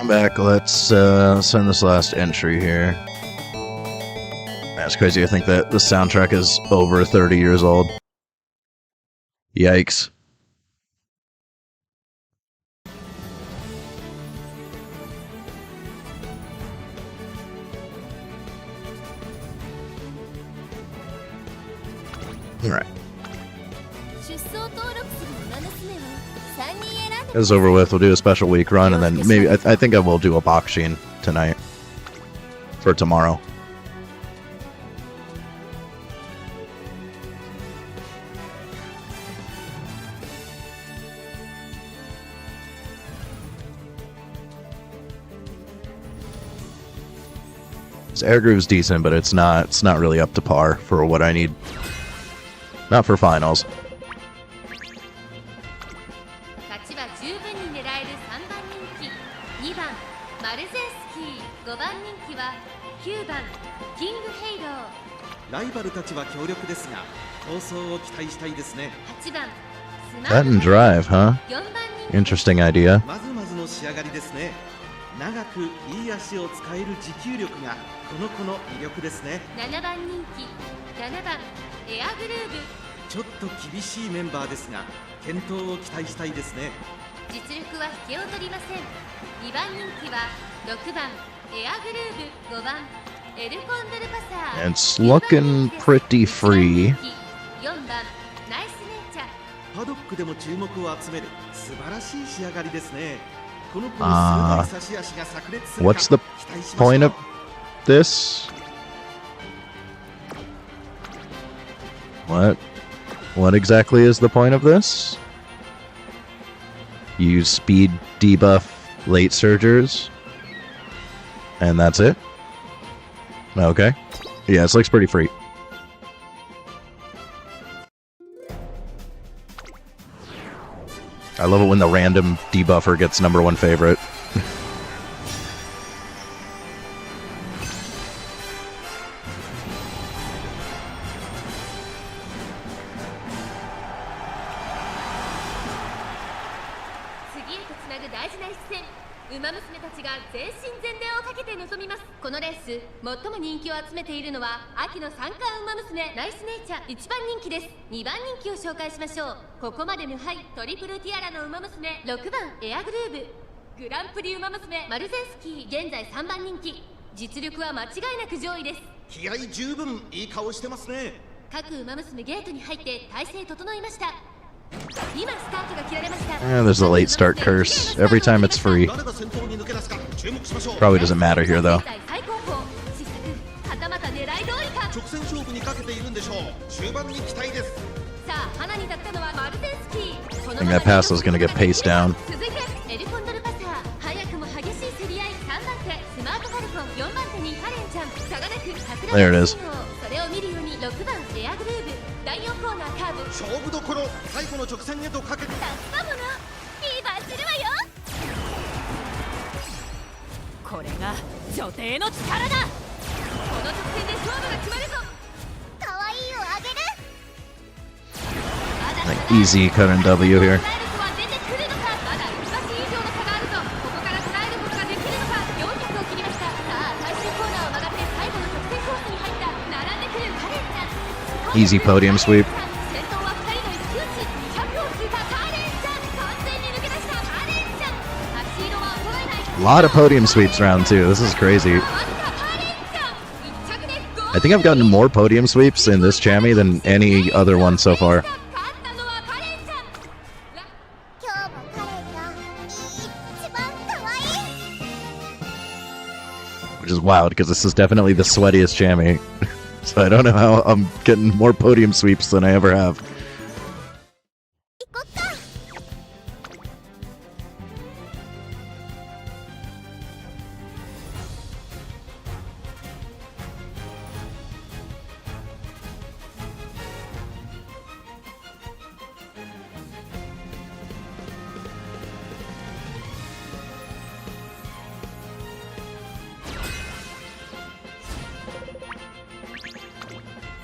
I'm back. Let's send this last entry here. That's crazy. I think that the soundtrack is over 30 years old. Yikes. Alright. It's over with. We'll do a special week run, and then maybe I think I will do a boxing tonight for tomorrow. This air groove's decent, but it's not really up to par for what I need. Not for finals. 勝ちは十分に狙える3番人気、2番マルゼンスキー、5番人気は9番キングヘイロー。ライバルたちは強力ですが、闘争を期待したいですね。8番スマ That ー and ト drive, huh? 4番人気 Interesting idea. まずまずの仕上がりですね。長くいい足を使える持久力がこの子の魅力ですね。7番人気、7番エアグルーブ。ちょっと厳しいメンバーですが、健闘を期待したいですね。実力は引けを取りません。2番人気は6番エアグルーブ、5番エルコンドルパサー。 It's looking pretty free. 4番ナイスネイチャー。パドックでも注目を集める素晴らしい仕上がりですね。この子の鋭い差し足が炸裂するか What's the 期待しましょう。 point of this? What exactly is the point of this? You speed debuff late surgers, and that's it? Okay. Yeah, this looks pretty free. I love it when the random debuffer gets #1 favorite.このレース最も人気を集めているのは秋の三冠ウマ娘ナイスネイチャー。1番人気です。2番人気を紹介しましょう。ここまで無敗トリプルティアラのウマ娘6番エアグルーブ、グランプリウマ娘マルゼンスキー、現在3番人気。実力は間違いなく上位です。気合十分いい顔してますね。各ウマ娘ゲートに入って体勢整いました。今スタートが切られました。 There's a late start curse every time it's free. 誰が先頭に抜け出すか注目しましょう。 Probably doesn't matter here though. 最高峰失策、はたまた狙い通りか。直線勝負にかけているんでしょう。終盤に期待です。さあ花に立ったのはマルゼンスキー。 I think that pass is gonna get paced down. 続いてエルコンドルパサー。早くも激しい競り合い。3番手スマートファルコン、4番手にカレンちゃん、差がなく桜 There it is. それを見るように6番エアグルーブ、第4コーナーカーブ。勝負どころ、最後の直線へとかけて。助かものリーバーするわよ。これが女帝の力だ。この直線で勝負が決まるぞ。可愛いをあげる。 Like easy cut and W here. まだ1馬身以上の差があるぞ。ここから捉えることができるのか。400を切りました。さあ最終コーナーを曲がって最後の直線コースに入った。並んでくるカレンちゃん。 Easy podium sweep. 先頭は2人の一騎打ち。100を通過カレンちゃん。完全に抜け出したカレンちゃん。足色は衰えない。 A lot of podium sweeps round 2. This is crazy. わずかカレンちゃん。1着でゴール。 I think I've gotten more podium sweeps in this Chammy than any other one so far. 勝ったのはカレンちゃん。今日もカレンが一番可愛い。 Which is wild because this is definitely the sweatiest Chammy. So I don't know how I'm getting more podium sweeps than I ever have. 行こっか。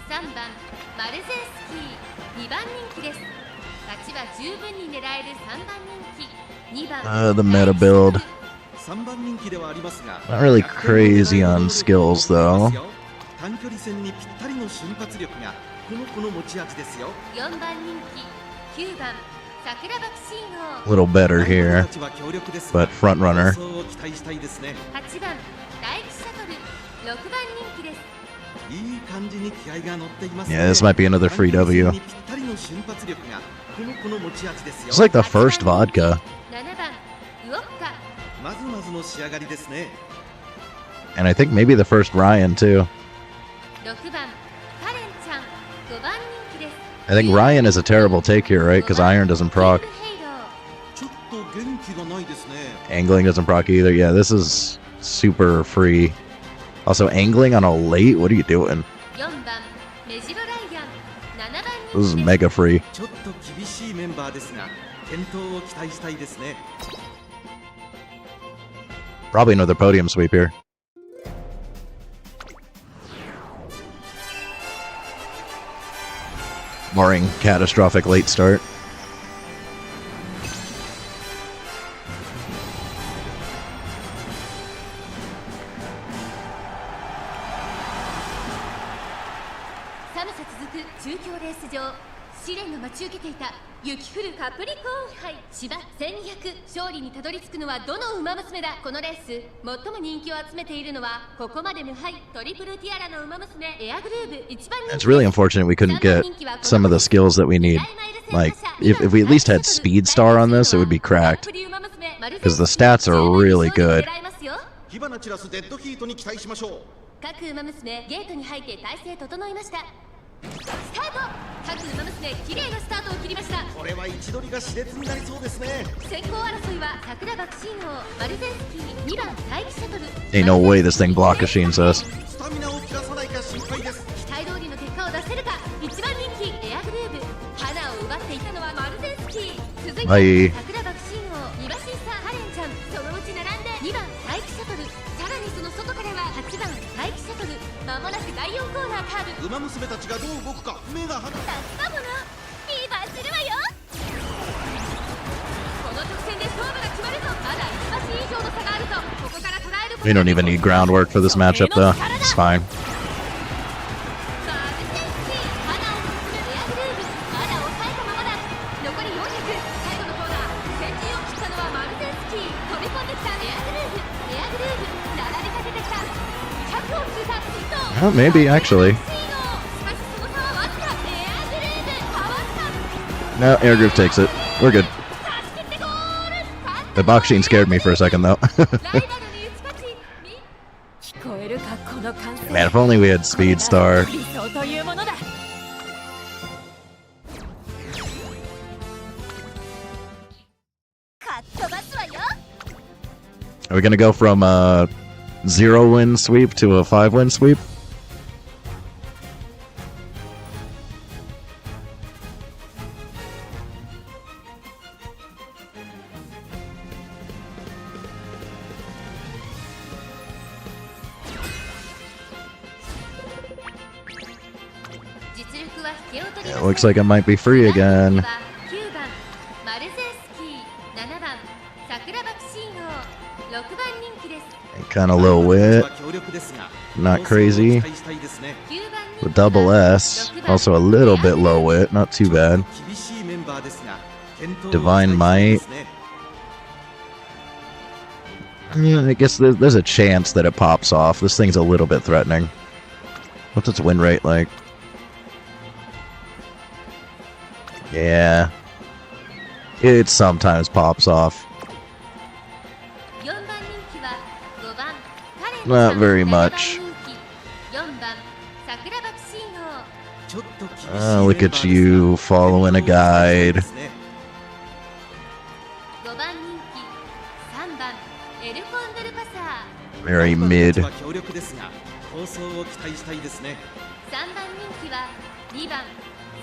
3番マルゼンスキー、2番人気です。勝ちは十分に狙える3番人気。2番 The meta build. 3番人気ではありますが Not really crazy on skills, though. 短距離戦にぴったりの瞬発力がこの子の持ち味ですよ。4番人気9番桜爆信号 A little better here, but front runner. を期待したいですね。8番大気シャトル6番人気です。いい感じに気合が乗っていますね。 Yeah, this might be another free W. ぴったりの瞬発力がこの子の持ち味ですよ。 It's like the first vodka, 7番ウオッカまずまずの仕上がりですね。 and I think maybe the first Ryan too. 6番カレンちゃん5番人気です。 I think Ryan is a terrible take here, right? Because iron doesn't proc, ちょっと元気がないですね。 angling doesn't proc either. Yeah, this is super free. Also, angling on a late? What are you doing? 4番メジロライアン7番 This is 人気です。 mega free. ちょっと厳しいメンバーですが健闘を期待したいですね。 Probably another podium sweep here. Barring catastrophic late start. 寒さ続く中京レース場、試練が待ち受けていた雪降るカプリコーン杯芝1200、勝利にたどり着くのはどの馬娘だ。このレース最も人気を集めているのはここまで無敗トリプルティアラの馬娘エアグルーヴ1番人気。 It's really unfortunate we couldn't get some of the skills that we need. Like, if we at least had Speed Star on this, it would be cracked. Because the stats are really good. 火花散らすデッドヒートに期待しましょう。各馬娘ゲートに入って体勢整いました。スタート。各馬娘綺麗なスタートを切りました。これは位置取りが熾烈になりそうですね。先行争いは桜爆信号マルゼンスキー2番大気シャトル。 Ain't no way this thing block machines us. スタミナを切らさないか心配です。期待通りの結果を出せるか。1番人気エアグルーヴ。花を奪っていたのはマルゼンスキー。続いて、はい、桜爆信号2馬審査カレンちゃん、そのうち並んで2番大気シャトル。さらにその外からは8番大気シャトル。まもなく第4コーナーカーブ。馬娘たちがどう動くか目が離せ。かもな、リーバーするわよ。この直線で勝負が決まるぞ。まだ1馬身以上の差があるぞ。ここから捉えること We don't even need groundwork for this matchup, though. It's fine. マルゼンスキー花を進めるエアグルーヴ。まだ抑えたままだ。残り400、最後のコーナー。先陣を切ったのはマルゼンスキー。飛び込んできたエアグルーヴ。エアグルーヴ並びかけてきた。100を通過。 Oh, maybe, actually. しかしその差はわずか。エアグルーヴかわした。 No, Air Groove takes it. We're good. 差し切ってゴール。 The box machine scared me for a second, though. ライバルに打ち勝ち。聞こえるかこの歓声。 Man, if only we had Speed Star. 理想というものだ。かっ飛ばすわよ。 Are we gonna go from a 0-win sweep to a 5-win sweep? Yeah, it looks like it might be free again. 9番マルゼンスキー、7番桜爆信号、6番人気です。 Kind of low wit, not crazy. 9番人 With 気 double S, also a little bit low wit, not too bad. 厳しいメンバーですが健闘を Divine 期待したいですね。 Yeah, I guess there's a chance that it pops off. This thing's a little bit threatening. What's its win rate like? Yeah. It sometimes pops off. 4番人気は5番カレン Not さん very 7番 much. 人気4番桜爆信号。ちょっと厳しいメンバー Look で at すが you following a 健闘を期待したい guide. ですね。 5番人気3番エルコンドルパサ Very ライバル mid. たちは強力ですが構想を期待したいですね。ー。3番人気は2番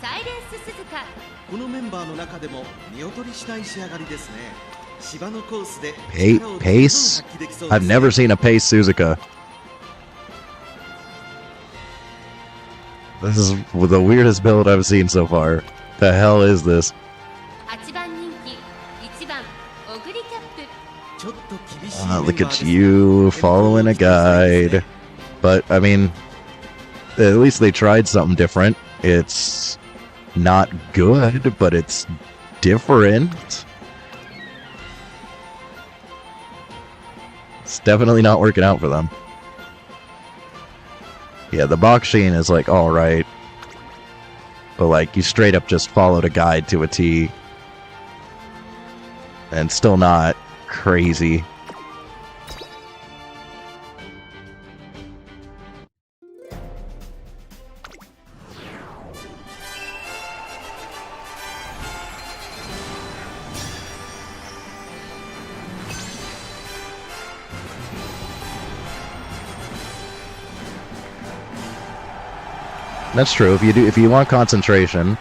サイレンス鈴鹿。このメンバーの中でも見劣りしない仕上がりですね。芝のコースで Pace? 力を十分 Pace? 発揮できそうです I've ね。 never seen a pace Suzuka. This is the weirdest build I've seen so far. The hell is this? 8番人気1番オグリキャップ。ちょっと厳しいメンバ Look at you following a guide. But, I mean, at least they tried something different. It's not good, but it's different. It's definitely not working out for them. Yeah, the box sheen is like alright. But like, you straight up just followed a guide to a T. And still not crazy. That's true. If you want concentration,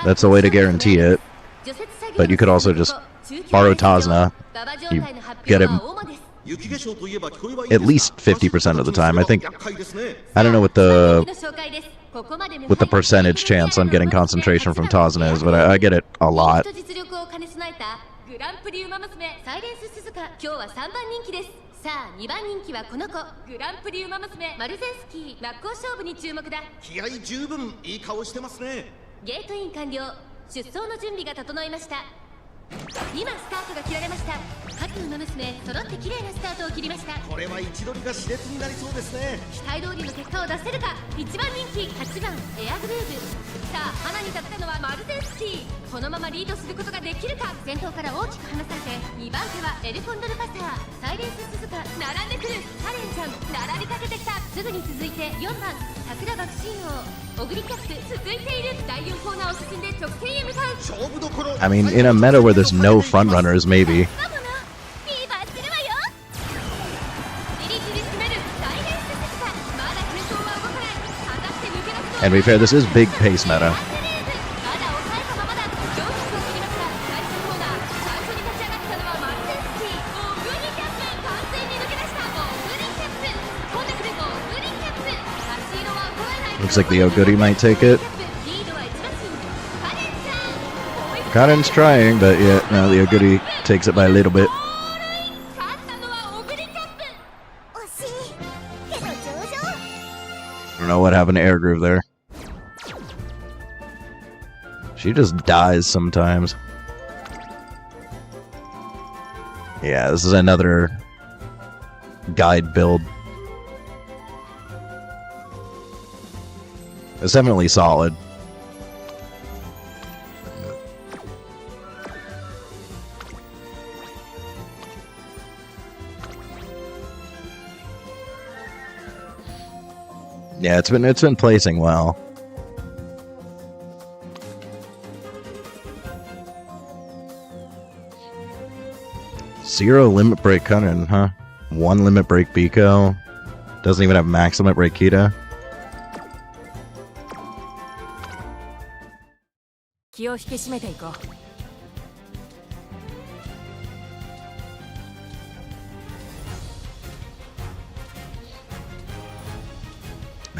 that's a way to guarantee it. But you could also just borrow Tazna. You get it at least 50% of the time. I think. I don't know what the percentage chance on getting concentration from Tazna is, but I get it a lot. グランプリウマ娘サイレンス鈴鹿、今日は3番人気です。さあ2番人気はこの子、グランプリウマ娘マルゼンスキー。真っ向勝負に注目だ。気合十分いい顔してますね。ゲートイン完了。出走の準備が整いました。今スタートが切られました。各馬娘揃って綺麗なスタートを切りました。これは位置取りが熾烈になりそうですね。期待通りの結果を出せるか。1番人気8番エアグルーヴ。さあ花に立ったのはマルゼンスキー。このままリードすることができるか。先頭から大きく離されて2番手はエルコンドルパサー、サイレンス鈴鹿。並んでくるカレンちゃん、並びかけてきた。すぐに続いて4番桜爆心王、オグリキャップ続いている。第4コーナーを進んで直線へ向かう。勝負どころ。 I mean, in a meta where there's no front runners, maybe. And to be fair, this is big pace meta. Looks like the Oguri might take it. Karen's trying, but yeah, no, the Oguri takes it by a little bit. I don't know what happened to Air Groove there. She just dies sometimes. Yeah, this is another guide build. It's definitely solid. Yeah, it's been placing well. Zero limit break Cunnin, huh? One limit break Biko. Doesn't even have max limit break Kita. 気を引き締めていこう。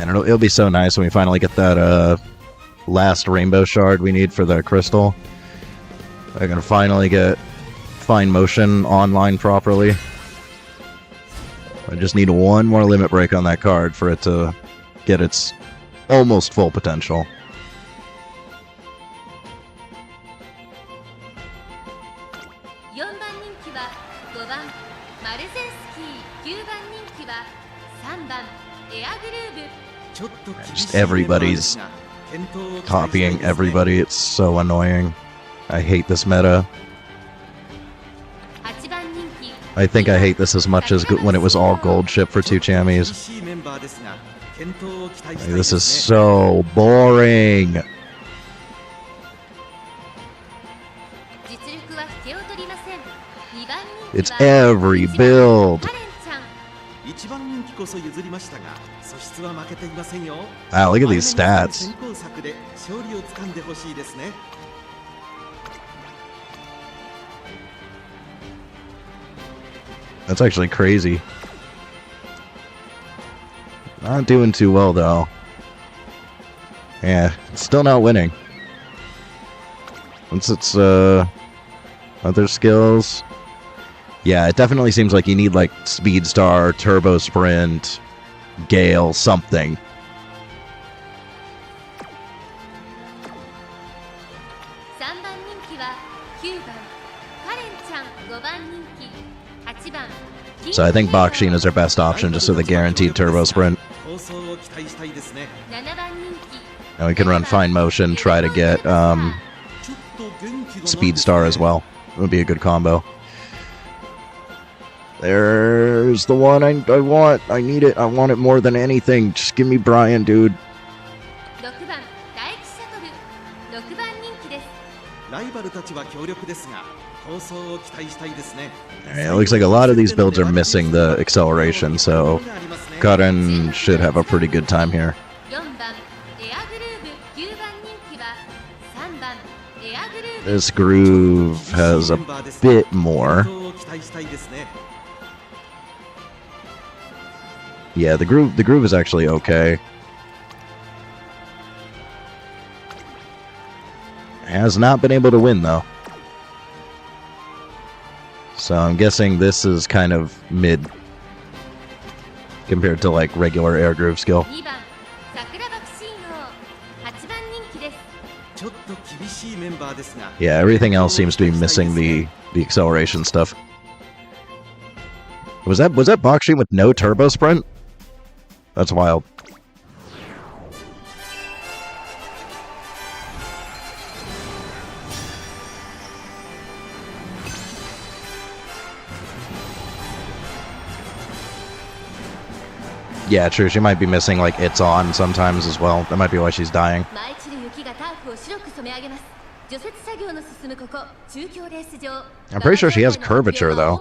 And it'll be so nice when we finally get that last rainbow shard we need for the crystal. I can finally get fine motion online properly. I just need one more limit break on that card for it to get its almost full potential. Just everybody's copying everybody. It's so annoying. I hate this meta. I think I hate this as much as when it was all gold ship for two Chammies. Like, this is so boring. It's every build. Wow, look at these stats. That's actually crazy. Not doing too well, though. Yeah, still not winning. Once it's, other skills. Yeah, it definitely seems like you need like Speed Star, Turbo Sprint, Gale, something. 3番人気は9番カレンちゃん、5番人気8番 So I think Bakshin is our best option just with a guaranteed Turbo Sprint. 放送を期待したいですね。 7番人気 And we can run Fine Motion, try to get ちょっと元気がない Speed Star as well. It would be a good combo. There's the one I want. I need it. I want it more than anything. Just give me Brian, dude. 6番大気シャトル6番人気です。ライバルたちは強力ですが、放送を期待したいですね。 Alright, it looks like a lot of these builds are missing the acceleration, so Karen should have a pretty good time here. 4番エアグルーブ9番人気は3番エアグルーブ This groove has a bit more. 放送を期待したいですね。 Yeah, the groove is actually okay. Has not been able to win though. So I'm guessing this is kind of mid compared to like regular air groove skill. 2番桜爆心王8番人気です。ちょっと厳しいメンバーですが、 Yeah, everything else seems to be missing the acceleration stuff. Was that Bakshin with no turbo sprint? That's wild. Yeah, true. She might be missing like it's on sometimes as well. That might be why she's dying. 舞い散る雪がターフを白く染め上げます。除雪作業の進むここ中京レース場 I'm pretty sure she has curvature though.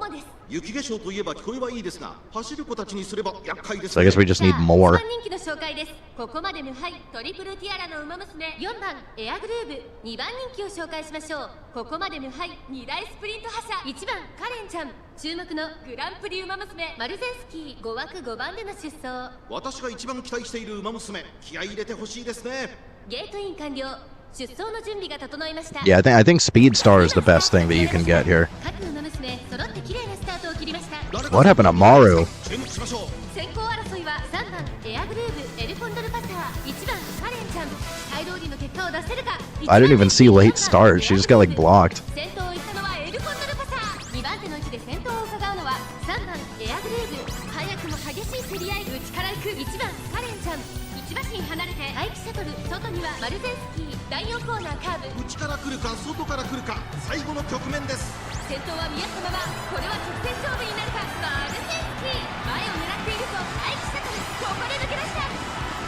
雪化粧といえば聞こえはいいですが、走る子たちにすれば厄介です So I ね guess we just need more. 1番人気の紹介です。ここまで無敗トリプルティアラの馬娘4番エアグルーブ2番人気を紹介しましょう。ここまで無敗2大スプリント覇者1番カレンちゃん注目のグランプリ馬娘マルゼンスキー5枠5番での出走。私が一番期待している馬娘、気合い入れてほしいですね。ゲートイン完了。出走の準備が整いました。 Yeah, I think Speed Star is the best thing that you can get here. 各馬娘揃って綺麗なスタートを切りました。 What happened to Maru? 注目しましょう。先行争いは3番エアグルーブエルコンドルパサー1番カレンちゃん期待通りの結果を出せるか。 I didn't even see late start. She just got like blocked. 先頭を行ったのはエルコンドルパサー2番手の位置で先頭を伺うのは3番エアグルーブ早くも激しい競り合い内から行く1番カレンちゃん1馬身離れて大気シャトル外にはマルゼンスキー第4コーナーカーブ内から来るか外から来るか、最後の局面です。先頭は見合ったままこれは直線勝負になるか。マルゼンスキー前を狙っていると大気シャトルここで抜け出した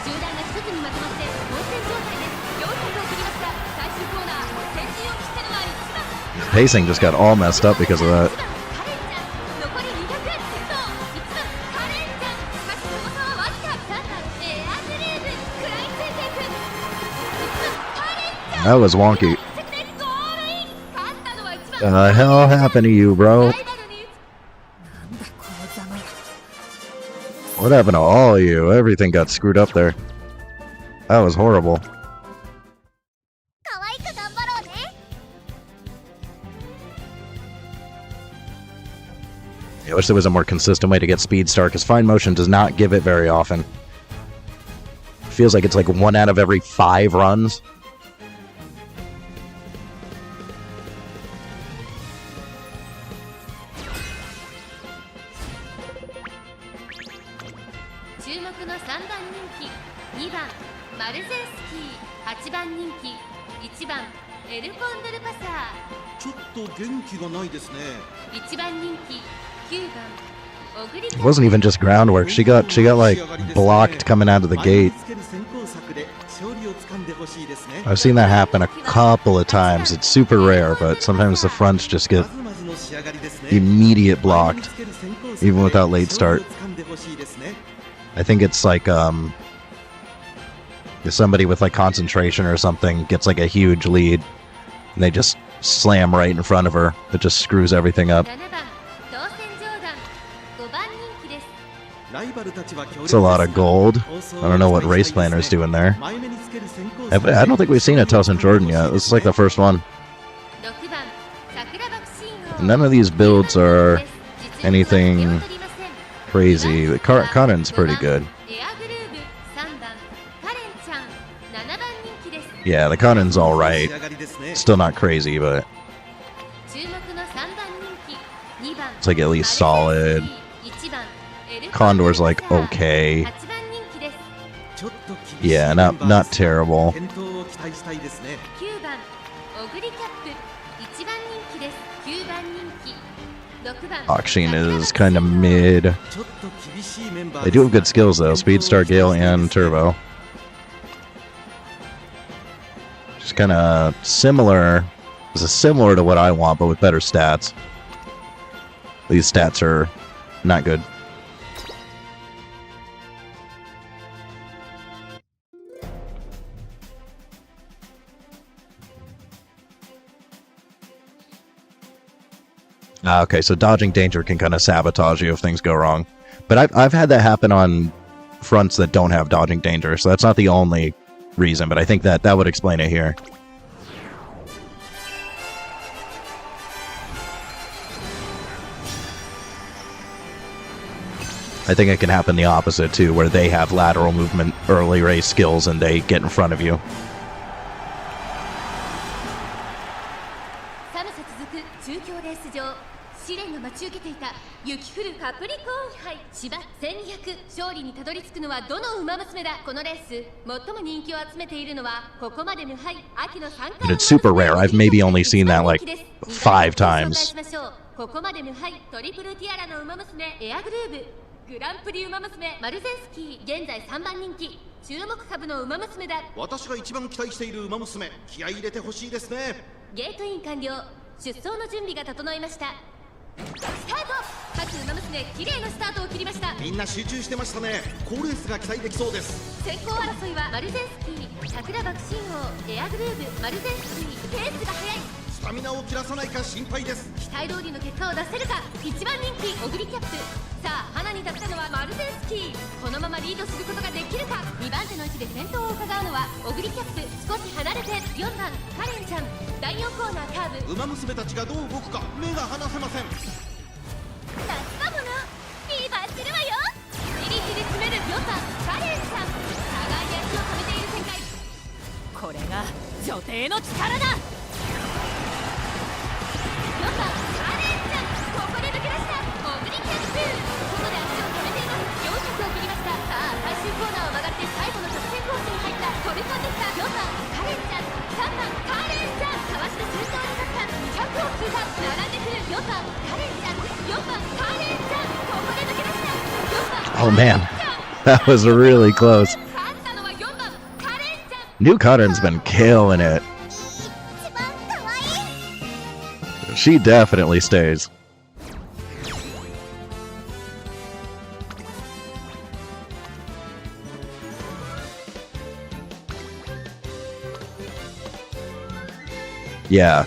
集団が一つにまとまって混戦状態です。400を切りました。最終コーナー先陣を切ったのは1番 Pacing just got all messed up because of that. 1番カレンちゃん残り200先頭1番カレンちゃんしかしその差はわずか3番エアグルーブ食らいついていく1番カレンちゃん That was wonky. 1着でゴールイン勝ったのは1 The 番 hell happened to you, bro? ライバルに What happened to all of you? Everything got screwed up there. That was horrible. 可愛く頑張ろうね。 I wish there was a more consistent way to get Speed Star, because Fine Motion does not give it very often. Feels like it's like 1 out of every 5 runs. 注目の3番人気2番マルゼンスキー8番人気1番エルコンドルパサちょっと元気がないですね。ー1番人気9番オグリ It wasn't even just groundwork. She got like blocked coming out of the 前に gate. つける先行策で勝利をつかんでほしいですね。 I've seen that happen a couple of times. It's super rare, but sometimes the fronts just ま get ずまずの仕上がりですね。 immediate 前に blocked. つける先行策で even without late start. 勝利をつかんでほしいですね。 I think it's like if somebody with like concentration or something gets like a huge lead and they just slam right in front of her. It just screws everything up. 7番当選上段5番人気です。ライバルたちは強力 It's a lot of gold. I don't know what race planner's doing there. 前目につける先行 I 策 don't think we've seen a Tosin Jordan yet. This is like the first one. 6番桜爆心王 None of these builds are anything crazy. The Kanen's pretty good. Yeah, the Kanen's alright. Still not crazy, but it's like at least solid. Condor's like okay. Yeah, not terrible. Akshin is kind of mid. They do have good skills though. Speedstar, Gale, and Turbo. Just kind of similar. This is similar to what I want, but with better stats. These stats are not good. Okay, so dodging danger can kind of sabotage you if things go wrong. But I've had that happen on fronts that don't have dodging danger, so that's not the only reason, but I think that would explain it here. I think it can happen the opposite too, where they have lateral movement early race skills and they get in front of you. And it's super rare. I've maybe only seen that like 5 times. グランプリウマ娘マルゼンスキー現在3番人気注目株のウマ娘だ私が一番期待しているウマ娘気合い入れてほしいですねゲートイン完了出走の準備が整いましたスタート各ウマ娘綺麗なスタートを切りましたみんな集中してましたね好レースが期待できそうです先行争いはマルゼンスキー桜爆心王エアグルーブマルゼンスキーペースが速いスタミナを切らさないか心配です期待通りの結果を出せるか1番人気オグリキャップさあ花に立ったのはマルゼンスキーこのままリードすることができるか2番手の位置で先頭を伺うのはオグリキャップ少し離れて4番カレンちゃん第4コーナーカーブウマ娘たちがどう動くか目が離せません夏かもなリーバーするわよじりじり詰める4番カレンちゃん互いに足を止めている展開これが女帝の力だ4番カレンちゃんここで抜け出したオグリキャップここで足を止めています400を切りましたさあ最終コーナーを曲がって最後の直線コースに入った飛び込んできた4番カレンちゃん3番カレンちゃんかわして先頭に立った200を通過並んでくる4番カレンちゃん4番カレンちゃんここで抜け出した4番 Oh man, that was really close. 勝ったのは4番カレンちゃん New Cotton's been killing it. 一番可愛い She definitely stays. Yeah.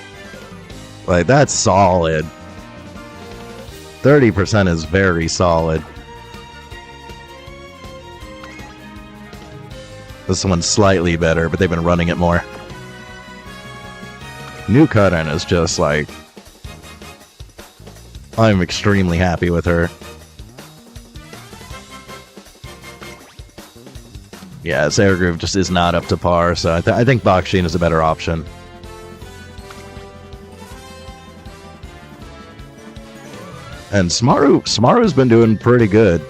Like, that's solid. 30% is very solid. This one's slightly better, but they've been running it more. New Cuttin is just like... I'm extremely happy with her. Yeah, this air groove just is not up to par, so I think Bakshin is a better option. And Smaru's been doing pretty good.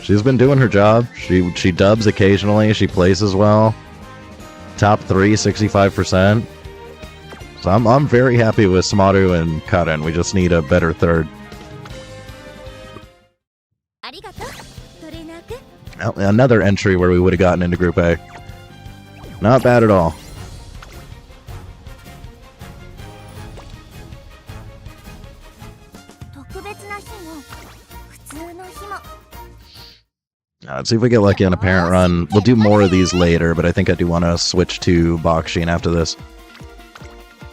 She's been doing her job. She dubs occasionally. She places well. Top 3, 65%. So I'm very happy with Smaru and Karen. We just need a better third. ありがとうトレーナーくん Well, another entry where we would have gotten into Group A. Not bad at all. 特別な日も普通の日も Let's see if we get lucky on a parent run. We'll do more of these later, but I think I do want to switch to Bakshin after this.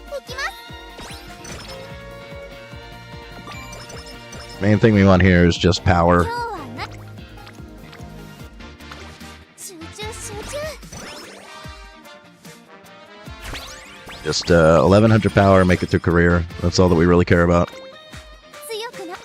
行きます Main thing we want here is just power. 今日はな集中集中 Just 1100 power, make it through career. That's all that we really care about. 強くな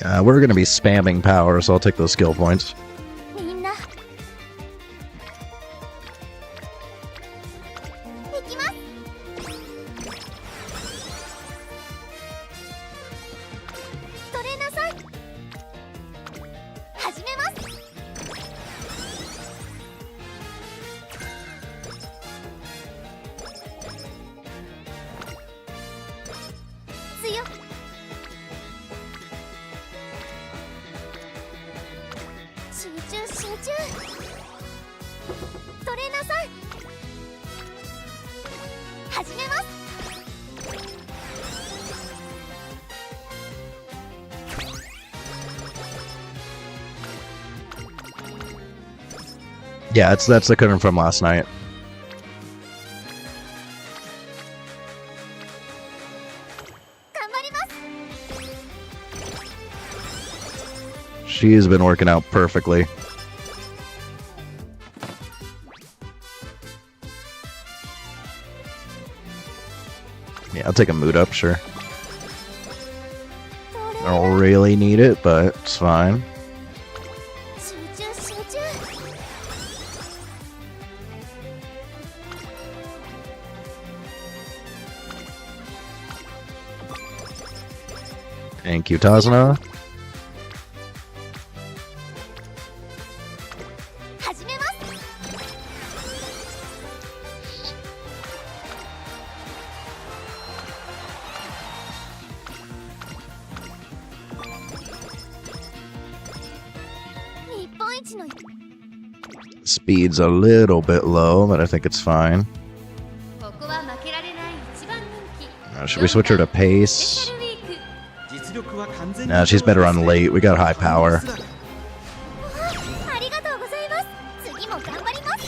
We're gonna be spamming power, so I'll take those skill points. みんな行きます。取れなさい。始めます。強っ。集中集中。取れなさい。始めます。Yeah, that's the current from last night. 頑張ります。 She's been working out perfectly. Yeah, I'll take a mood up, sure. I don't really need it, but it's fine. 集中集中。 Thank you, Tazuna. 始めます。 日本一の Speed's a little bit low, but I think it's fine. ここは負けられない一番人気 Should we switch her to スペ pace? シャルウィーク 実力は完全に Nah, she's better on late. We got high power. ありがとうございます。次も頑張ります。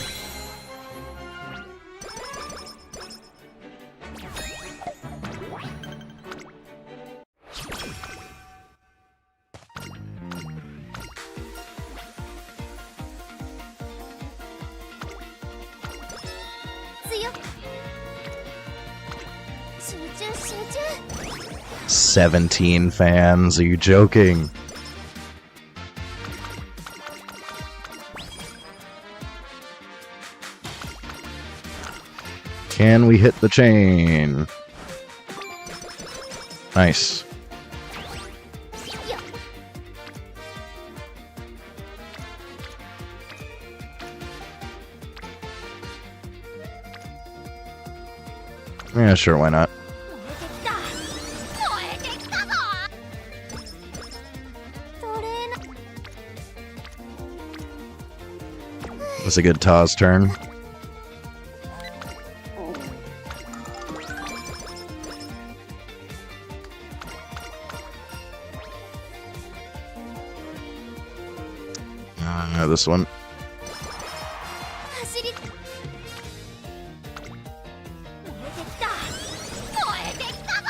強っ。集中集中。 17 fans. Are you joking? Can we hit the chain? Nice. よっ。 Yeah, sure, why not? 燃えてきた。燃えてきたぞ。トレーナー。 It's a good Taz turn. This one. 走り。燃えてきた。燃えてきたぞ。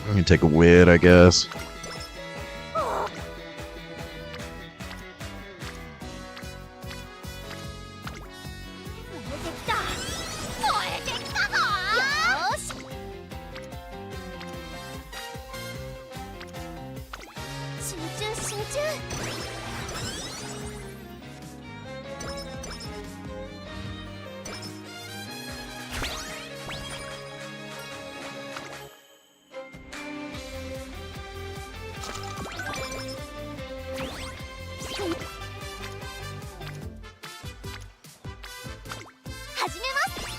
Let me take a wid, I guess. 燃えてきた。燃えてきたぞ。よーし。集中集中。 始めます。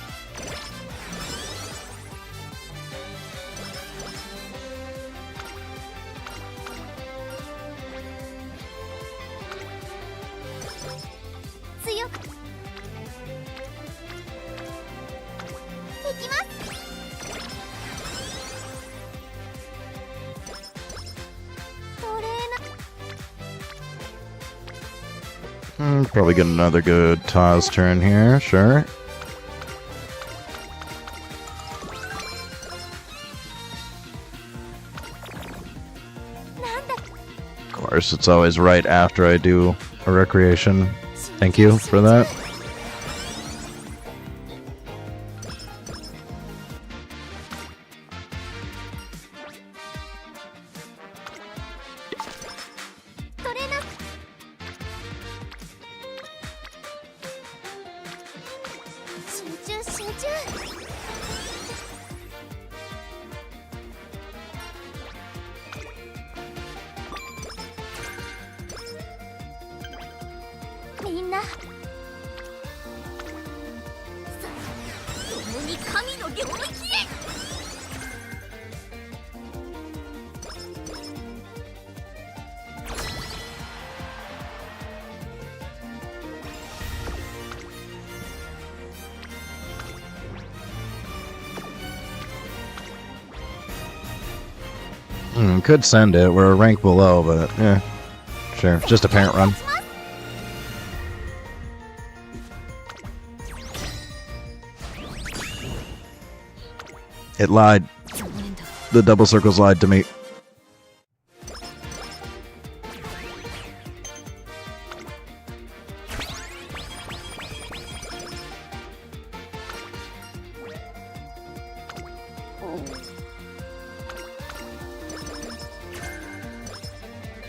強く。いきます。 トレーナー。 Probably get another good Taz turn here, sure. なんだ。 Of course, it's always right after I do a recreation. Thank you for that. みんなさ共に神の領域へ。Could send it. We're a rank below, but yeah, sure. Just a parent run. It lied. The double circles lied to me.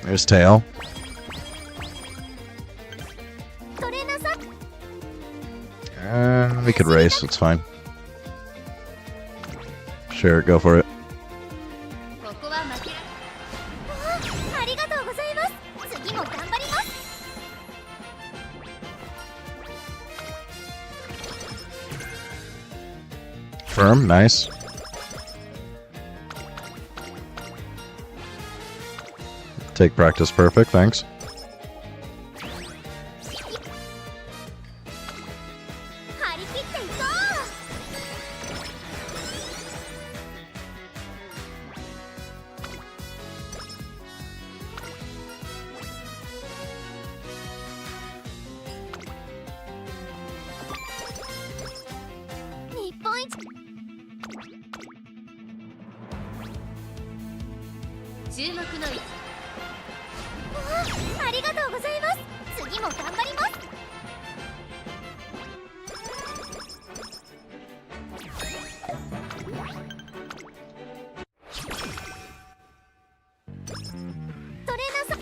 There's tail. We could race, it's fine. Sure, go for it. ここは負けらありがとうございます。次も頑張ります。 Firm, nice. Take practice perfect, thanks. 張り切っていこう。日本一。注目の位置。ありがとうございます。次も頑張ります。 トレーナーさん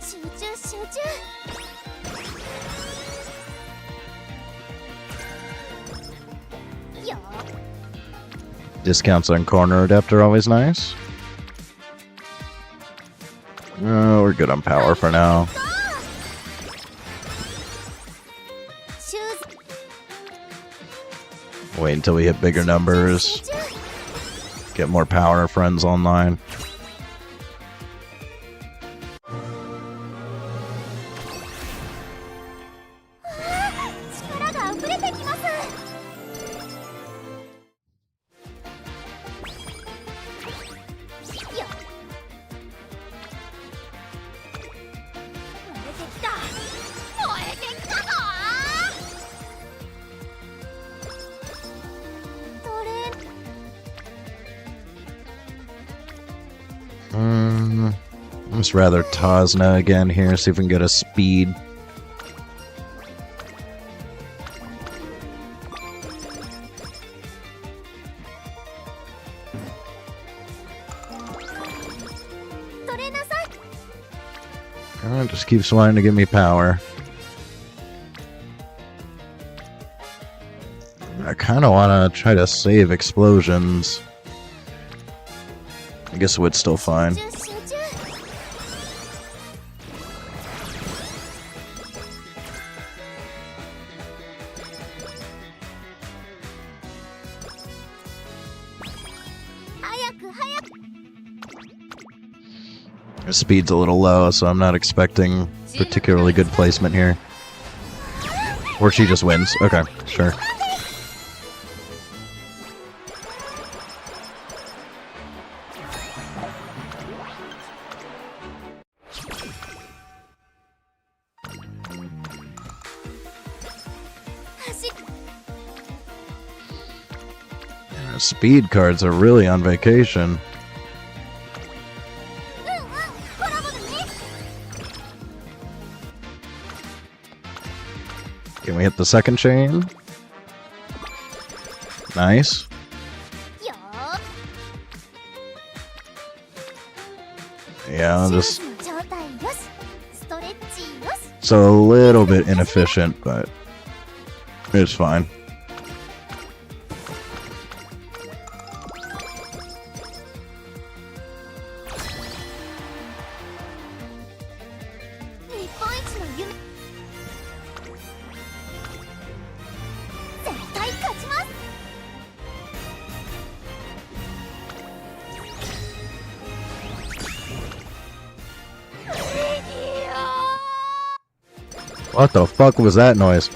集中集中。 よ Discounts on corner adept are always nice. We're good on power for now. シューズ Wait until we hit bigger numbers. Get more power friends online. 力が溢れてきます。 よ燃えてきた燃えてきたぞ。トレI'm just rather Tasna again here, see if we can get a speed. Just keeps wanting to give me power. I kind of want to try to save explosions. I guess wood's still fine. 集中集中。 早く早く。 Her speed's a little low, so I'm not expecting particularly good placement here. Or she just wins. Okay, sure. Speed cards are really on vacation. Can we hit the second chain? Nice. よ Yeah, ー just 手術の状態よし。ストレッチよし。 so a little bit inefficient, but It's fine. What the fuck was that noise?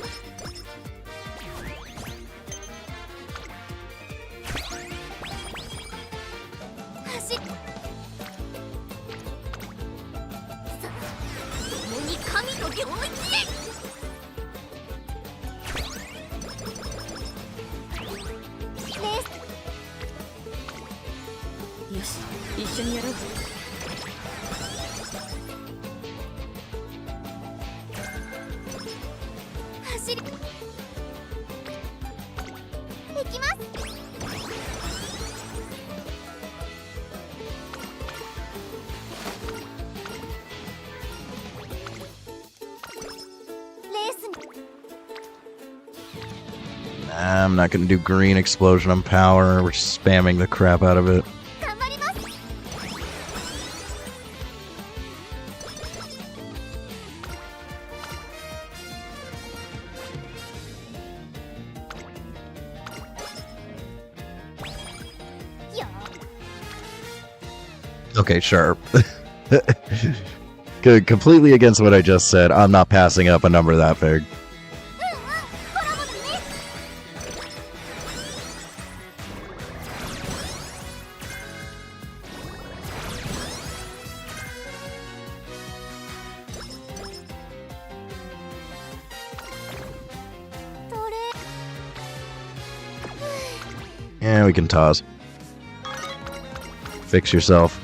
I'm not gonna do green explosion on power. We're spamming the crap out of it. Okay, sure. Completely against what I just said. I'm not passing up a number that big. Yeah, we can toss. Fix yourself.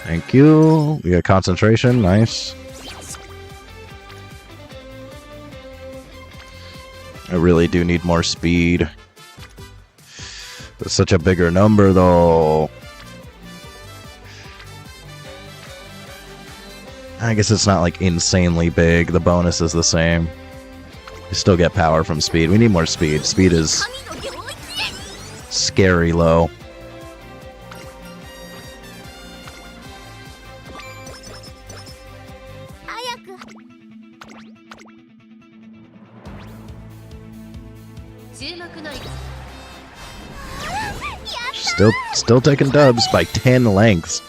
Thank you. We got concentration. Nice. I really do need more speed. It's such a bigger number, though. I guess it's not like insanely big. The bonus is the same. You still get power from speed. We need more speed. Speed is scary low. Still taking dubs by 10 lengths.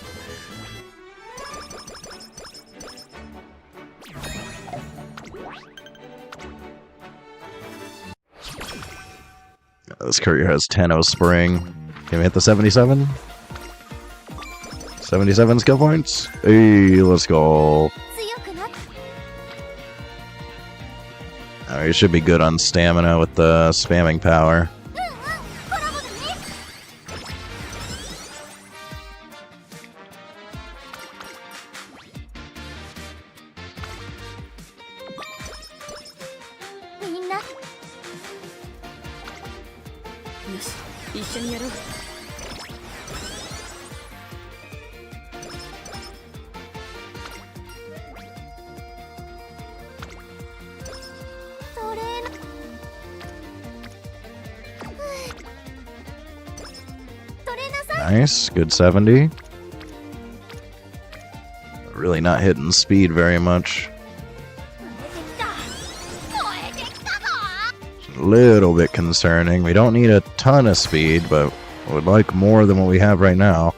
This courier has 10-0 spring. Can we hit the 77? 77 skill points? Hey, let's go. Alright, you should be good on stamina with the spamming power. Nice, good 70. Really not hitting speed very much. A little bit concerning. We don't need a ton of speed, but I would like more than what we have right now.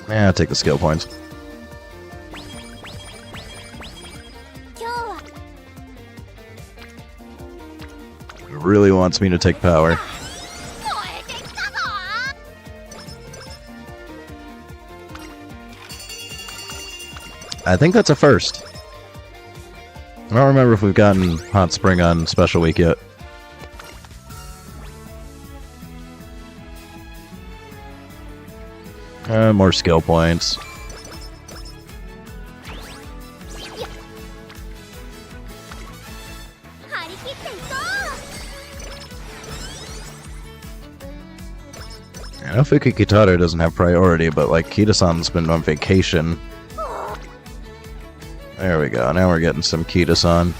Yeah, I'll take the skill points. It really wants me to take power. I think that's a first. I don't remember if we've gotten Hot Spring on Special Week yet. More skill points. I know Fuki Kitaro doesn't have priority, but like Kita-san's been on vacation. There we go. Now we're getting some Kita-san.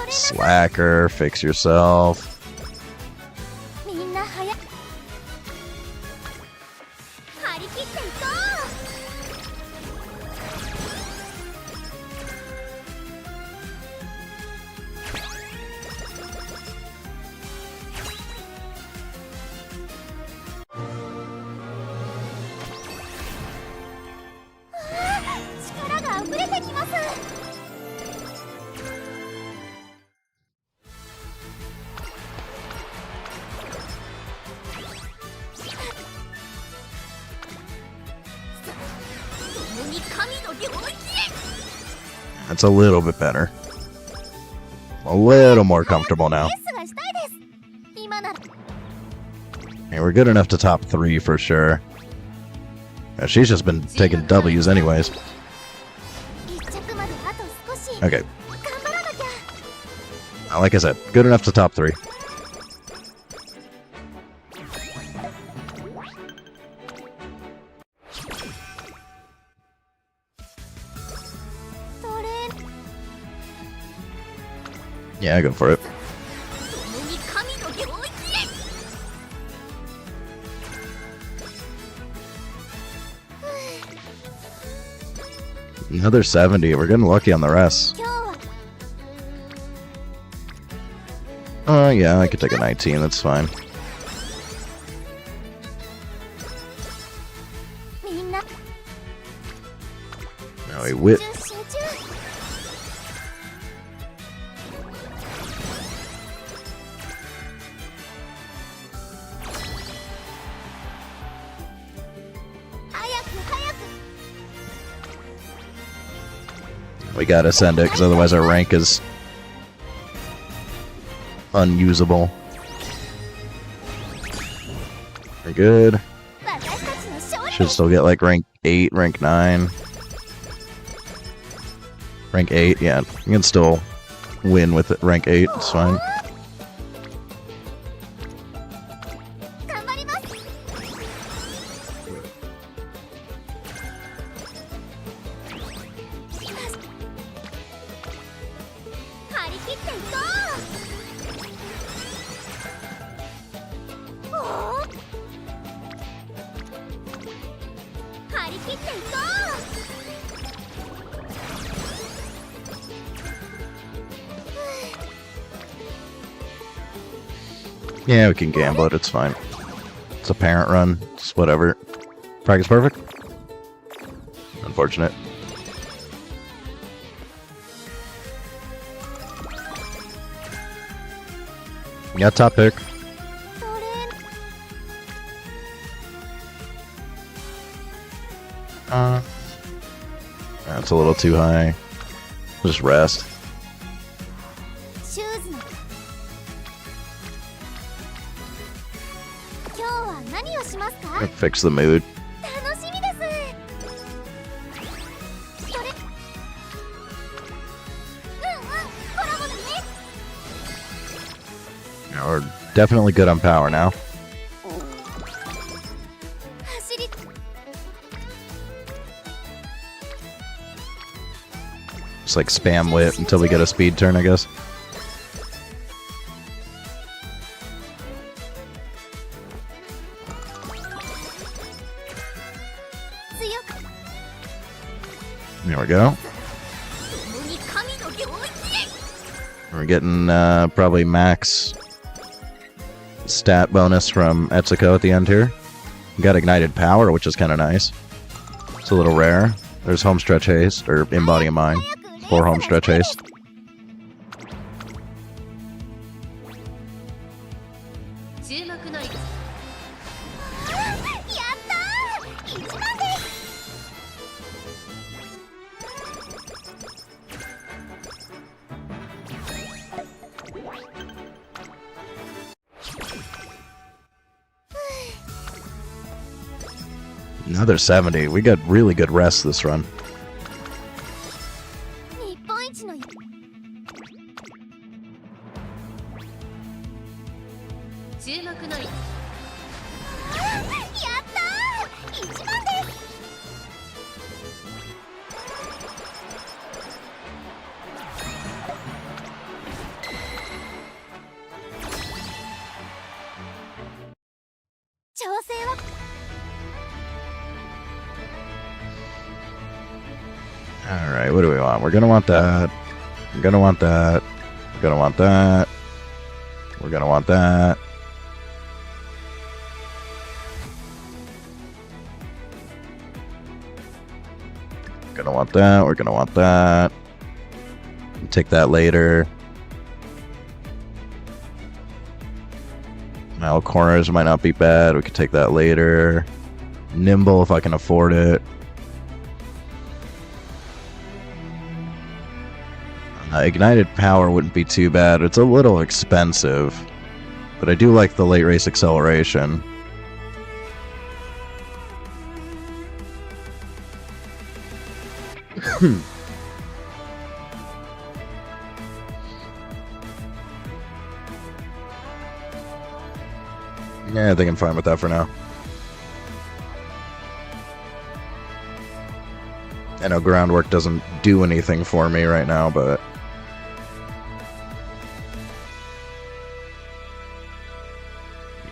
Slacker, fix yourself. That's a little bit better. A little more comfortable now. Hey, we're good enough to top 3 for sure. Yeah, she's just been taking W's anyways. Okay. Like I said, good enough to top 3. Yeah, go for it. Another 70. We're getting lucky on the rest. Yeah, I could take a 19. That's fine. Now we whip. We gotta send it, because otherwise our rank is unusable. Very good. Should still get like rank 8, rank 9. Rank 8, yeah. You can still win with it. Rank 8, it's fine. Yeah, we can gamble it, it's fine. It's a parent run, it's whatever. Practice perfect? Unfortunate. We got top pick. That's a little too high. Just rest. Fix the mood. Yeah, we're definitely good on power now. Just like spam whip until we get a speed turn, I guess. There we go. We're getting probably max stat bonus from Etsuko at the end here. We got ignited power, which is kind of nice. It's a little rare. There's home stretch haste, or embody of mind. Poor home stretch ace. 注目の位置。やったー、1番です。Another 70. We got really good rest this run. 日本一の注目の位置。やったー、1番です。調整は Alright, what do we want? We're gonna want that. We're gonna want that. We're gonna want that. We're gonna want that. Gonna want that. We're gonna want that. Take that later. Now corners might not be bad. We could take that later. Nimble if I can afford it. Ignited power wouldn't be too bad. It's a little expensive, but I do like the late race acceleration. Yeah, I think I'm fine with that for now. I know groundwork doesn't do anything for me right now, but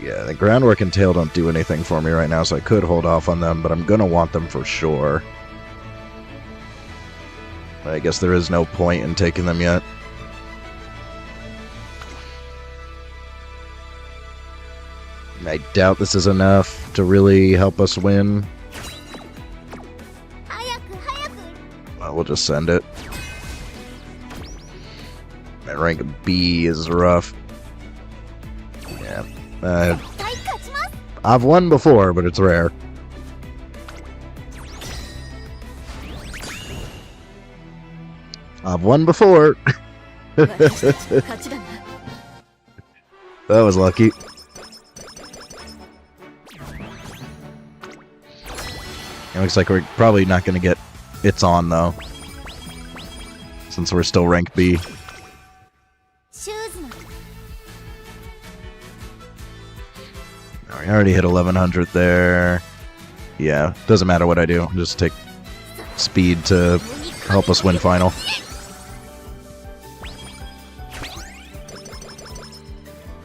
yeah, the groundwork and tail don't do anything for me right now, so I could hold off on them, but I'm gonna want them for sure. I guess there is no point in taking them yet. I doubt this is enough to really help us win. 早く早く Well, we'll just send it. My rank B is rough. Yeah. 絶対勝ちます。 I've won before, but it's rare. I've won before. 私たちの勝ちだな。 That was lucky. It looks like we're probably not going to get It's On, though. Since we're still rank B. シューズの We already hit 1100 there. Yeah, doesn't matter what I do. Just take speed to help us win final.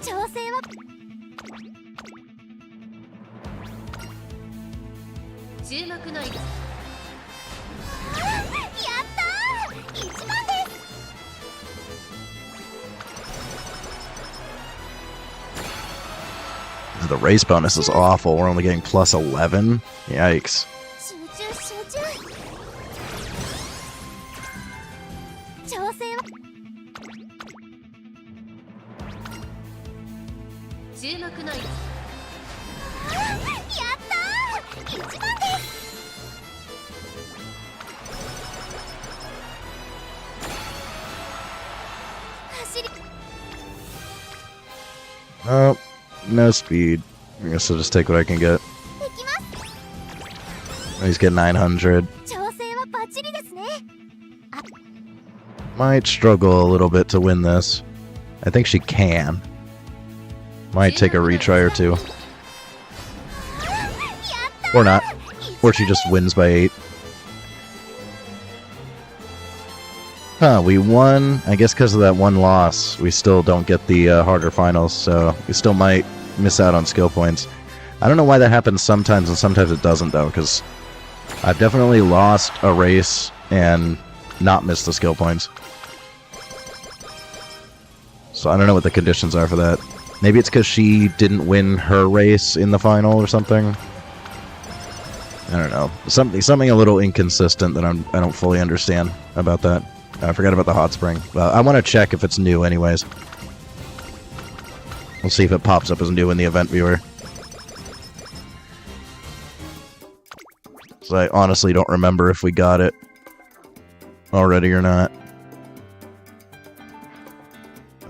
調整は 注目の位置。やったー、1番です。 The race bonus is awful. We're only getting plus 11. Yikes. 集中集中。調整は 注目の位置。やったー、1番です。 走り Oh, no speed. I guess I'll just take what I can get. できます。 He's getting 900. 調整はバッチリですね。 Might struggle a little bit to win this. I think she can. Might take a retry or two. やったー Or not. Or she just wins by 8. Huh, we won. I guess because of that one loss, we still don't get the harder finals, so we still might miss out on skill points. I don't know why that happens sometimes and sometimes it doesn't, though, because I've definitely lost a race and not missed the skill points. So I don't know what the conditions are for that. Maybe it's because she didn't win her race in the final or something. I don't know. Something a little inconsistent that I don't fully understand about that. I forgot about the hot spring. I want to check if it's new anyways. We'll see if it pops up as new in the event viewer. So I honestly don't remember if we got it already or not.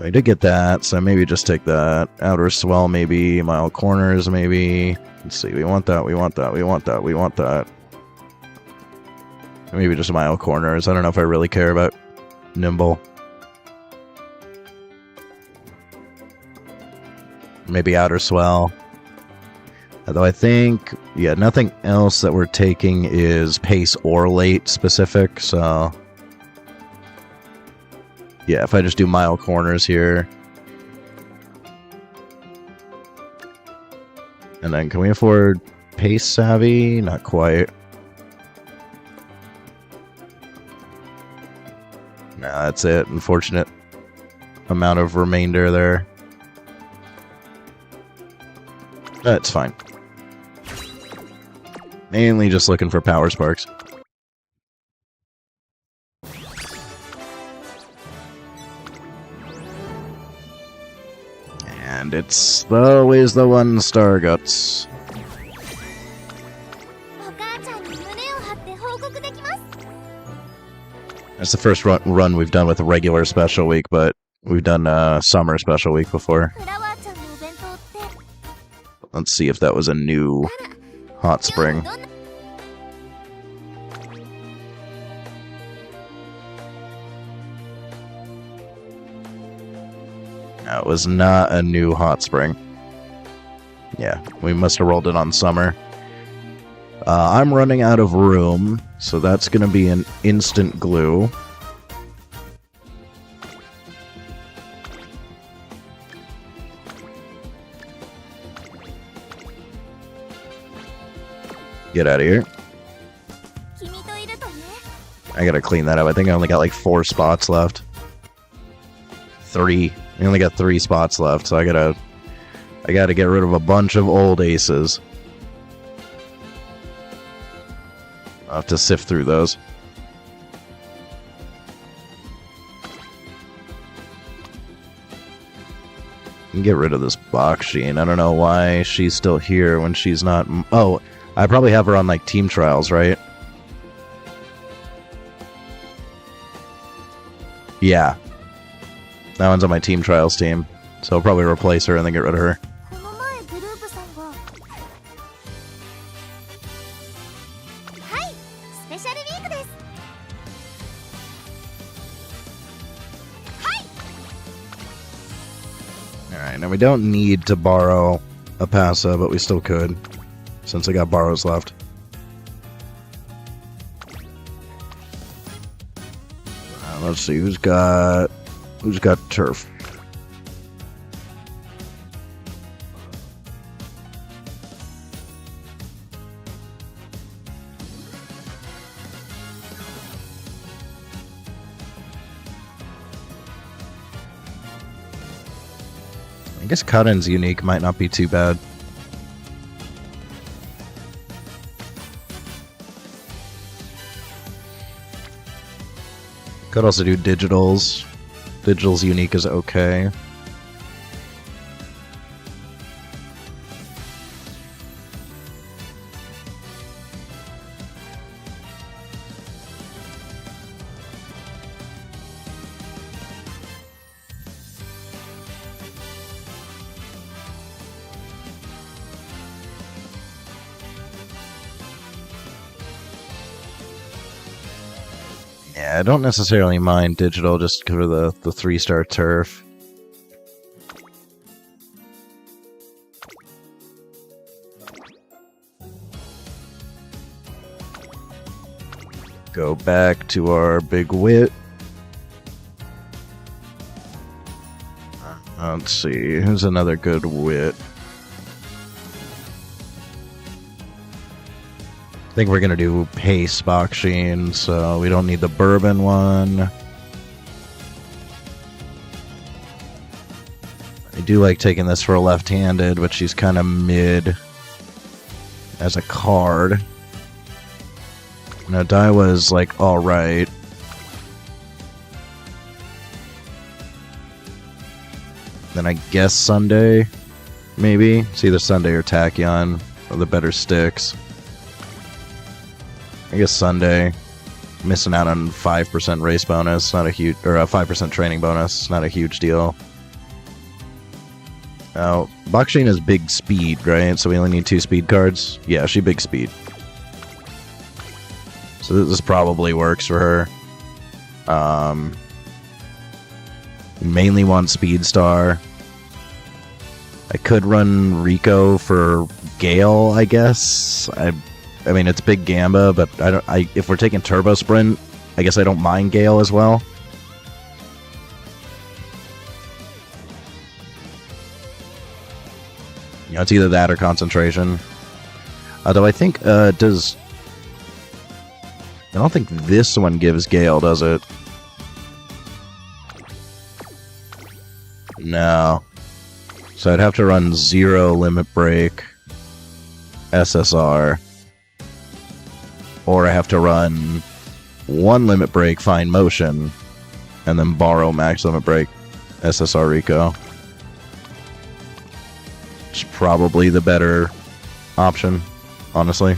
I did get that, so maybe just take that. Outer swell, maybe. Mile corners, maybe. Let's see, we want that, we want that, we want that, we want that. Maybe just mile corners. I don't know if I really care about nimble. Maybe outer swell. Although I think, yeah, nothing else that we're taking is pace or late specific, so... Yeah, if I just do mile corners here. And then can we afford pace savvy? Not quite. Nah, that's it. Unfortunate amount of remainder there. That's fine. Mainly just looking for power sparks. And it's always the one star guts. お母ちゃんに胸を張って報告できます。 That's the first run we've done with a regular special week, but we've done summer special week before. フラワーちゃんのお弁当って Let's see if that was a new hot spring. どんな No, it was not a new hot spring. Yeah, we must have rolled it on summer. I'm running out of room, so that's going to be an instant glue. Get out of here. 君といるとね I gotta clean that up. I think I only got like 4 spots left. 3. I only got 3 spots left, so I gotta get rid of a bunch of old aces. I'll have to sift through those. And get rid of this box Sheen. I don't know why she's still here when she's not... Oh, I probably have her on like team trials, right? Yeah. That one's on my team trials team. So I'll probably replace her and then get rid of her. この前グループさんがはいスペシャルウィークですはい Alright, now we don't need to borrow a Passa, but we still could. Since I got borrows left. Let's see, who's got turf? I guess Cuttin's unique might not be too bad. Could also do digitals. Digital's unique is okay. Yeah, I don't necessarily mind digital just for the 3-star turf. Go back to our big wit. Let's see, who's another good wit? I think we're gonna do pace box Sheen, so we don't need the bourbon one. I do like taking this for a left-handed, but she's kind of mid as a card. Now Daiwa's like alright. Then I guess Sunday, maybe. It's either Sunday or Tachyon, or the better sticks. I guess Sunday. Missing out on 5% race bonus, not a huge, or a 5% training bonus, not a huge deal. Now, Baksheen is big speed, right? So we only need 2 speed cards. Yeah, she big speed. So this probably works for her. Mainly want Speed Star. I could run Rico for Gale, I guess. I mean, it's big Gamba, but if we're taking Turbo Sprint, I guess I don't mind Gale as well. You know, it's either that or Concentration. Although I think, I don't think this one gives Gale, does it? No. So I'd have to run 0 Limit Break, SSR. Or I have to run 1 Limit Break, Fine Motion, and then borrow Max Limit Break, SSR Rico. It's probably the better option, honestly.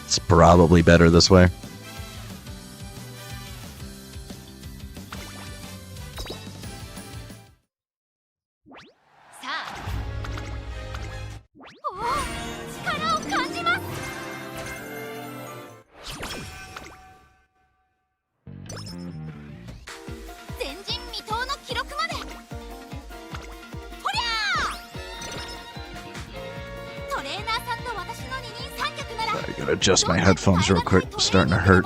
It's probably better this way. I gotta adjust my headphones real quick. It's starting to hurt.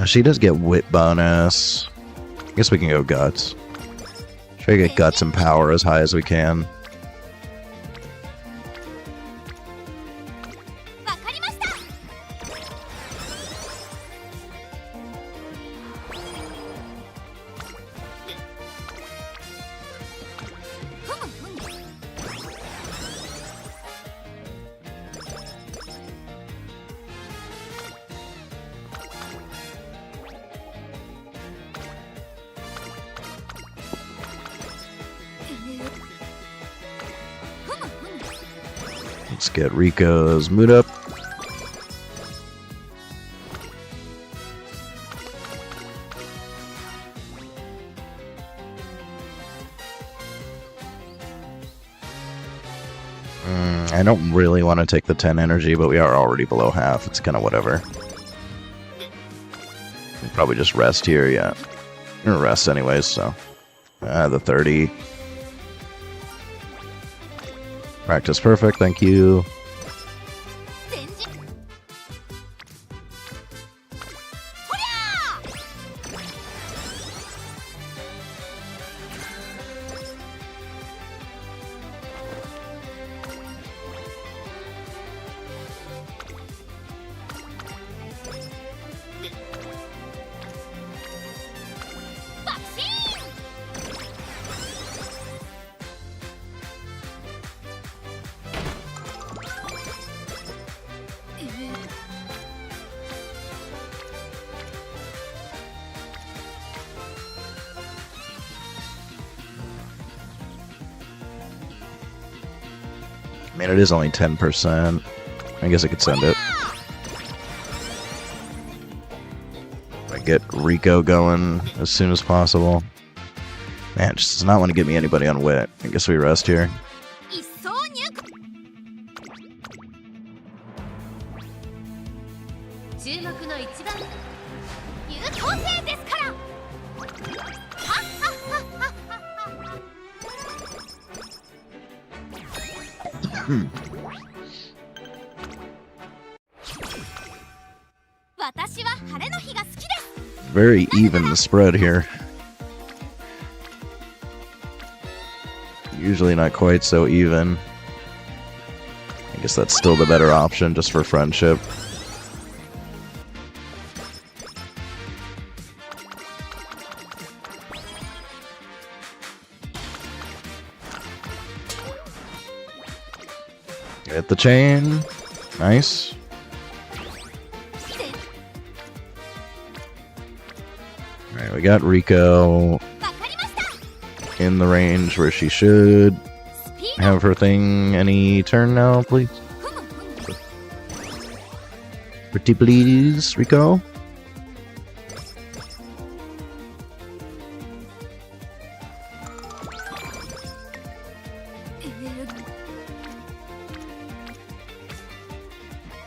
She does get wit bonus. I guess we can go guts. Try to get guts and power as high as we can. Let's get Rico's mood up. I don't really want to take the 10 energy, but we are already below half. It's kind of whatever. We'll probably just rest here, yeah. We're gonna rest anyways, so. The 30. Practice perfect, thank you. I mean, it is only 10%. I guess I could send it. I get Rico going as soon as possible. Man, it just does not want to get me anybody on wit. I guess we rest here. 私は晴れの日が好きです。 Very even the spread here. Usually not quite so even. I guess that's still the better option just for friendship. Hit the chain. Nice. Alright, we got Rico わかりました。 in the range where she should have her thing any turn now, please. Pretty please, Rico.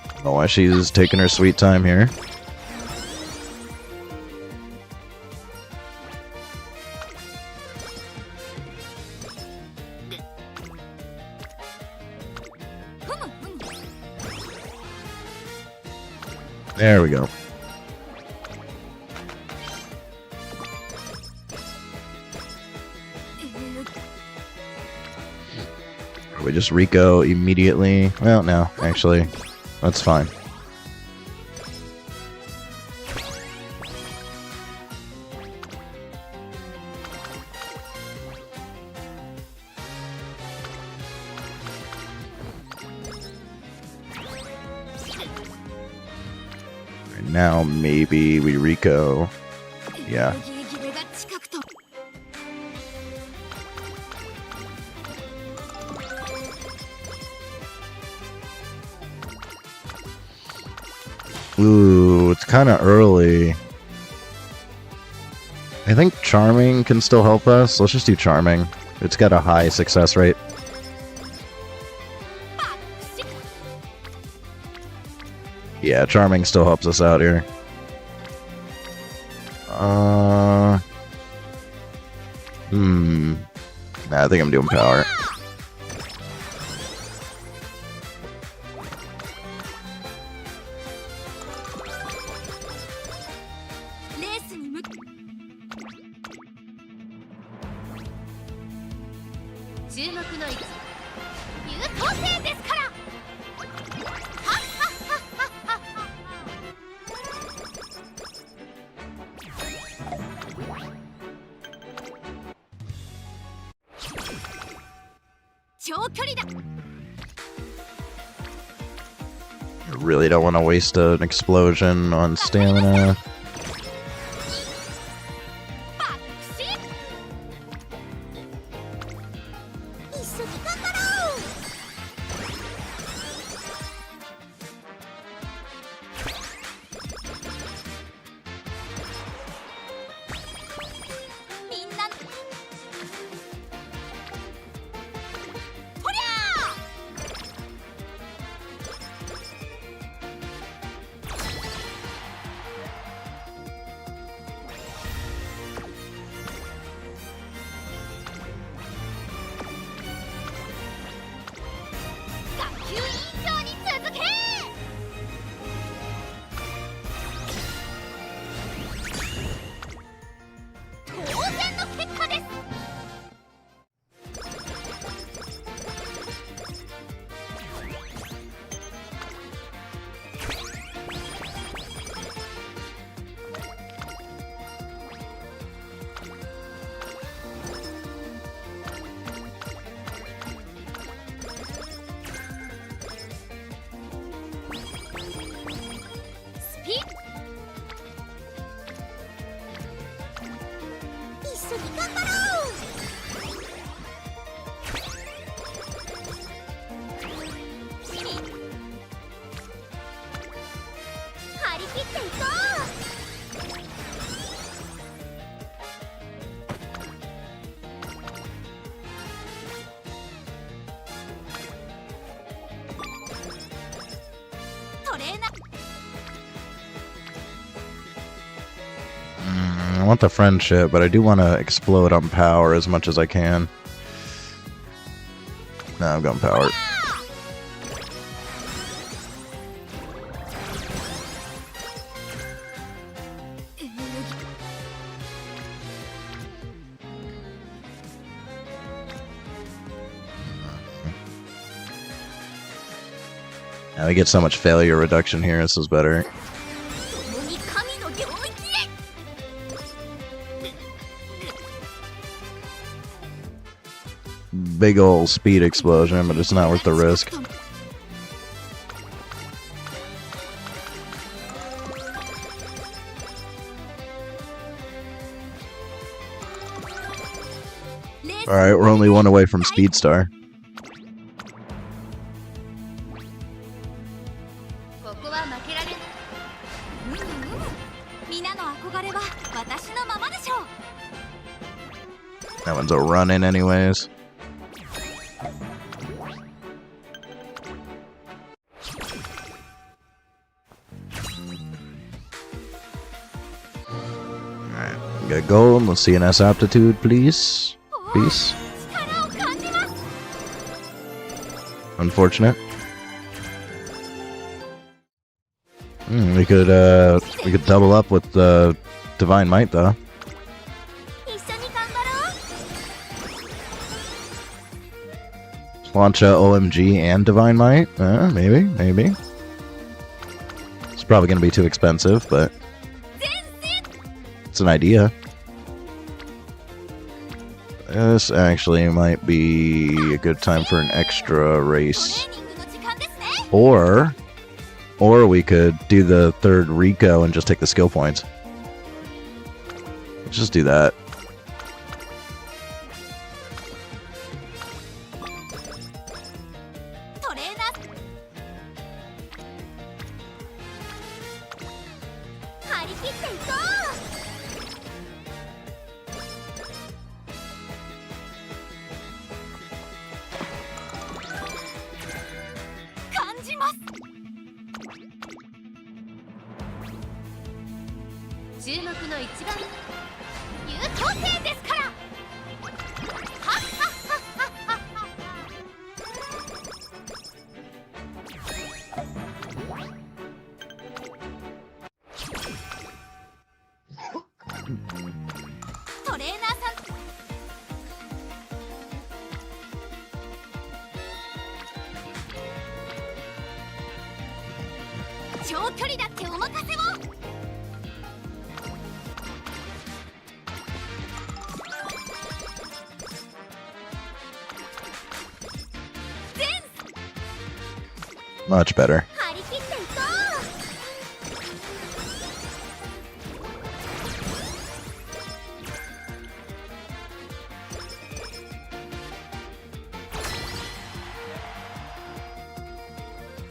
I don't know why she's taking her sweet time here. There we go. We just Rico immediately. Well, no, actually, that's fine. Right now, maybe we Rico. Yeah. Ooh, it's kind of early. I think Charming can still help us. Let's just do Charming. It's got a high success rate. Yeah, Charming still helps us out here. Nah, I think I'm doing Power. I really don't want to waste an explosion on stamina. I want the friendship, but I do want to explode on Power as much as I can. No, I'm going Power. Now we get so much failure reduction here. This is better. 共に神の領域へ Big ol' speed explosion, but it's not worth the risk. Alright, we're only one away from Speedstar. ここは負けられない皆の憧れは私のままでしょう That one's a run-in anyways. Alright, we got gold. Let's CNS aptitude, please. Peace. 力を感じます Unfortunate. We could double up with the Divine Might though. 一緒に頑張ろう Launch OMG and Divine Might? Maybe. It's probably gonna be too expensive, but it's an idea. This actually might be a good time for an extra トレ race. ーニングの時間ですね Or we could do the third Rico and just take the skill points. Let's just do that. トレーナー張り切っていこう感じます注目の一番優等生ですからはっはっはっはっはっはトレーナーさん長距離だってお任せをMuch better. 張り切っていこ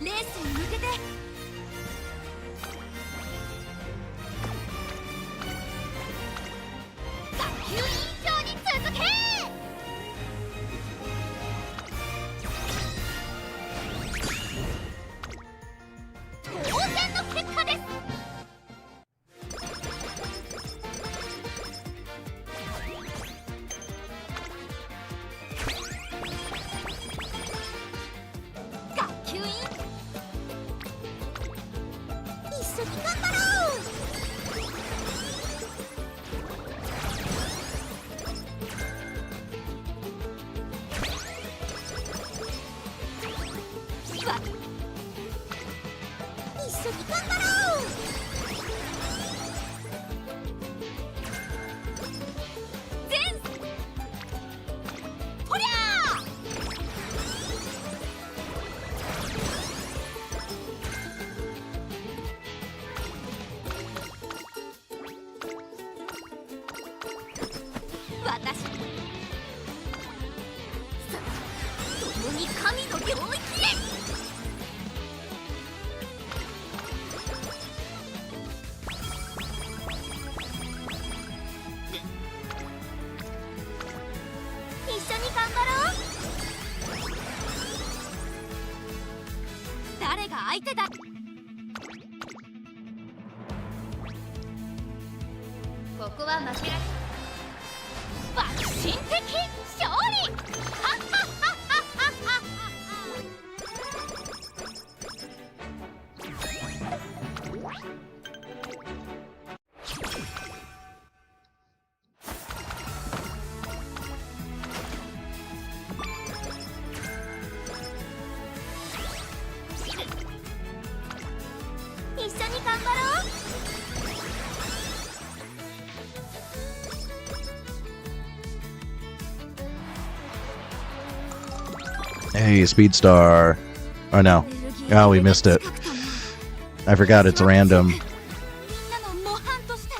うレースに向けて学級委員長に続け当然の結果です学級委員一緒に頑張ろうわ一緒に頑張ろう全ほりゃ私共に神の領域へ一緒に頑張ろう誰が相手だここは負けられ爆心的勝利はっはっはっはっはっは Hey, Speed Star. Oh no. Oh, we missed it. I forgot it's random. みんなの模範として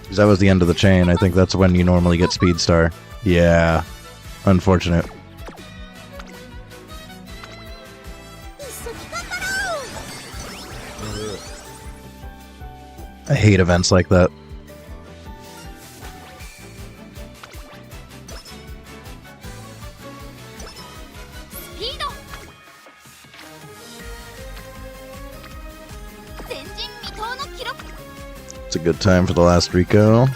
'Cause that was the end of the chain. I think that's when you normally get Speed Star. Yeah. Unfortunate. 一緒に頑張ろう I hate events like that. スピード前人未到の記録 It's a good time for the last Rico.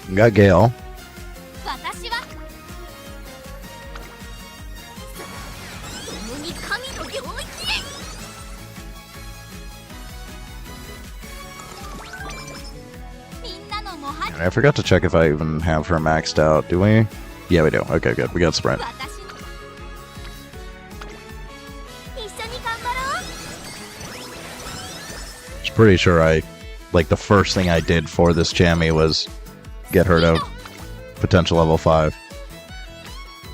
We got Gale. 私は共に神の領域へみんなの模範 I forgot to check if I even have her maxed out. Do we? Yeah, we do. Okay, good. We got Sprint. 私の一緒に頑張ろう I'm pretty sure like the first thing I did for this Chammy was get her to potential level 5.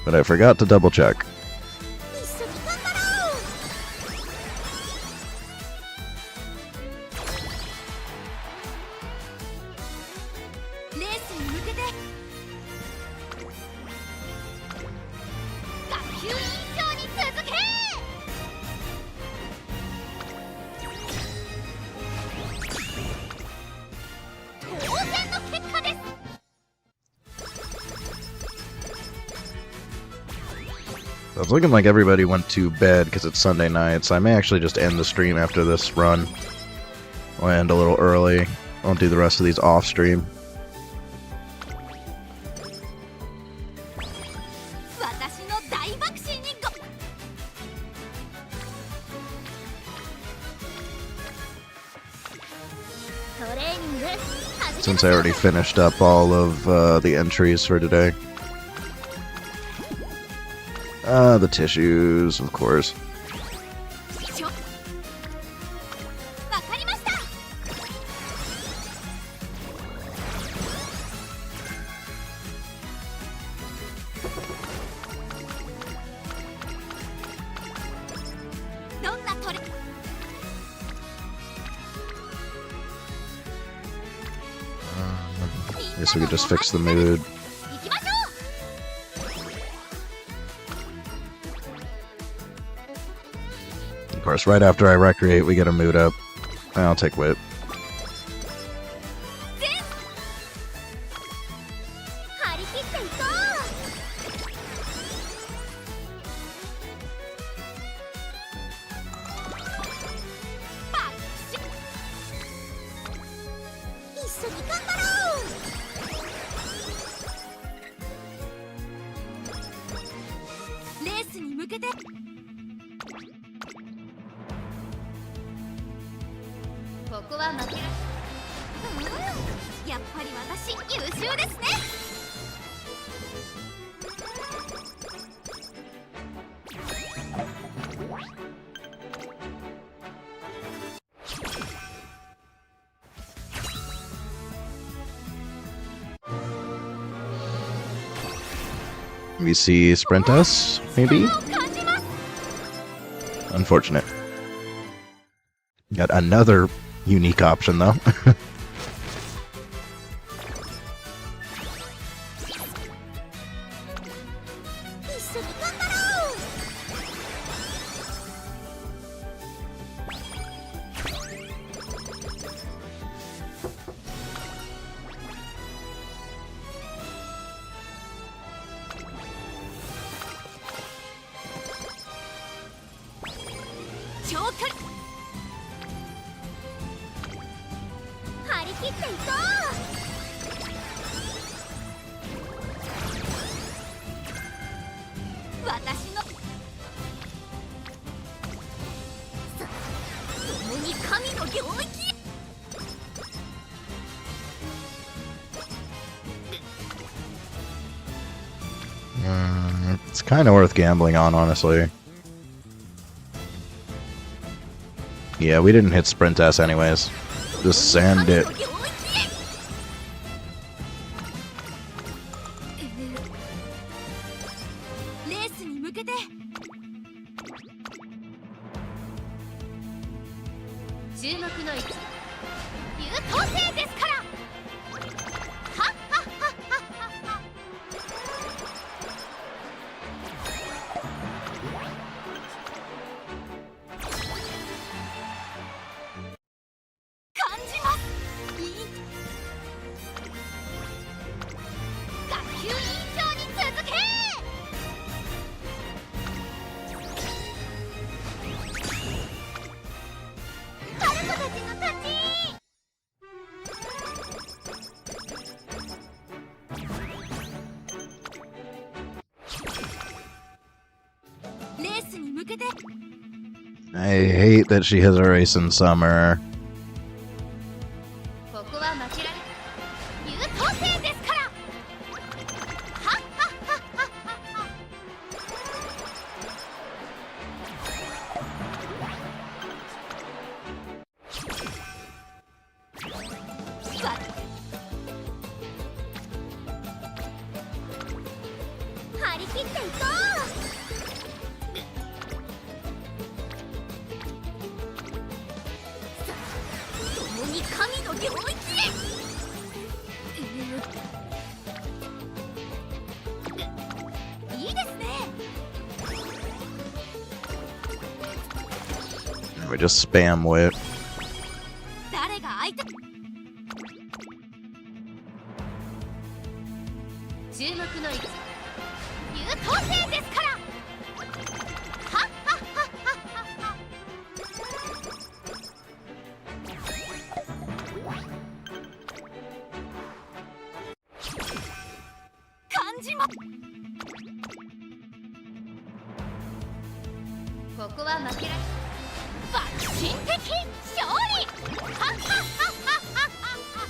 But I forgot to double check. 一緒に頑張ろうレースに向けて学級委員長に続け当然の結果です So it's looking like everybody went to bed because it's Sunday night, so I may actually just end the stream after this run. I'll end a little early. Won't do the rest of these off stream. 私の大爆心にご トレーニング始め Since I already finished up all of the entries for today. The tissues, of course. ちょわかりましたどんなトレ I guess we could just fix the mood. 行きましょ Of course, right after I recreate, we get a mood up. I'll take Whip. う張り切っていこうバッシュ一緒に頑張ろうレースに向けてここは負けらやっぱり私優秀ですね We see Sprint S, maybe? 力を感じます Unfortunate. Got another unique option, though. 一緒に頑張ろう 長距離張り切っていこう私の共に神の領域へ It's kind of worth gambling on, honestly. Yeah, we didn't hit Sprint S anyways. Just sand it. 神の領域へ I 注目の位置。優等生ですから。はっはっはっはっは。感じます。いい学級委員長に続け。パルコたちの勝ち。レースに向けて。 I hate that she has a race in summer. ここは負けられ優等生ですから。はっはっはっはっは。張り切っていこう。共に神の領域へ。いいですね。 We just spam whip. 誰が相手。注目の位置。優等生ですから。はっはっはっはっは。感じま。ここは負けられ爆心的勝利。はっはっはっはっはっは。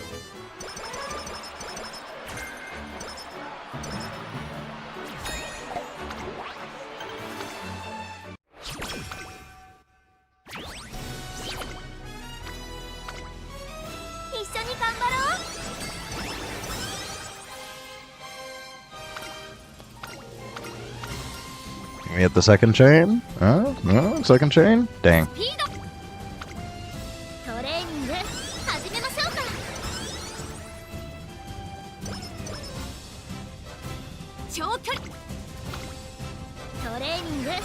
一緒に頑張ろう。 We hit the second chain? No, second chain? Dang. スピード。トレーニング始めましょうか。長距離。トレーニング始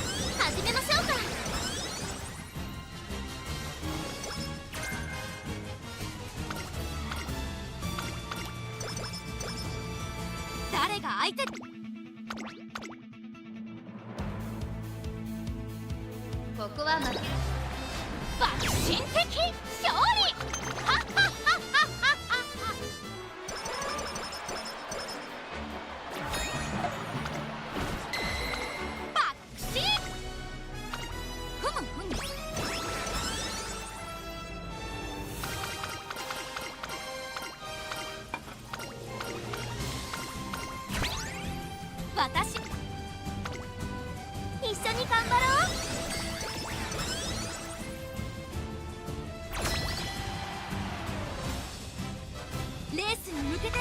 めましょうか。誰が相手。ここは負けられ爆心的勝利。はっはっはっはっはっは。爆心。ふむふむ。私。一緒に頑張ろう。 レースに向けて。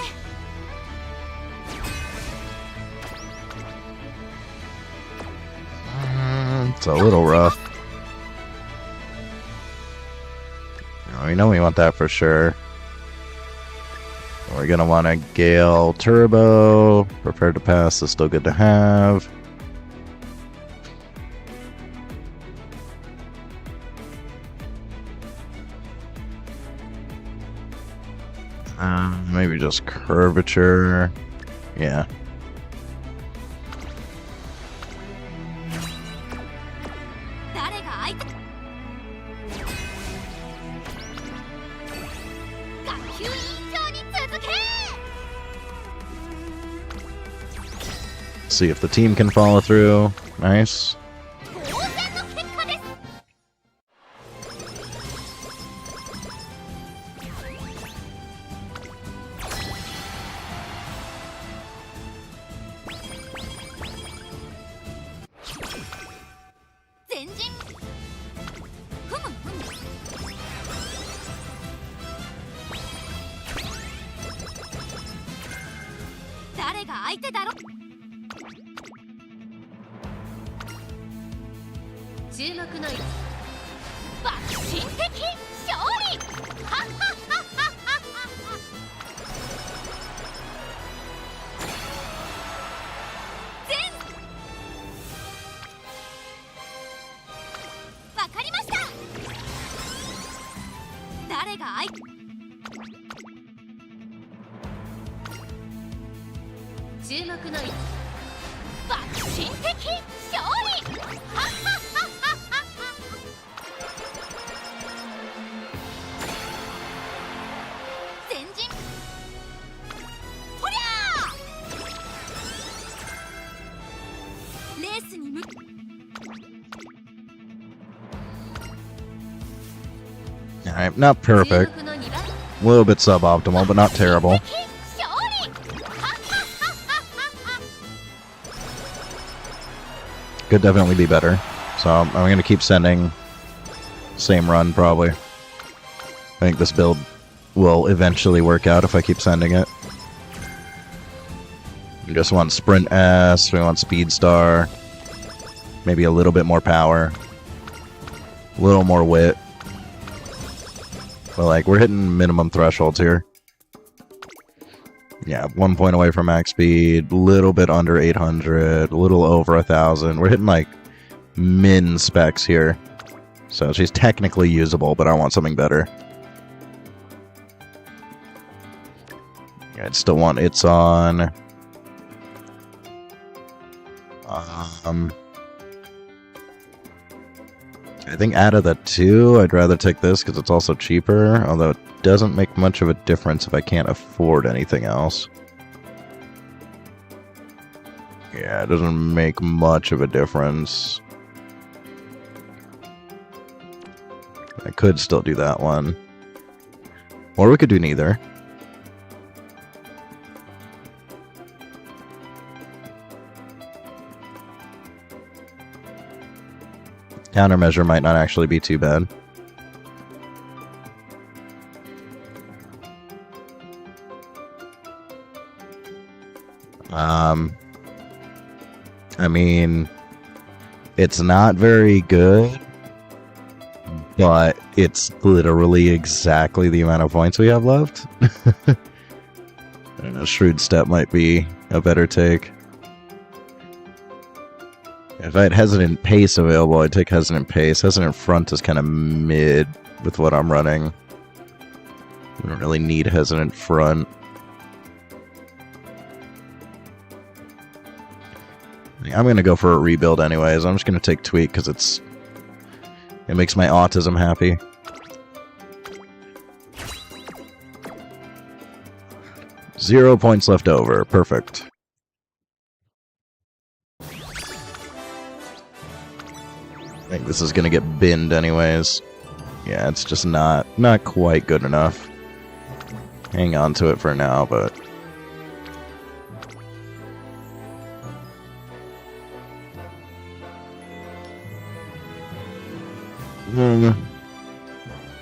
It's a little rough. We know we want that for sure. We're gonna want a Gale Turbo. Prepared to pass is still good to have. Maybe just curvature. Yeah. 誰が相手。学級委員長に続け。 See if the team can follow through. Nice. 当然の結果です。前陣。ふむふむ。誰が相手だろ。注目の位置。爆心的勝誰が相注目の爆心的勝利前進ほりゃーレースに向 Alright, not perfect. 注目の2番 A little bit suboptimal, but not terrible. 勝利 Could definitely be better. So I'm going to keep sending. Same run, probably. I think this build will eventually work out if I keep sending it. We just want Sprint S, we want Speed Star. Maybe a little bit more power. A little more wit. But like, we're hitting minimum thresholds here. Yeah, 1 point away from max speed, a little bit under 800, a little over 1,000. We're hitting like min specs here. So she's technically usable, but I want something better. I'd still want it's on. I think out of the two, I'd rather take this because it's also cheaper, although it doesn't make much of a difference if I can't afford anything else. Yeah, it doesn't make much of a difference. I could still do that one. Or we could do neither. Countermeasure might not actually be too bad. I mean, it's not very good, but it's literally exactly the amount of points we have left. I don't know, Shrewd Step might be a better take. If I had Hesitant Pace available, I'd take Hesitant Pace. Hesitant Front is kind of mid with what I'm running. I don't really need Hesitant Front. I'm going to go for a rebuild anyways. I'm just going to take Tweak because it makes my autism happy. Zero points left over. Perfect. I think this is going to get binned anyways. Yeah, it's just not quite good enough. Hang on to it for now, but...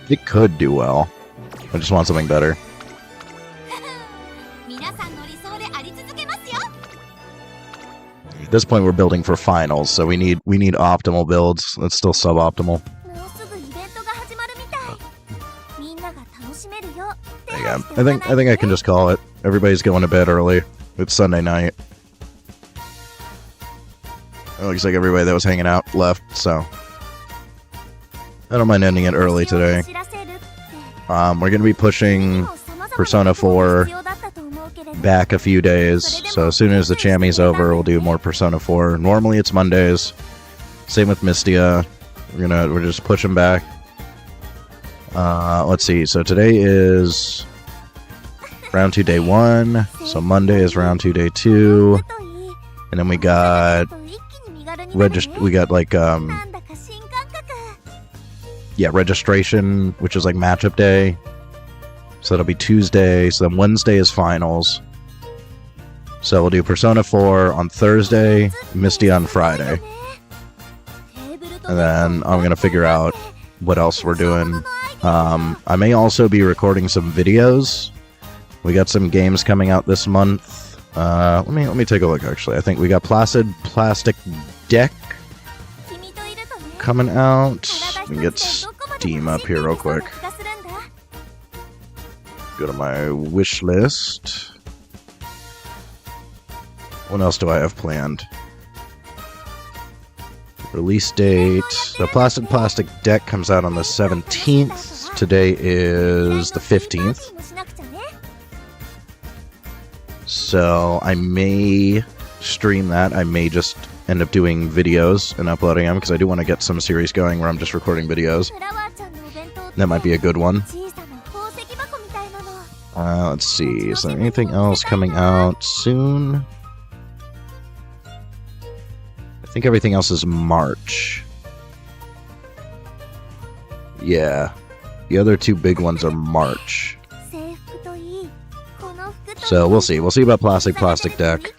It could do well. I just want something better. 皆さんの理想であり続けますよ At this point, we're building for finals, so we need optimal builds. That's still suboptimal. もうすぐイベントが始まるみたいみんなが楽しめるよ Yeah, I think I can just call it. Everybody's going to bed early. It's Sunday night. It looks like everybody that was hanging out left, so I don't mind ending it early today. We're going to be pushing Persona 4 back a few days, so as soon as the Chammy's over, we'll do more Persona 4. Normally it's Mondays. Same with Mystia. We're just pushing back. Let's see. So today is round 2 day 1. So Monday is round 2 day 2. And then we got registration, which is like matchup day. So that'll be Tuesday. So then Wednesday is finals. So we'll do Persona 4 on Thursday, Misty on Friday. And then I'm going to figure out what else we're doing. I may also be recording some videos. We got some games coming out this month. Let me take a look, actually. I think we got Placid Plastic Deck coming out. Let me get Steam up here real quick. Go to my wish list. What else do I have planned? Release date. The Placid Plastic Deck comes out on the 17th. Today is the 15th. So I may stream that. I may just end up doing videos and uploading them because I do want to get some series going where I'm just recording videos. That might be a good one. Let's see. Is there anything else coming out soon? I think everything else is March. Yeah. The other two big ones are March. So we'll see. We'll see about Plastic Deck.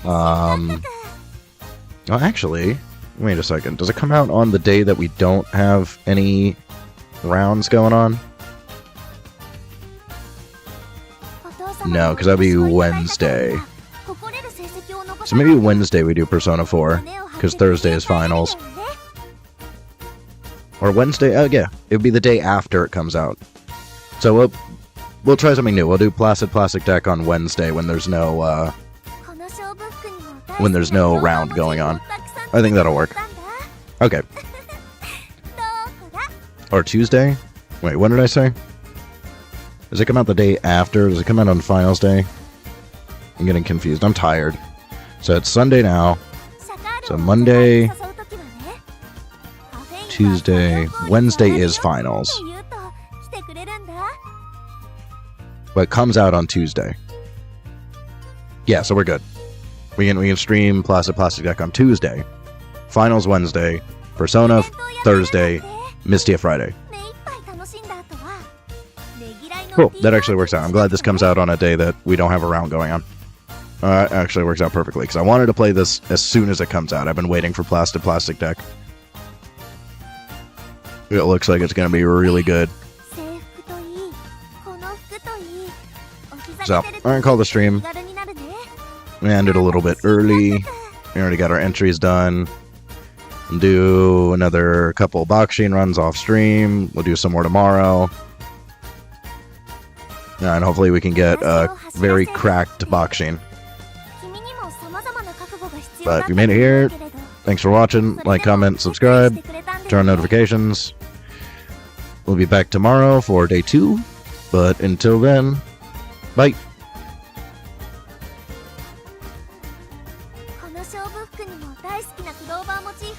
Oh, actually, wait a second. Does it come out on the day that we don't have any rounds going on? No, because that'd be Wednesday. So maybe Wednesday we do Persona 4, because Thursday is finals. Or Wednesday, oh yeah, it would be the day after it comes out. So we'll try something new. We'll do Plastic Deck on Wednesday when there's no round going on. I think that'll work. Okay. Or Tuesday? Wait, when did I say? Does it come out the day after? Does it come out on finals day? I'm getting confused. I'm tired. So it's Sunday now. So Monday, Tuesday, Wednesday is finals. But it comes out on Tuesday. Yeah, so we're good. We can stream Plastic Deck on Tuesday. Finals Wednesday. Persona Thursday. Mystia Friday. Cool, that actually works out. I'm glad this comes out on a day that we don't have a round going on. It actually works out perfectly, because I wanted to play this as soon as it comes out. I've been waiting for Plastic Deck. It looks like it's going to be really good. So, I'm going to call the stream. We ended a little bit early. We already got our entries done. We'll do another couple boxing runs off stream. We'll do some more tomorrow. And hopefully we can get a very cracked boxing. But if you made it here, thanks for watching. Like, comment, subscribe, turn on notifications. We'll be back tomorrow for day 2. But until then, bye. この勝負服にも大好きなクローバーモチーフ